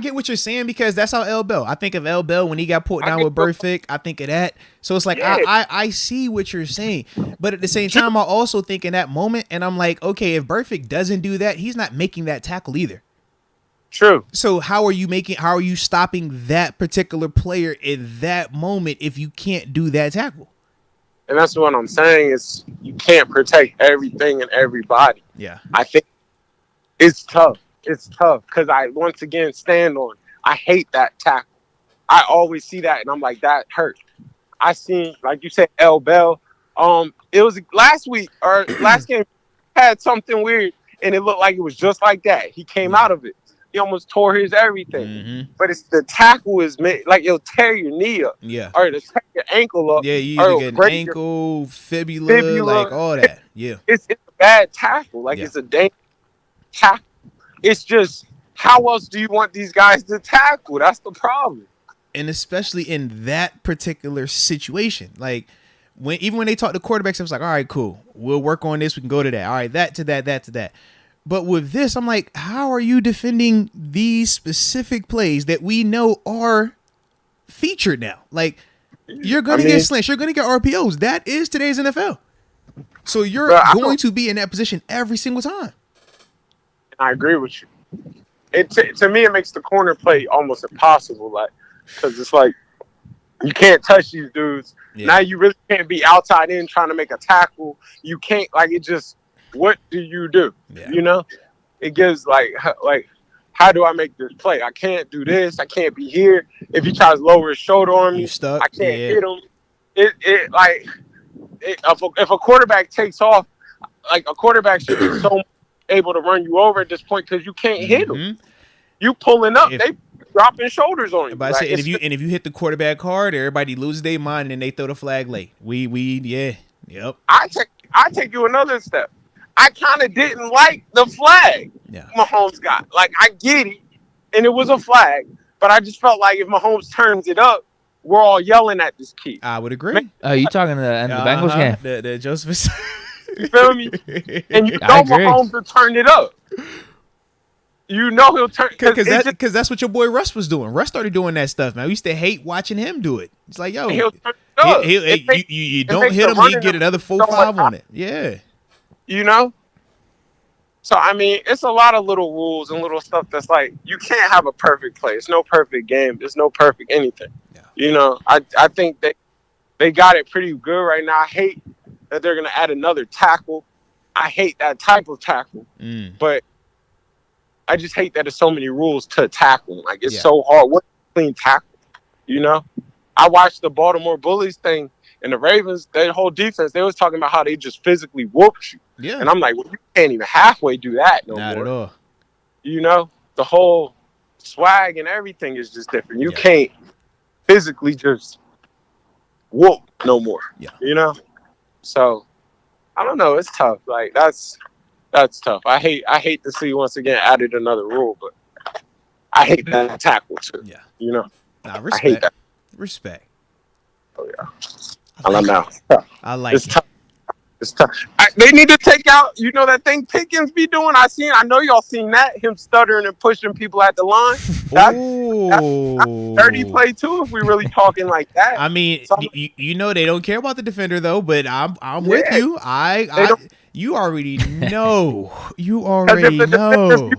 get what you're saying because that's how L. Bell. I think of L. Bell when he got put down with Burfict. I think of that. So it's like, I see what you're saying. But at the same time, I also think in that moment, and I'm like, okay, if Burfict doesn't do that, he's not making that tackle either. True. So how are you stopping that particular player in that moment if you can't do that tackle? And that's what I'm saying is you can't protect everything and everybody. Yeah. I think it's tough. It's tough because I, once again, stand on. I hate that tackle. I always see that, and I'm like, that hurt. I seen, like you said, L Bell. It was last week or last game had something weird, and it looked like it was just like that. He came out of it. He almost tore his everything. Mm-hmm. But it's the tackle is made like it'll tear your knee up. Yeah. Or it'll tear your ankle up. Yeah, you or either get an ankle, fibula, like all that. Yeah. It's a bad tackle. Like it's a dangerous tackle. It's just, how else do you want these guys to tackle? That's the problem. And especially in that particular situation, like even when they talk to quarterbacks, it was like, all right, cool, we'll work on this. We can go to that. All right, that to that, that to that. But with this, I'm like, how are you defending these specific plays that we know are featured now? Like, you're going to get slants. You're going to get RPOs. That is today's NFL. So you're going to be in that position every single time. I agree with you. To me, it makes the corner play almost impossible. Like, because it's like, you can't touch these dudes. Yeah. Now you really can't be outside in trying to make a tackle. You can't, like, it just, what do you do? Yeah. You know? It gives, like, how do I make this play? I can't do this. I can't be here. If he tries to lower his shoulder on me, I can't hit him. If a quarterback takes off, like, a quarterback should be so able to run you over at this point because you can't hit him. You pulling up, they dropping shoulders on you. But I say, and if you hit the quarterback hard, everybody loses their mind and they throw the flag late. Yep. I take you another step. I kind of didn't like the flag Mahomes got. Like, I get it, and it was a flag, but I just felt like if Mahomes turns it up, we're all yelling at this kid. I would agree. You talking to the Bengals game? The Joseph. You feel me? And you know Mahomes will turn it up. You know he'll turn because that's what your boy Russ was doing. Russ started doing that stuff, man. We used to hate watching him do it. It's like, yo, you don't hit him, he get another 4-5 on it. Yeah. You know? So, I mean, it's a lot of little rules and little stuff that's like, you can't have a perfect play. It's no perfect game. There's no perfect anything. Yeah. You know, I think they got it pretty good right now. I hate that they're going to add another tackle. I hate that type of tackle. But I just hate that there's so many rules to tackle. Like, it's so hard. What's a clean tackle? You know? I watched the Baltimore Bullies thing, and the Ravens, their whole defense, they was talking about how they just physically whooped you. Yeah. And I'm like, well, you can't even halfway do that no more. Not at all. You know? The whole swag and everything is just different. You can't physically just whoop no more. Yeah. You know? So, I don't know. It's tough. Like, that's tough. I hate to see once again added another rule, but I hate that tackle too. Yeah. You know? Nah, respect. I hate that. Respect. Oh yeah. I don't know. I like it's tough. It's tough. They need to take out, you know, that thing Pickens be doing. I know y'all seen that, him stuttering and pushing people at the line. That's dirty play too. If we really talking like that. I mean, you know they don't care about the defender though. But I'm with you. You already know. You already know.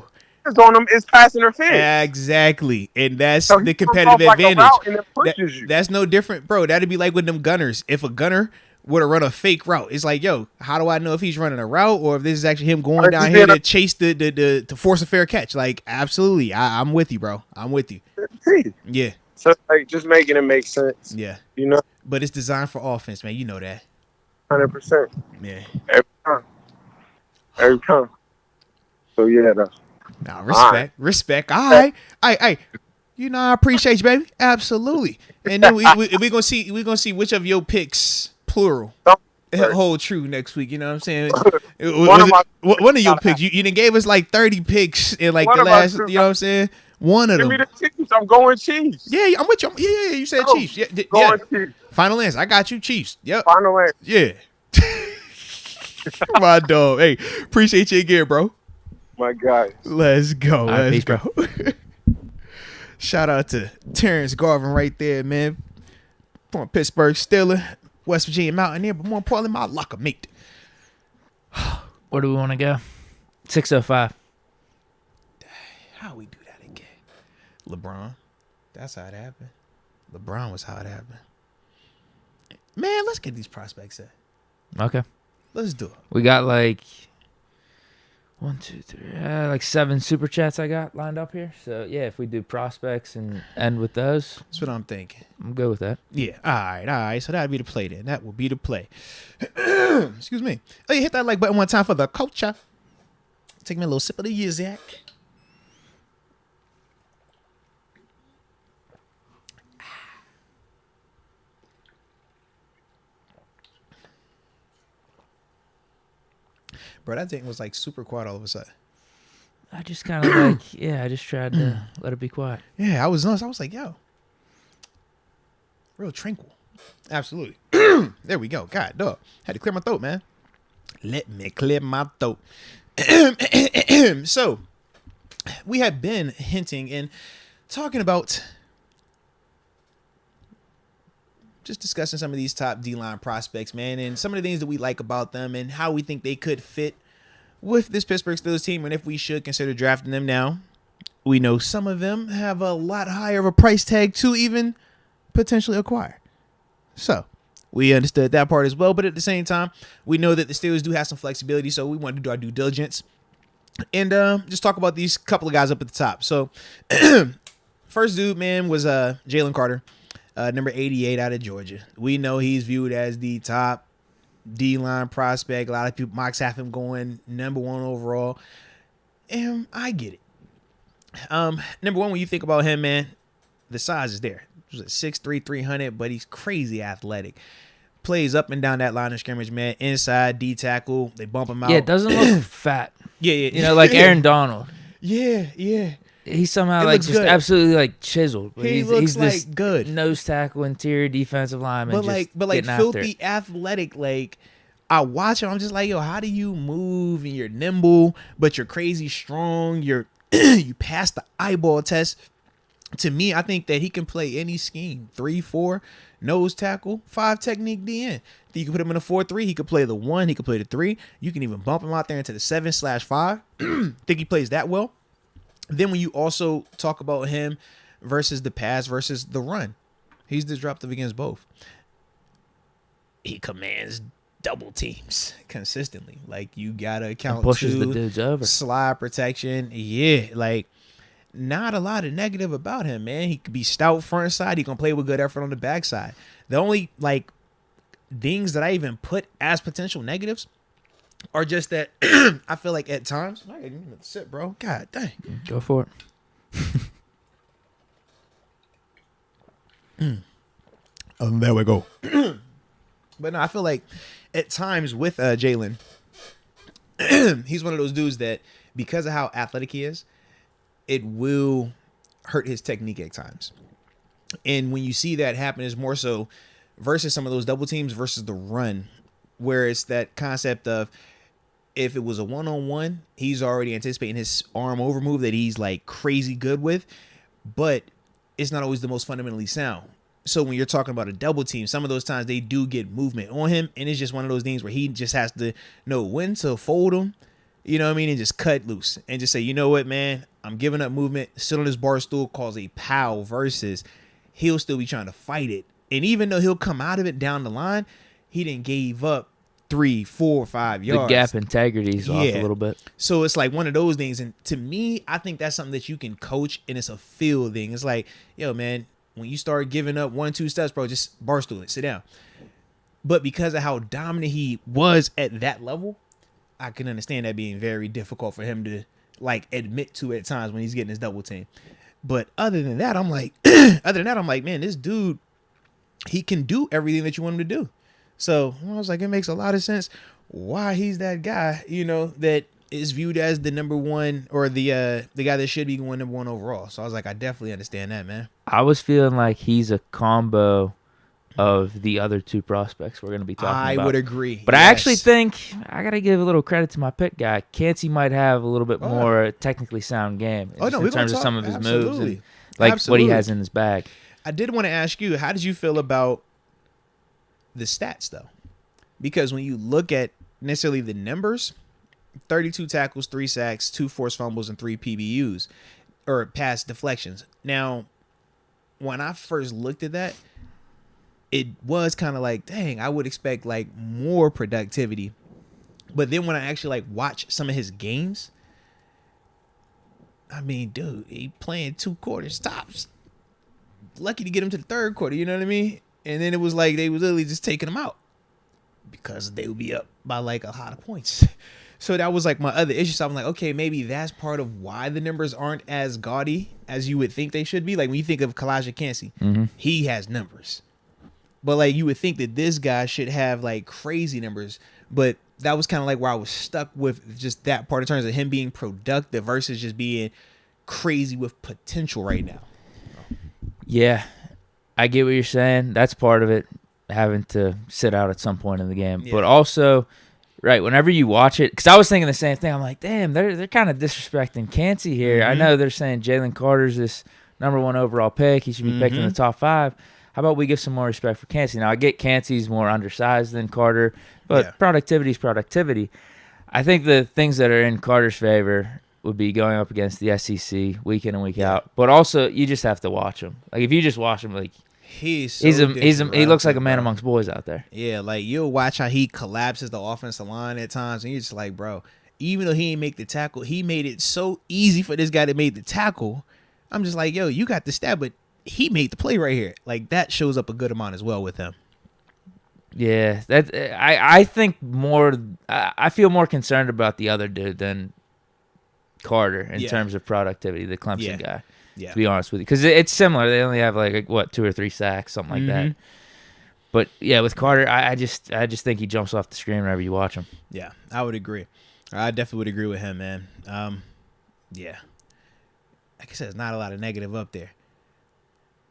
On them is pass interference. Exactly, and that's the competitive advantage. That's no different, bro. That'd be like with them gunners. If a gunner were to run a fake route, it's like, yo, how do I know if he's running a route or if this is actually him going down here to chase to force a fair catch? Like, absolutely, I'm with you, bro. I'm with you. Yeah. So like, just making it make sense. Yeah. You know. But it's designed for offense, man. You know that. 100%. Yeah. Every time. So yeah, though. Now, respect. All right. You know, I appreciate you, baby. Absolutely. And then we're gonna see which of your picks, plural, hold true next week. You know what I'm saying? One of your picks. You done gave us like 30 picks in like the last. You know what I'm saying? One of them. Give me the Chiefs. I'm going Chiefs. Yeah, I'm with you. Yeah, you said Chiefs. Yeah. Chiefs. Final answer. I got you, Chiefs. Yep. Final answer. Yeah. My dog. Hey, appreciate you again, bro. My guy. Let's go. Let's go. Shout out to Terence Garvin right there, man. From Pittsburgh Steelers, West Virginia Mountaineer, but more importantly, my locker mate. Where do we want to go? 605. How we do that again? LeBron. That's how it happened. LeBron was how it happened. Man, let's get these prospects in. Okay. Let's do it. We got like 1, 2, 3, like 7 super chats I got lined up here. So yeah, if we do prospects and end with those, That's what I'm thinking. I'm good with that. Yeah. All right. So that'd be the play then. That will be the play. Excuse me. Oh, you hit that like button one time for the culture. Take me a little sip of the Yizak. Bro, that thing was like super quiet all of a sudden. I just kind of I just tried to let it be quiet. Yeah, I was like, yo. Real tranquil. Absolutely. There we go. God, dog. Had to clear my throat, man. Let me clear my throat. So, we have been hinting and talking about just discussing some of these top D-line prospects, man, and some of the things that we like about them and how we think they could fit with this Pittsburgh Steelers team and if we should consider drafting them now. We know some of them have a lot higher of a price tag to even potentially acquire. So, we understood that part as well, but at the same time, we know that the Steelers do have some flexibility, so we want to do our due diligence and just talk about these couple of guys up at the top. So, first dude, man, was Jalen Carter. Number 88 out of Georgia. We know he's viewed as the top D-line prospect. A lot of people mocks have him going number 1 overall. And I get it. Number 1, when you think about him, man, the size is there. He was at 6'3", 300, but he's crazy athletic. Plays up and down that line of scrimmage, man. Inside, D-tackle. They bump him out. Yeah, it doesn't look fat. Yeah. You know, like Aaron Donald. Yeah. He's somehow like just good. Absolutely like chiseled. He looks like this good nose tackle, interior defensive lineman. But like filthy athletic. Like I watch him, I'm just like, yo, how do you move and you're nimble, but you're crazy strong. You pass the eyeball test. To me, I think that he can play any scheme. 3-4 nose tackle, 5 technique DN. You can put him in a 4-3. He could play the 1. He could play the 3. You can even bump him out there into the 7/5. Think he plays that well. Then when you also talk about him versus the pass versus the run, he's disruptive against both. He commands double teams consistently. Like you gotta account pushes the dudes over. Slide protection. Yeah, like not a lot of negative about him, man. He could be stout front side. He can play with good effort on the backside. The only like things that I even put as potential negatives are just that I feel like at times I didn't even sit, bro. God dang. Go for it. There we go. But no, I feel like at times with Jalen, he's one of those dudes that because of how athletic he is, it will hurt his technique at times. And when you see that happen, is more so versus some of those double teams versus the run, where it's that concept of if it was a one-on-one, he's already anticipating his arm over move that he's like crazy good with, but it's not always the most fundamentally sound. So when you're talking about a double team, some of those times they do get movement on him, and it's just one of those things where he just has to know when to fold him, you know what I mean, and just cut loose and just say, you know what, man, I'm giving up movement, sit on this bar stool, cause a pow, versus he'll still be trying to fight it. And even though he'll come out of it down the line, he didn't give up 3, 4, 5 yards. The gap integrity is off a little bit. So it's like one of those things. And to me, I think that's something that you can coach, and it's a feel thing. It's like, yo, man, when you start giving up 1, 2 steps, bro, just bar stool it, sit down. But because of how dominant he was at that level, I can understand that being very difficult for him to like admit to at times when he's getting his double team. But other than that, I'm like, man, this dude, he can do everything that you want him to do. So I was like, it makes a lot of sense why he's that guy, you know, that is viewed as the number 1 or the guy that should be going number 1 overall. So I was like, I definitely understand that, man. I was feeling like he's a combo of the other 2 prospects we're going to be talking about. I would agree. But yes. I actually think I got to give a little credit to my pick guy. Cansey might have a little bit more technically sound game in terms of some of his moves and like what he has in his bag. I did want to ask you, how did you feel about the stats, though? Because when you look at necessarily the numbers, 32 tackles, 3 sacks, 2 forced fumbles, and 3 PBUs, or pass deflections. Now, when I first looked at that, it was kind of like, dang, I would expect like more productivity But then when I actually like watch some of his games, I mean, dude, he playing 2 quarters tops. Lucky to get him to the 3rd quarter, you know what I mean? And then it was like they was literally just taking him out because they would be up by like a lot of points. So that was like my other issue. So I'm like, okay, maybe that's part of why the numbers aren't as gaudy as you would think they should be. Like when you think of Kalijah Kancey, he has numbers. But like you would think that this guy should have like crazy numbers. But that was kind of like where I was stuck with just that part in terms of him being productive versus just being crazy with potential right now. Yeah, I get what you're saying. That's part of it, having to sit out at some point in the game. Yeah. But also, right, whenever you watch it, because I was thinking the same thing. I'm like, damn, they're kind of disrespecting Kancey here. I know they're saying Jalen Carter's this #1 overall pick. He should be picked in the top 5. How about we give some more respect for Kancey? Now, I get Kancey's more undersized than Carter, but productivity is productivity. I think the things that are in Carter's favor would be going up against the SEC week in and week out. But also, you just have to watch him. Like, if you just watch him, like, he looks like a man amongst boys out there. Yeah, like, you'll watch how he collapses the offensive line at times, and you're just like, bro, even though he didn't make the tackle, he made it so easy for this guy that made the tackle. I'm just like, yo, you got the stab, but he made the play right here. Like, that shows up a good amount as well with him. Yeah, that I think more. I feel more concerned about the other dude than Carter in terms of productivity, the Clemson guy. Yeah. To be honest with you, because it's similar. They only have like 2 or 3 sacks, something like that. But yeah, with Carter, I just think he jumps off the screen whenever you watch him. Yeah, I would agree. I definitely would agree with him, man. Yeah, like I said, there's not a lot of negative up there.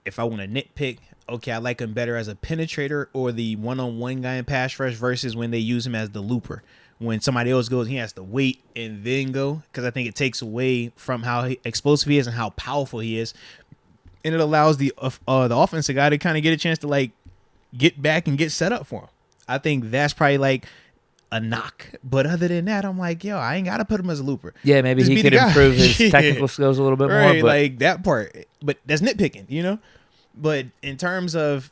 If I want to nitpick, okay, I like him better as a penetrator or the one-on-one guy in pass rush versus when they use him as the looper. When somebody else goes, he has to wait and then go, because I think it takes away from how explosive he is and how powerful he is, and it allows the offensive guy to kind of get a chance to like get back and get set up for him. I think that's probably like a knock, but other than that, I'm like, yo, I ain't gotta put him as a looper. Yeah, maybe he could improve his technical skills a little bit more, but like that part. But that's nitpicking, you know. But in terms of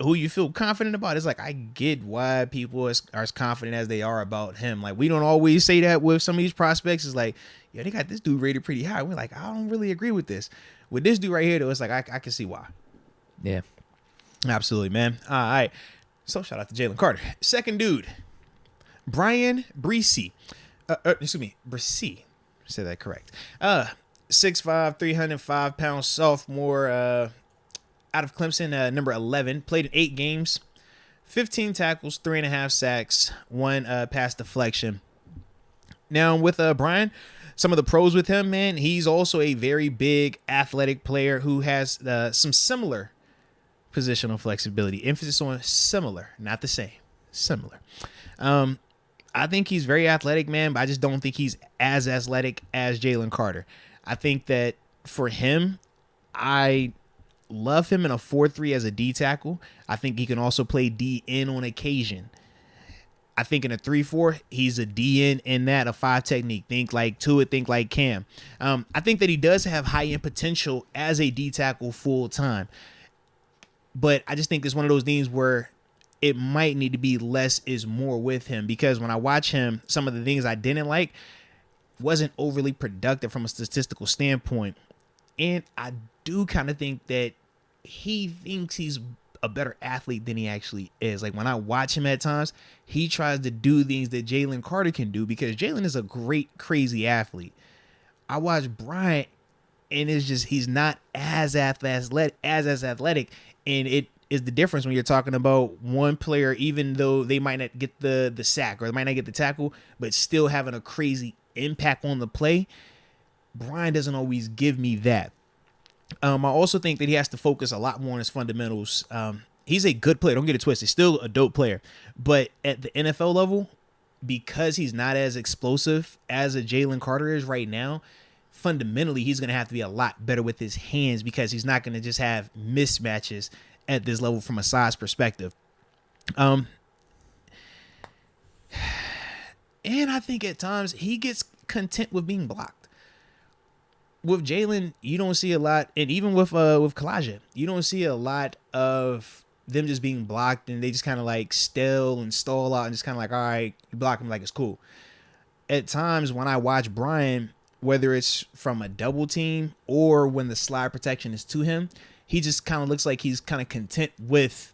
who you feel confident about, it's like I get why people are as confident as they are about him. Like, we don't always say that with some of these prospects. It's like, yeah, they got this dude rated pretty high. We're like, I don't really agree with this. With this dude right here, though, it's like I can see why. Yeah, absolutely, man. All right. So shout out to Jalen Carter. Second dude, Brian Bresee. Bresee. Say that correct. 6'5", 305-pound sophomore. Out of Clemson, number 11, played in 8 games, 15 tackles, 3.5 sacks, 1 pass deflection. Now with Brian, some of the pros with him, man, he's also a very big athletic player who has some similar positional flexibility. Emphasis on similar, not the same, similar. I think he's very athletic, man, but I just don't think he's as athletic as Jalen Carter. I think that for him, I love him in a 4-3 as a D tackle. I think he can also play D-in on occasion. I think in a 3-4, he's a D-in in that, a 5 technique. Think like Tua, think like Cam. I think that he does have high-end potential as a D tackle full time. But I just think it's one of those things where it might need to be less is more with him, because when I watch him, some of the things I didn't like wasn't overly productive from a statistical standpoint. And I do kind of think that he thinks he's a better athlete than he actually is. Like, when I watch him at times, he tries to do things that Jalen Carter can do, because Jalen is a great, crazy athlete. I watch Bryant, and it's just he's not as athletic, and it is the difference when you're talking about one player, even though they might not get the sack or they might not get the tackle, but still having a crazy impact on the play. Brian doesn't always give me that. I also think that he has to focus a lot more on his fundamentals. He's a good player. Don't get it twisted. Still a dope player. But at the NFL level, because he's not as explosive as a Jalen Carter is right now, fundamentally, he's going to have to be a lot better with his hands, because he's not going to just have mismatches at this level from a size perspective. And I think at times he gets content with being blocked. With Jalen, you don't see a lot, and even with Kalijah, you don't see a lot of them just being blocked and they just kind of like stall out and just kind of like, all right, you block him, like it's cool. At times when I watch Brian, whether it's from a double team or when the slide protection is to him, he just kind of looks like he's kind of content with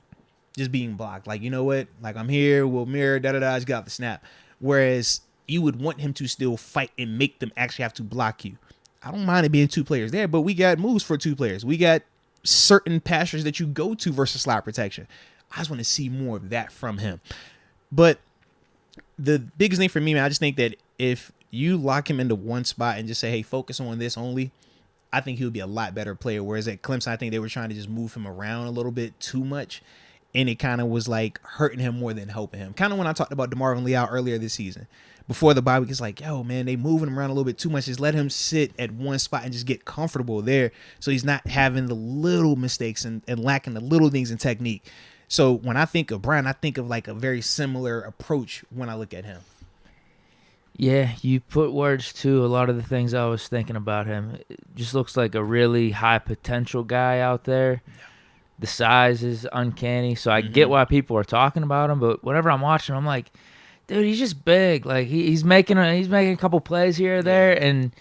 just being blocked. Like, you know what? Like, I'm here, we'll mirror, da-da-da, just got the snap. Whereas you would want him to still fight and make them actually have to block you. I don't mind it being 2 players there, but we got moves for 2 players. We got certain pastures that you go to versus slide protection. I just want to see more of that from him. But the biggest thing for me, man, I just think that if you lock him into one spot and just say, hey, focus on this only, I think he would be a lot better player. Whereas at Clemson, I think they were trying to just move him around a little bit too much. And it kind of was like hurting him more than helping him. Kind of when I talked about DeMarvin Leal earlier this season. Before the bye week, it's like, yo, man, they moving him around a little bit too much. Just let him sit at one spot and just get comfortable there so he's not having the little mistakes and lacking the little things in technique. So when I think of Brian, I think of like a very similar approach when I look at him. Yeah, you put words to a lot of the things I was thinking about him. It just looks like a really high potential guy out there. Yeah. The size is uncanny, so I get why people are talking about him. But whenever I'm watching him, I'm like, dude, he's just big. Like he's making a couple plays here or there, and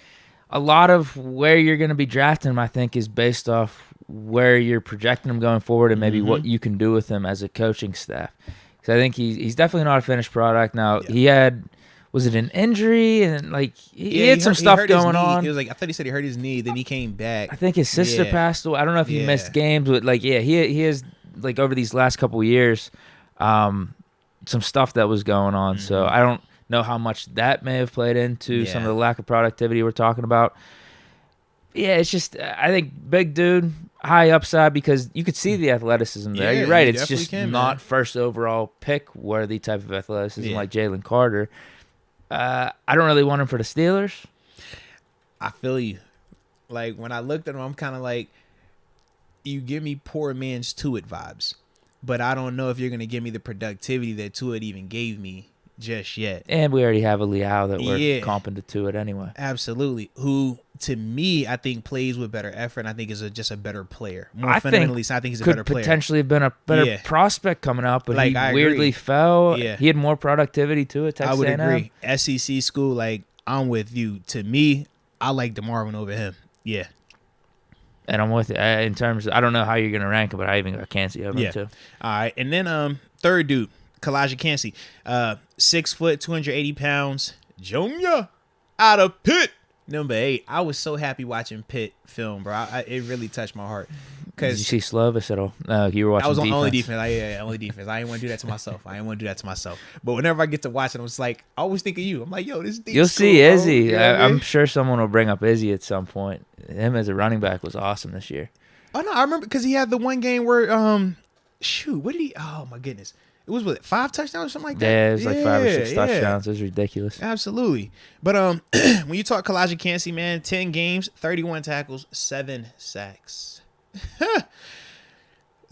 a lot of where you're going to be drafting him, I think, is based off where you're projecting him going forward and maybe what you can do with him as a coaching staff. Because I think he's definitely not a finished product. Now he had. Was it an injury? And like he had some stuff going on. It was like I thought he said he hurt his knee, then he came back. I think his sister passed away. I don't know if he missed games, but like he has like over these last couple of years, some stuff that was going on. So I don't know how much that may have played into some of the lack of productivity we're talking about. Yeah, it's just I think big dude, high upside because you could see the athleticism there. You're right. It's just not first overall pick worthy type of athleticism like Jalen Carter. I don't really want him for the Steelers. I feel you. Like, when I looked at him, I'm kind of like, you give me poor man's Tuitt vibes. But I don't know if you're going to give me the productivity that Tuitt even gave me just yet. And we already have a Leal that we're comping to Tuitt anyway. Absolutely. Who, to me, I think plays with better effort, and I think is just a better player. More fundamentally, I think he's a better player. Could potentially have been a better prospect coming out, but like, he weirdly fell. Yeah. He had more productivity to it. I would agree. SEC school, like, I'm with you. To me, I like DeMarvin over him. Yeah. And I'm with you. In terms of, I don't know how you're going to rank it, but I even got Kancey over him too. All right. And then third dude, Kalijah Kancey. 6 foot, 280 pounds. Junior out of Pitt. Number 8. I was so happy watching Pitt film, bro. It really touched my heart. Did you see Slovis at all? You were watching. I was on defense. only defense. Only defense. I didn't want to do that to myself. But whenever I get to watch it, I was like, I always think of you. I'm like, yo, this dude's You'll see Izzy. You know I'm sure someone will bring up Izzy at some point. Him as a running back was awesome this year. Oh no, I remember because he had the one game where what did he? Oh my goodness. It was 5 touchdowns or something like that? Yeah, it was like 5 or 6 touchdowns. It was ridiculous. Absolutely. But when you talk Kalijah Kancey, man, 10 games, 31 tackles, 7 sacks.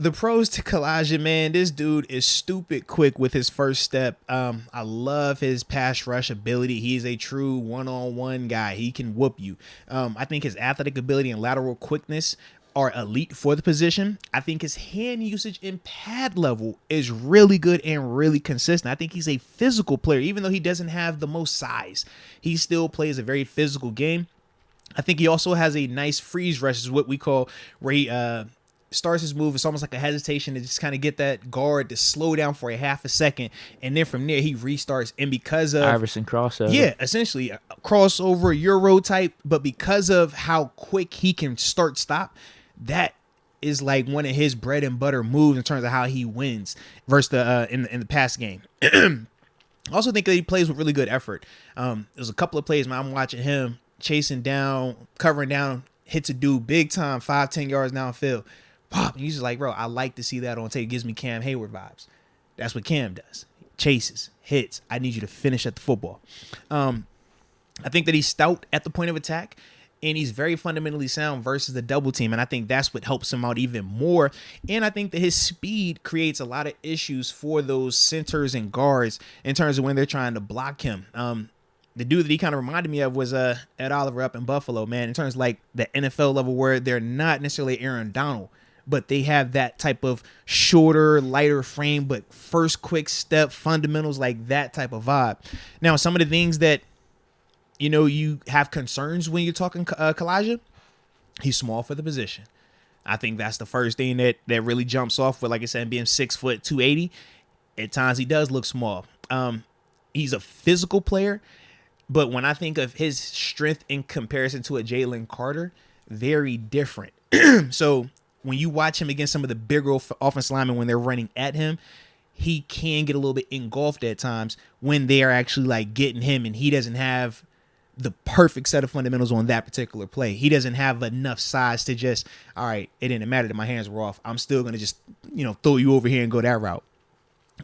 The pros to Kalijah, man, this dude is stupid quick with his first step. I love his pass rush ability. He's a true one-on-one guy. He can whoop you. I think his athletic ability and lateral quickness are elite for the position. I think his hand usage and pad level is really good and really consistent. I think he's a physical player. Even though he doesn't have the most size, he still plays a very physical game. I think he also has a nice freeze rush, is what we call, where he starts his move. It's almost like a hesitation to just kind of get that guard to slow down for a half a second, and then from there he restarts. And because of Iverson crossover, yeah, essentially a crossover Euro type, but because of how quick he can stop, that is like one of his bread and butter moves in terms of how he wins versus the in the pass game. I also think that he plays with really good effort. There's a couple of plays, man, I'm watching him chasing down, covering down, hits a dude big time, 5-10 yards downfield. Pop, and he's just like, bro, I like to see that on tape. It gives me Cam Hayward vibes. That's what Cam does. Chases, hits. I need you to finish at the football. I think that he's stout at the point of attack, and he's very fundamentally sound versus the double team, and I think that's what helps him out even more. And I think that his speed creates a lot of issues for those centers and guards in terms of when they're trying to block him. The dude that he kind of reminded me of was Ed Oliver up in Buffalo, man, in terms of like the NFL level where they're not necessarily Aaron Donald, but they have that type of shorter, lighter frame, but first quick step fundamentals, like that type of vibe. Now, some of the things that, you have concerns when you're talking Kalijah, he's small for the position. I think that's the first thing that really jumps off with, like I said, being 6 foot 280. At times he does look small. He's a physical player, but when I think of his strength in comparison to a Jalen Carter, very different. So when you watch him against some of the bigger offensive linemen when they're running at him, he can get a little bit engulfed at times when they are actually like getting him, and he doesn't have the perfect set of fundamentals on that particular play. He doesn't have enough size to just, all right, it didn't matter that my hands were off. I'm still going to just, throw you over here and go that route.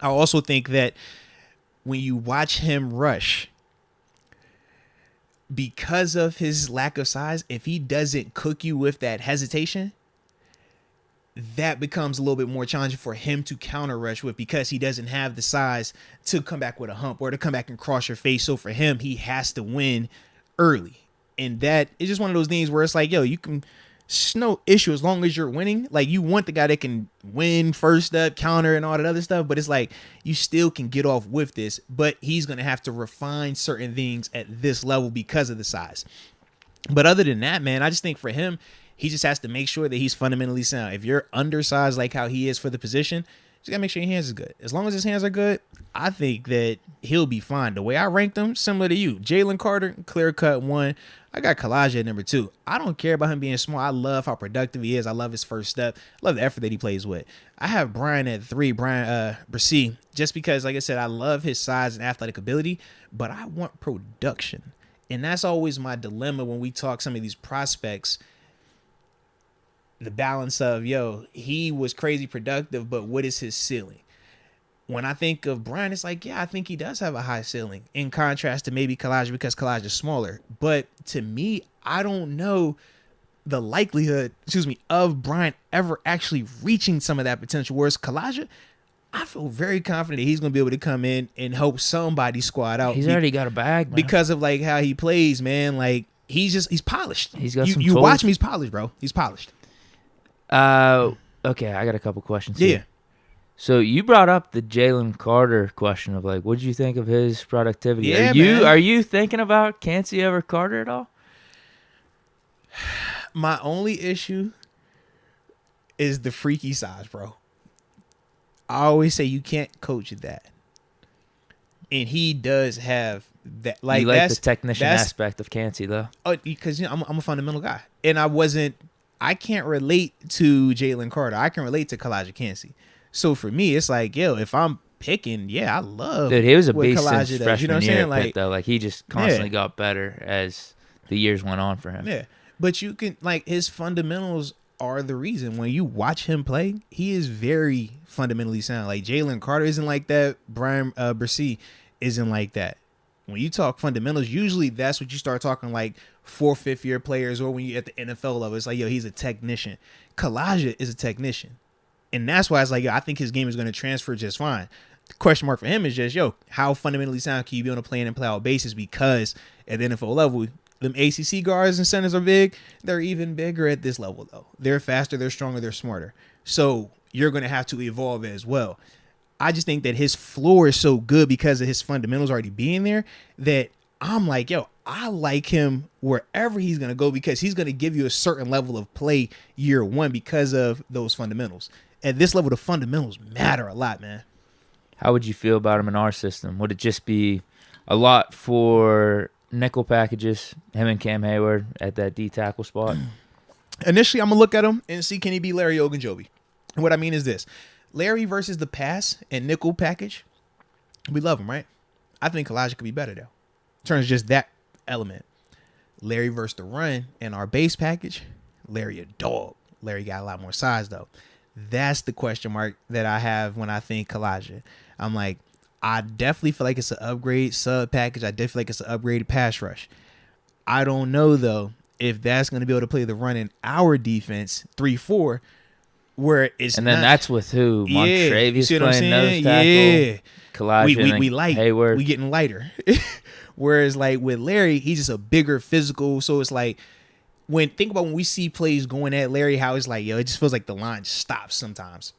I also think that when you watch him rush, because of his lack of size, if he doesn't cook you with that hesitation, that becomes a little bit more challenging for him to counter rush with, because he doesn't have the size to come back with a hump or to come back and cross your face. So for him, he has to win early. And that is just one of those things where it's like, it's no issue as long as you're winning. Like, you want the guy that can win first up, counter, and all that other stuff. But it's like, you still can get off with this, but he's going to have to refine certain things at this level because of the size. But other than that, man, I just think for him, he just has to make sure that he's fundamentally sound. If you're undersized like how he is for the position, just got to make sure your hands are good. As long as his hands are good, I think that he'll be fine. The way I ranked him, similar to you. Jalen Carter, clear cut 1. I got Kalijah at number 2. I don't care about him being small. I love how productive he is. I love his first step. I love the effort that he plays with. I have Brian at 3, Brian Brissy, just because, like I said, I love his size and athletic ability, but I want production. And that's always my dilemma when we talk some of these prospects. The balance of, he was crazy productive, but what is his ceiling? When I think of Brian, it's like, I think he does have a high ceiling in contrast to maybe Kalijah, because Kalijah is smaller. But to me, I don't know the likelihood, of Brian ever actually reaching some of that potential. Whereas Kalijah, I feel very confident that he's going to be able to come in and help somebody squad out. He's already got a bag, man. Because of like how he plays, man. Like, he's polished. He's got some You tools. watch him, he's polished, bro. He's polished. Okay, I got a couple questions here. Yeah. So you brought up the Jalen Carter question of like, what did you think of his productivity? Yeah, Are you thinking about Cansey over Carter at all? My only issue is the freaky size, bro. I always say you can't coach that, and he does have that. Like, you like the technician aspect of Cansey, though. Oh, because I'm a fundamental guy, and I can't relate to Jalen Carter. I can relate to Kalijah Cansey. So for me, it's like, if I'm picking, I love. Dude, he was a what beast Kalijah since does. freshman You know what I'm year saying? at Like, Pitt, though. Like, he just constantly got better as the years went on for him. Yeah, but you can, like, his fundamentals are the reason. When you watch him play, he is very fundamentally sound. Like, Jalen Carter isn't like that. Brian Brissy isn't like that. When you talk fundamentals, usually that's what you start talking like 4th, 5th year players, or when you're at the NFL level, it's like, he's a technician. Kalijah is a technician. And that's why it's like, I think his game is going to transfer just fine. The question mark for him is just, how fundamentally sound can you be on a play in and play out basis? Because at the NFL level, them ACC guards and centers are big. They're even bigger at this level, though. They're faster, they're stronger, they're smarter. So you're going to have to evolve as well. I just think that his floor is so good because of his fundamentals already being there that I'm like, I like him wherever he's going to go, because he's going to give you a certain level of play year 1 because of those fundamentals. At this level, the fundamentals matter a lot, man. How would you feel about him in our system? Would it just be a lot for nickel packages, him and Cam Hayward at that D tackle spot? Initially, I'm going to look at him and see, can he be Larry Ogunjobi? And what I mean is this. Larry versus the pass and nickel package, we love him, right? I think Kalijah could be better, though. In terms of just that element. Larry versus the run and our base package, Larry a dog. Larry got a lot more size, though. That's the question mark that I have when I think Kalijah. I'm like, I definitely feel like it's an upgrade sub package. I definitely feel like it's an upgraded pass rush. I don't know, though, if that's going to be able to play the run in our defense 3-4, where it's and then that's with who? Montrevious playing nose tackle. Yeah. Kalijah we light. Hayward. We getting lighter. Whereas like with Larry, he's just a bigger physical. So it's like think about when we see plays going at Larry, how it's like, yo, it just feels like the line just stops sometimes.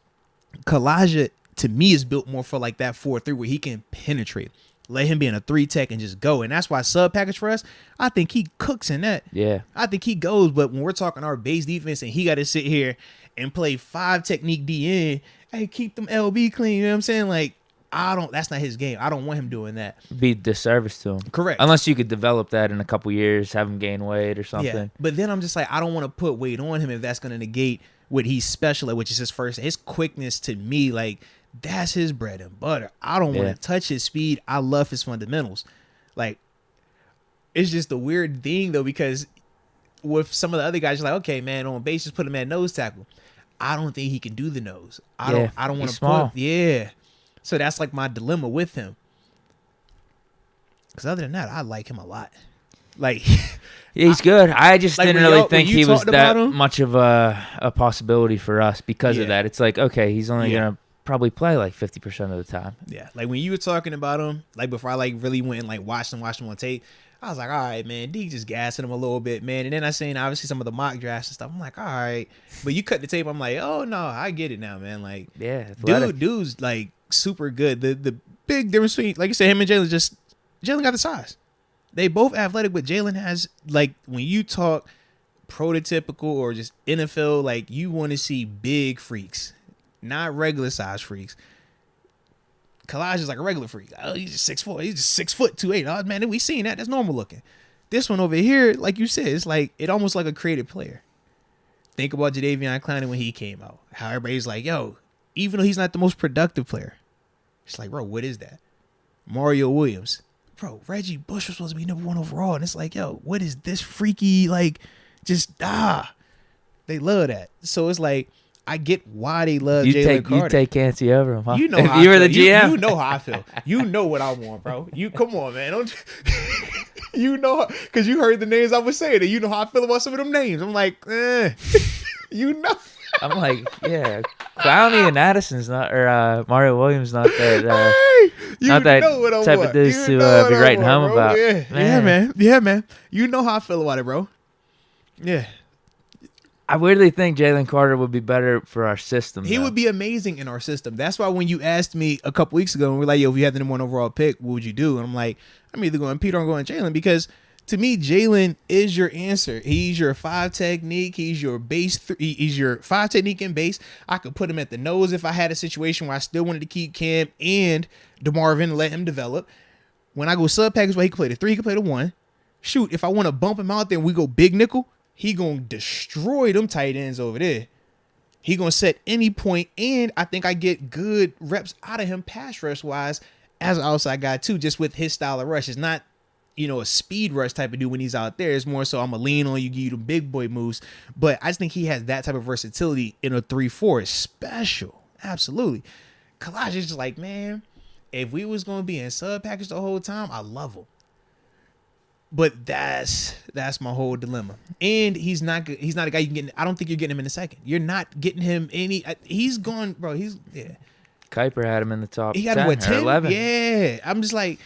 Kalijah, to me, is built more for like that 4-3 where he can penetrate. Let him be in a 3-tech and just go. And that's why sub package for us, I think he cooks in that. Yeah. I think he goes. But when we're talking our base defense and he got to sit here and play 5 technique DN, hey, keep them LB clean. You know what I'm saying? Like, that's not his game. I don't want him doing that. Be disservice to him. Correct. Unless you could develop that in a couple years, have him gain weight or something. Yeah. But then I'm just like, I don't want to put weight on him if that's going to negate what he's special at, which is his quickness. To me, like, that's his bread and butter. I don't want to touch his speed. I love his fundamentals. Like, it's just a weird thing, though, because with some of the other guys, you're like, okay, man, on base, just put him at nose tackle. I don't think he can do the nose. I don't want to put. Yeah. So that's like my dilemma with him. Because other than that, I like him a lot. Like, yeah, he's good. I just didn't really think he was that him, much of a possibility for us because of that. It's like, okay, he's only gonna probably play like 50% of the time. Yeah, like when you were talking about him, like before I like really went and like watched him on tape, I was like, all right, man, Deke just gassing him a little bit, man. And then I seen obviously some of the mock drafts and stuff. I'm like, all right, but you cut the tape. I'm like, oh no, I get it now, man. Like, yeah, dude's like super good. The big difference between, like you said, him and Jalen got the size. They both athletic, but Jalen has, like, when you talk prototypical or just NFL, like, you want to see big freaks, not regular size freaks. Kalijah is like a regular freak. Oh, he's just 6'4". He's just 6 foot 280. Oh, man, we seen that. That's normal looking. This one over here, like you said, it's like it almost like a creative player. Think about Jadeveon Clowney when he came out. How everybody's like, yo, even though he's not the most productive player, it's like, bro, what is that? Mario Williams. Bro, Reggie Bush was supposed to be number 1 overall. And it's like, yo, what is this freaky, like, just, they love that. So it's like, I get why they love Jalen Carter. You take Canty over him, huh? You know if how you I were feel. the GM. You know how I feel. You know what I want, bro. You come on, man. Don't you know, because you heard the names I was saying, and you know how I feel about some of them names. I'm like, you know. I'm like, yeah, Clowney and Addison's not, or Mario Williams not that, not that type of dudes to be writing home about. Yeah, man. Yeah, man. You know how I feel about it, bro. Yeah. I weirdly think Jalen Carter would be better for our system. He would be amazing in our system. That's why when you asked me a couple weeks ago, and we're like, yo, if you had the number 1 overall pick, what would you do? And I'm like, I'm either going Peter or I'm going Jalen, because to me, Jalen is your answer. He's your 5 technique. He's your base. He's your 5 technique and base. I could put him at the nose if I had a situation where I still wanted to keep Cam and DeMarvin and let him develop. When I go sub package, where he can play the 3, he can play the 1. Shoot, if I want to bump him out there and we go big nickel, he gonna destroy them tight ends over there. He gonna set any point, and I think I get good reps out of him pass rush wise as an outside guy too, just with his style of rush. It's not, a speed rush type of dude when he's out there. It's more so I'm going to lean on you, give you the big boy moves. But I just think he has that type of versatility in a 3-4. It's special. Absolutely. Kalijah is just like, man, if we was going to be in sub package the whole time, I love him. But that's my whole dilemma. And he's not good. He's not a guy you can get. I don't think you're getting him in a second. You're not getting him any. He's gone, bro. Kuiper had him in the top. He got 10 him what, 10? 11. Yeah. I'm just like,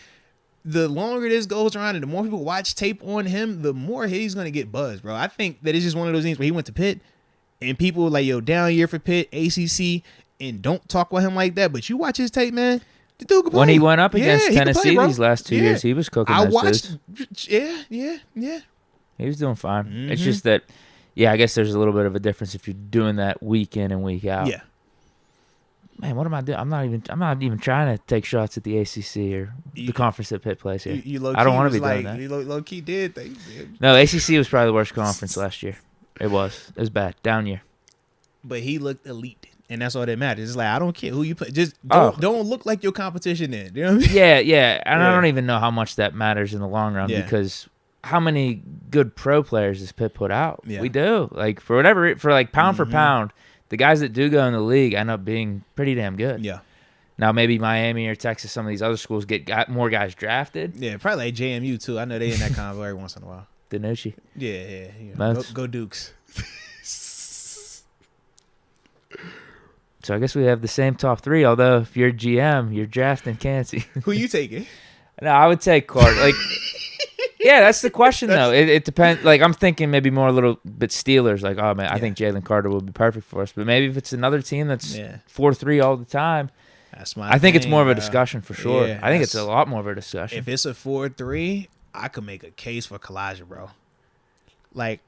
the longer this goes around and the more people watch tape on him, the more he's gonna get buzzed, bro. I think that it's just one of those things where he went to Pitt and people were like, yo, down year for Pitt, ACC, and don't talk about him like that. But you watch his tape, man. The dude can play. When he went up against Tennessee these last 2 years, he was cooking. I watched. Yeah. He was doing fine. Mm-hmm. It's just that, I guess there's a little bit of a difference if you're doing that week in and week out. Yeah. Man, what am I doing? I'm not even trying to take shots at the ACC or the conference that Pitt plays here. I don't want to be doing that. You low key did things. No, ACC was probably the worst conference last year. It was bad. Down year. But he looked elite. And that's all that matters. It's like, I don't care who you play. Just don't look like your competition then. You know what I mean? Yeah. And I don't even know how much that matters in the long run because how many good pro players does Pitt put out? Yeah. We do. Like, for pound for pound, the guys that do go in the league end up being pretty damn good. Yeah. Now, maybe Miami or Texas, some of these other schools get more guys drafted. Yeah, probably like JMU, too. I know they in that convo every once in a while. Danucci. Yeah. Go Dukes. So I guess we have the same top 3, although if you're GM, you're drafting Canty. Who you taking? No, I would take Carter. Like, Yeah, that's the question though. It depends. Like I'm thinking maybe more a little bit Steelers. Like, oh man, I think Jalen Carter would be perfect for us. But maybe if it's another team that's 4-3 all the time, I think it's more of a discussion for sure. Yeah, I think it's a lot more of a discussion. If it's a 4-3, I could make a case for Kalijah, bro. Like,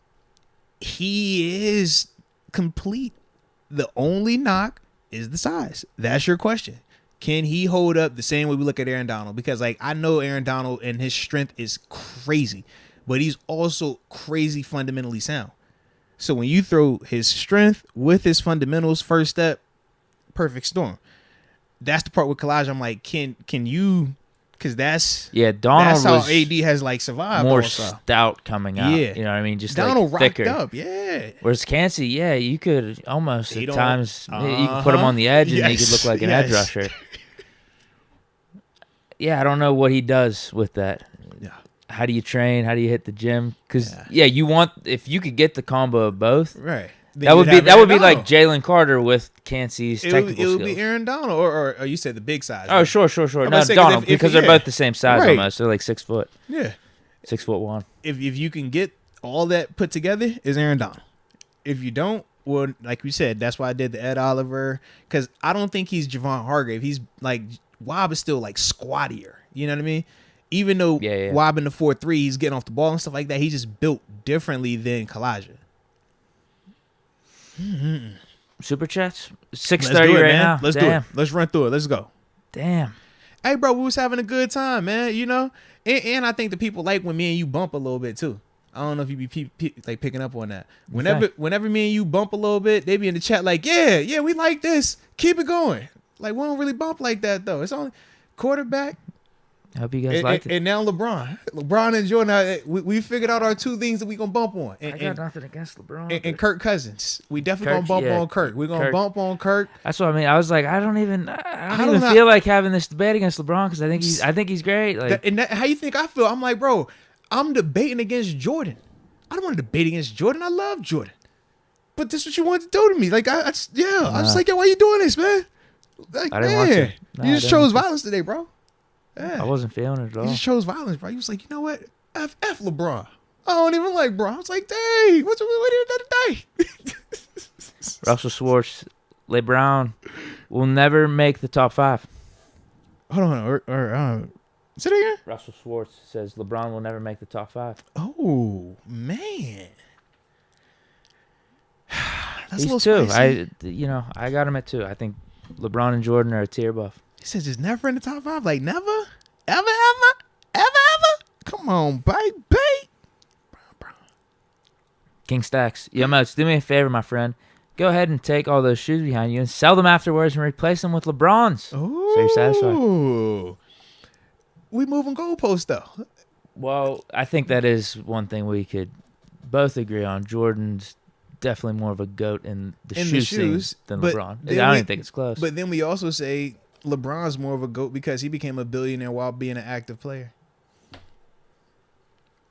he is complete. The only knock is the size. That's your question. Can he hold up the same way we look at Aaron Donald? Because, like, I know Aaron Donald and his strength is crazy, but he's also crazy fundamentally sound. So when you throw his strength with his fundamentals, first step, perfect storm. That's the part with Kalijah. I'm like, can you? Because that's Donald how was AD has like survived. More also. Stout coming out. Yeah, you know what I mean. Just Donald like thicker. rocked up. Yeah. Whereas Cansey, you could almost at times you could put him on the edge and he could look like an edge rusher. Yeah, I don't know what he does with that. Yeah. How do you train? How do you hit the gym? Because you want if you could get the combo of both, right? That would be like Jalen Carter with Cansey's technical skills. It would be Aaron Donald, or you said the big size. Oh, sure. No, Donald, because they're both the same size almost. They're like 6 foot. Yeah. 6'1". If you can get all that put together, is Aaron Donald. If you don't, well, like we said, that's why I did the Ed Oliver, because I don't think he's Javon Hargrave. He's like, Wob is still like squattier. You know what I mean? Even though Wob in the 4-3, he's getting off the ball and stuff like that, he's just built differently than Kalijah. Mm-hmm. Super chats 6:30 right now. Let's do it. Let's run through it. Let's go. Damn. Hey, bro, we was having a good time, man. You know, and I think the people like when me and you bump a little bit too. I don't know if you be like picking up on that. Whenever me and you bump a little bit, they be in the chat like, yeah, we like this. Keep it going. Like, we don't really bump like that though. It's only quarterback. I hope you guys liked it. And now LeBron and Jordan, we figured out our two things that we gonna bump on. I got nothing against LeBron. And Kirk Cousins, we definitely gonna bump on Kirk. We're gonna bump on Kirk. That's what I mean. I was like, I don't even feel like having this debate against LeBron because I think he's great. Like, how you think I feel? I'm like, bro, I'm debating against Jordan. I don't want to debate against Jordan. I love Jordan, but this is what you wanted to do to me. Like, I was like, yo, why you doing this, man? Like, I didn't want to. You just chose violence today, bro. Yeah. I wasn't feeling it at all. He just chose violence, bro. He was like, you know what? F LeBron. I don't even like bro. I was like, dang, what did you do today? Russell Schwartz, LeBron will never make the top 5. Hold on. Say it again? Russell Schwartz says LeBron will never make the top 5. Oh, man. That's He's a little 2. spicy. I got him at 2. I think LeBron and Jordan are a tier above. He says just never in the top 5. Like, never? Ever? Come on, baby. King Stacks. Yo, Moats, do me a favor, my friend. Go ahead and take all those shoes behind you and sell them afterwards and replace them with LeBron's. Ooh. So you're satisfied. We moving goalposts, though. Well, I think that is one thing we could both agree on. Jordan's definitely more of a GOAT in the shoes than LeBron. I don't even think it's close. But then we also say LeBron's more of a GOAT because he became a billionaire while being an active player.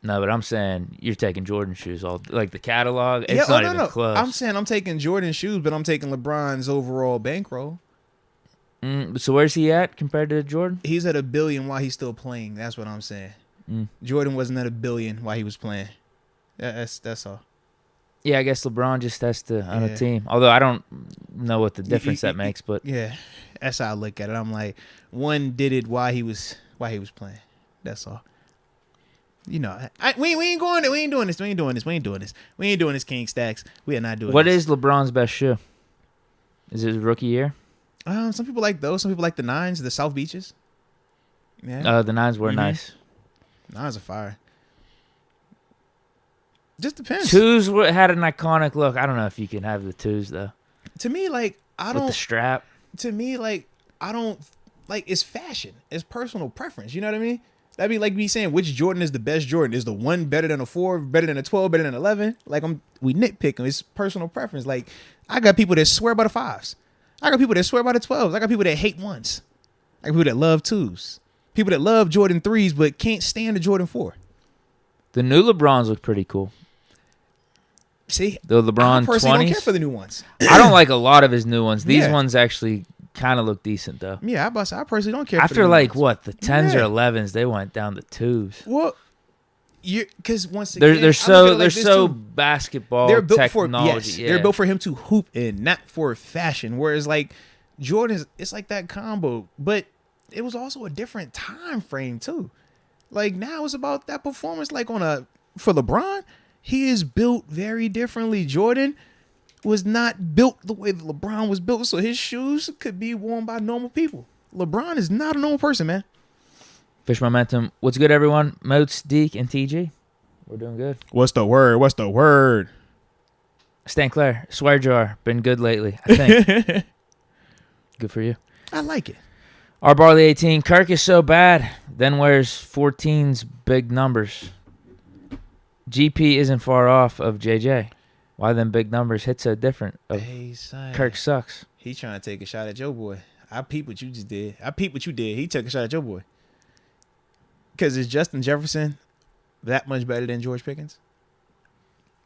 No, but I'm saying you're taking Jordan shoes, like the catalog. It's not even close. I'm saying I'm taking Jordan shoes, but I'm taking LeBron's overall bankroll. So where's he at compared to Jordan? He's at $1 billion while he's still playing. That's what I'm saying. Jordan wasn't at $1 billion while he was playing. That's all. Yeah, I guess LeBron just has to on a team. Although I don't know what the difference that makes, but yeah, that's how I look at it. I'm like, one did it while he was playing. That's all. We ain't going there. We ain't doing this. We ain't doing this, King Stacks. We are not doing this. What is LeBron's best shoe? Is it his rookie year? Some people like those. Some people like the 9s, the South Beaches. Yeah. The 9s were nice. 9s are fire. Just depends. 2s had an iconic look. I don't know if you can have the 2s though. To me, like with the strap. To me, like I don't like. It's fashion. It's personal preference. You know what I mean? That'd be like me saying which Jordan is the best Jordan. Is the 1 better than a 4, better than a 12, better than 11? Like we nitpicking. It's personal preference. Like I got people that swear by the 5s. I got people that swear by the 12s. I got people that hate 1s. I got people that love 2s. People that love Jordan 3s but can't stand the Jordan 4. The new LeBrons look pretty cool. See, the LeBron 20s. I personally don't care for the new ones. I don't like a lot of his new ones. These ones actually kind of look decent though. Yeah, I personally don't care. After for the like what the 10s or 11s, they went down to 2s. Well, Because once again, they're so basketball they're built technology. For they're built for him to hoop in, not for fashion. Whereas like Jordan's, it's like that combo, but it was also a different time frame too. Like now it's about that performance. Like for LeBron, he is built very differently. Jordan was not built the way that LeBron was built, so his shoes could be worn by normal people. LeBron is not a normal person, man. Fish Momentum. What's good, everyone? Moats, Deke, and TG. We're doing good. What's the word? Stan Claire, swear jar. Been good lately, I think. Good for you. I like it. Our Barley 18. Kirk is so bad. Then wears 14's big numbers. GP isn't far off of JJ. Why them big numbers hit so different? Hey, son. Kirk sucks. He trying to take a shot at your boy. I peeped what you just did. I peeped what you did. He took a shot at your boy. Because is Justin Jefferson that much better than George Pickens?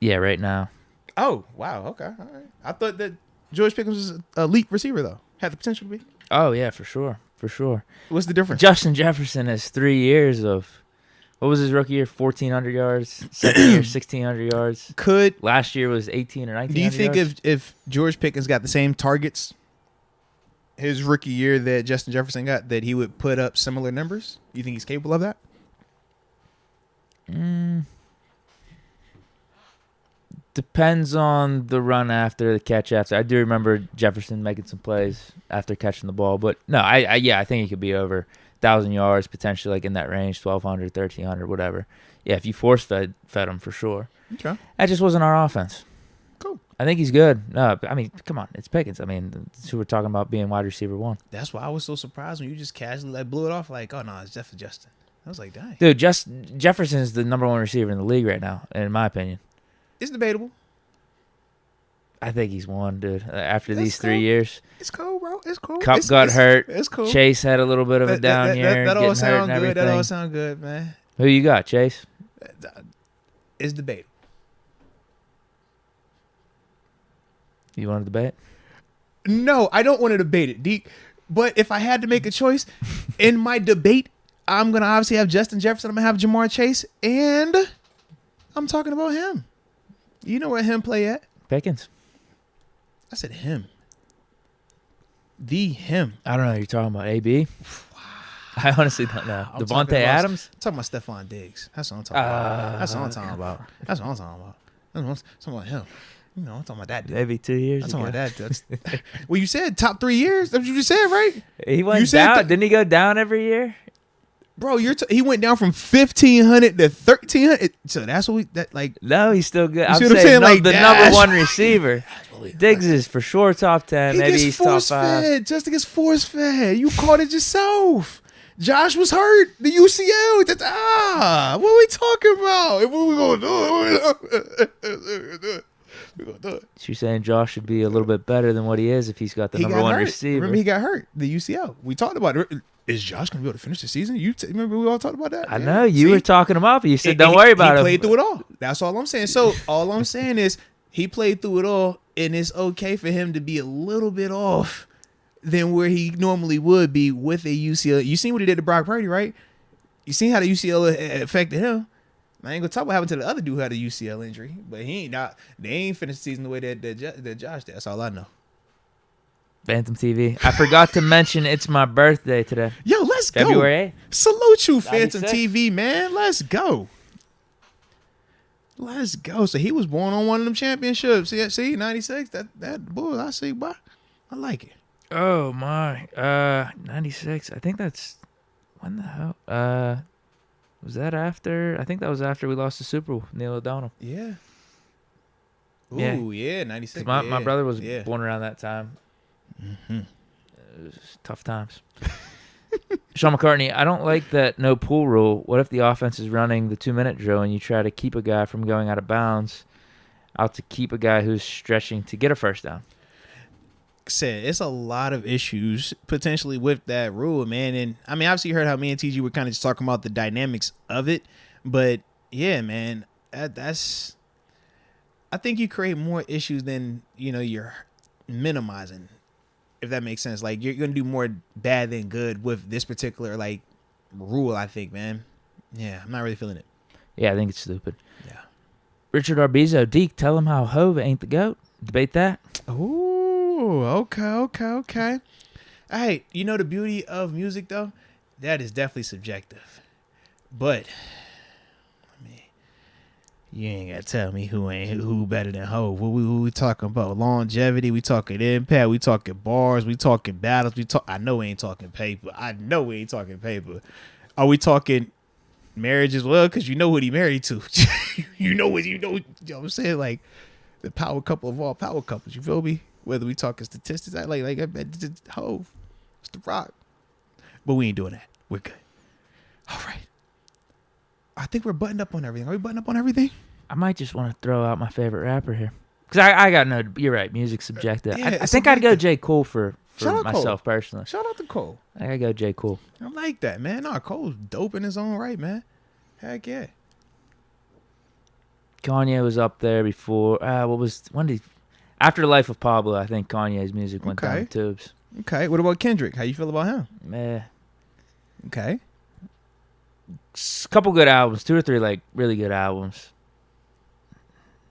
Yeah, right now. Oh, wow. Okay. All right. I thought that George Pickens was an elite receiver, though. Had the potential to be. Oh, yeah, for sure. For sure. What's the difference? Justin Jefferson has 3 years of, what was his rookie year? 1,400 yards. Second year, 1,600 yards. Last year was 18 or 19. Do you think if George Pickens got the same targets his rookie year that Justin Jefferson got, that he would put up similar numbers? You think he's capable of that? Depends on the run after, the catch after. I do remember Jefferson making some plays after catching the ball, but no, I think he could be over 1,000 yards, potentially like in that range, 1,200, 1,300, whatever. Yeah, if you force-fed him for sure. Okay. That just wasn't our offense. Cool. I think he's good. No, I mean, come on, it's Pickens. I mean, that's who we're talking about being wide receiver 1. That's why I was so surprised when you just casually blew it off like, oh, no, it's definitely Justin. I was like, dang. Dude, Jefferson is the number 1 receiver in the league right now, in my opinion. It's debatable. I think he's won, dude. After these 3 years. It's cool, bro. It's cool. Cup got hurt. It's cool. Chase had a little bit of a down year. That all sound good. Everything. That all sound good, man. Who you got, Chase? It's debatable. You want to debate? No, I don't want to debate it, Deke. But if I had to make a choice in my debate, I'm going to obviously have Justin Jefferson. I'm going to have Jamar Chase. And I'm talking about him. You know where him play at? Pickens. I said him. Him. I don't know who you're talking about. AB? I honestly don't know. Devontae Adams? I'm talking about Stephon Diggs. That's what I'm talking about. That's what I'm talking about. That's what I'm talking about. I'm talking about him. You know, I'm talking about that dude. Maybe 2 years ago. I'm talking about that dude. Well, you said top 3 years. That's what you just said, right? He went down. Didn't he go down every year? Bro, he went down from 1,500 to 1,300. So that's what No, he's still good. I'm saying? Like the number 1 receiver. Diggs is for sure top 10. Maybe he's top 5. Justin gets force fed. You caught it yourself. Josh was hurt. The UCL. What are we talking about? What we gonna do? We're gonna do it. She's saying Josh should be a little bit better than what he is if he's got the number 1 receiver. Remember, he got hurt. The UCL. We talked about it. Is Josh going to be able to finish the season? Remember we all talked about that? I know. You were talking him up. You said, don't worry about it. He played through it all. That's all I'm saying. So all I'm saying is he played through it all, and it's okay for him to be a little bit off than where he normally would be with a UCL. You seen what he did to Brock Purdy, right? You seen how the UCL affected him. I ain't going to talk about what happened to the other dude who had a UCL injury, but they ain't finished the season the way that Josh did. That's all I know. Phantom TV. I forgot to mention it's my birthday today. Yo, let's go. February 8th. Salute you, Phantom 96. TV, man. Let's go. Let's go. So he was born on one of them championships. See, 96. That boy, I see, boy. I like it. Oh my. 96. I think that's when the hell? Was that after? I think that was after we lost the Super Bowl. Neil O'Donnell. Yeah. Ooh, yeah, 96. My brother was born around that time. Mm-hmm. It was tough times. Sean McCartney, I don't like that no pool rule. What if the offense is running the 2-minute drill and you try to keep a guy from going out of bounds out to keep a guy who's stretching to get a first down? Said it's a lot of issues potentially with that rule, man. And I mean, obviously you heard how me and TG were kind of just talking about the dynamics of it, but yeah, man, that's I think you create more issues than you're minimizing, if that makes sense. Like, you're gonna do more bad than good with this particular rule, I think, man. Yeah, I'm not really feeling it. Yeah, I think it's stupid. Yeah. Richard Arbizo, Deke, tell him how Hove ain't the GOAT. Debate that. Ooh, okay. Hey, you know the beauty of music though? That is definitely subjective. But I mean, you ain't gotta tell me who better than Hov. What we talking about? Longevity, we talking impact, we talking bars, we talking battles, I know we ain't talking paper. Are we talking marriage as well? Because you know what he married to. you know what I'm saying? Like the power couple of all power couples, you feel me? Whether we talking statistics, I like Hov. It's the Rock. But we ain't doing that. We're good. All right. I think we're buttoned up on everything. Are we buttoned up on everything? I might just want to throw out my favorite rapper here. Because I got no, you're right, music's subjective. Yeah, I think I'd go J. Cole for myself Cole. personally. Shout out to Cole. I gotta go J. Cole. I like that, man. No, Cole's dope in his own right, man. Heck yeah. Kanye was up there before. After the Life of Pablo, I think Kanye's music went down the tubes. Okay. What about Kendrick? How you feel about him? Okay. A couple good albums, 2 or 3 like really good albums.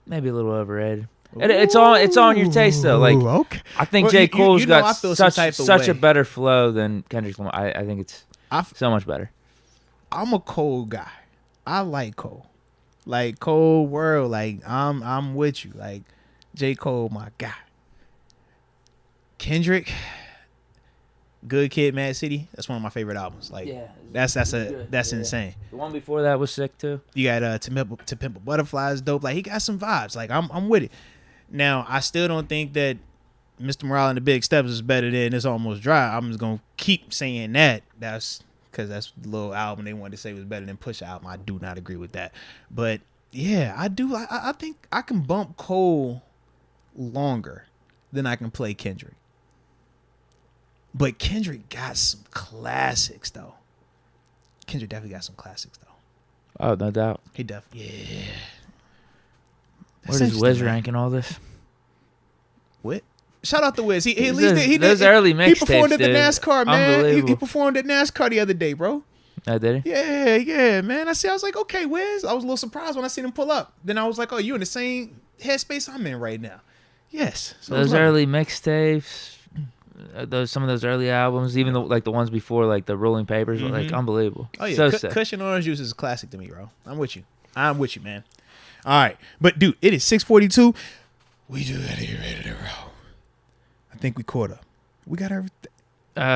Maybe a little overrated. It's on your taste though. Like okay. I think J. Cole's got such a better flow than Kendrick Lamar. I think it's so much better. I'm a Cole guy. I like Cole. Like Cole world. Like I'm with you. Like J. Cole, my guy. Kendrick, Good Kid, Mad City. That's one of my favorite albums. Like that's insane. The one before that was sick too. You got To Pimp a Butterfly is dope. Like he got some vibes. Like I'm with it. Now I still don't think that Mr. Morale and the Big Steps is better than It's Almost Dry. I'm just gonna keep saying that. That's because that's the little album they wanted to say was better than Push album. I do not agree with that. But yeah, I do. I think I can bump Cole longer than I can play Kendrick. But Kendrick got some classics, though. Kendrick definitely got some classics, though. Oh, no doubt. He definitely, yeah. Where does Wiz rank in all this? What? Shout out to Wiz. He early mixtapes. He performed at the NASCAR, man. He performed at NASCAR the other day, bro. Oh, did he? Yeah, man. I was like, okay, Wiz. I was a little surprised when I seen him pull up. Then I was like, oh, you in the same headspace I'm in right now. Yes. So those early mixtapes. Some of those early albums, even the ones before, like the Rolling Papers, were like unbelievable. Oh yeah, so sick. Cushion Orange Juice is a classic to me, bro. I'm with you, man. All right, but dude, it is 6:42. We do that here ready to roll. I think we caught up. We got everything.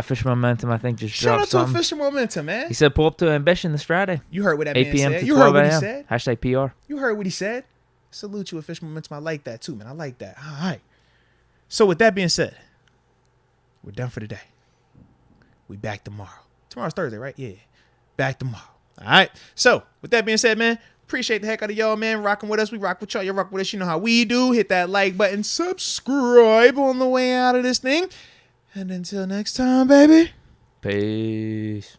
Fisher Momentum, I think, just shout dropped out to Fisher Momentum, man. He said, "Pull up to Ambition this Friday." You heard what that 8 man p.m. said. to You 12 heard what he a.m. said. Hashtag PR. You heard what he said. Salute you, Fisher Momentum. I like that too, man. I like that. All right. So with that being said, we're done for today. We back tomorrow. Tomorrow's Thursday, right? Yeah. Back tomorrow. All right. So, with that being said, man, appreciate the heck out of y'all, man. Rocking with us. We rock with y'all. You rock with us. You know how we do. Hit that like button. Subscribe on the way out of this thing. And until next time, baby. Peace.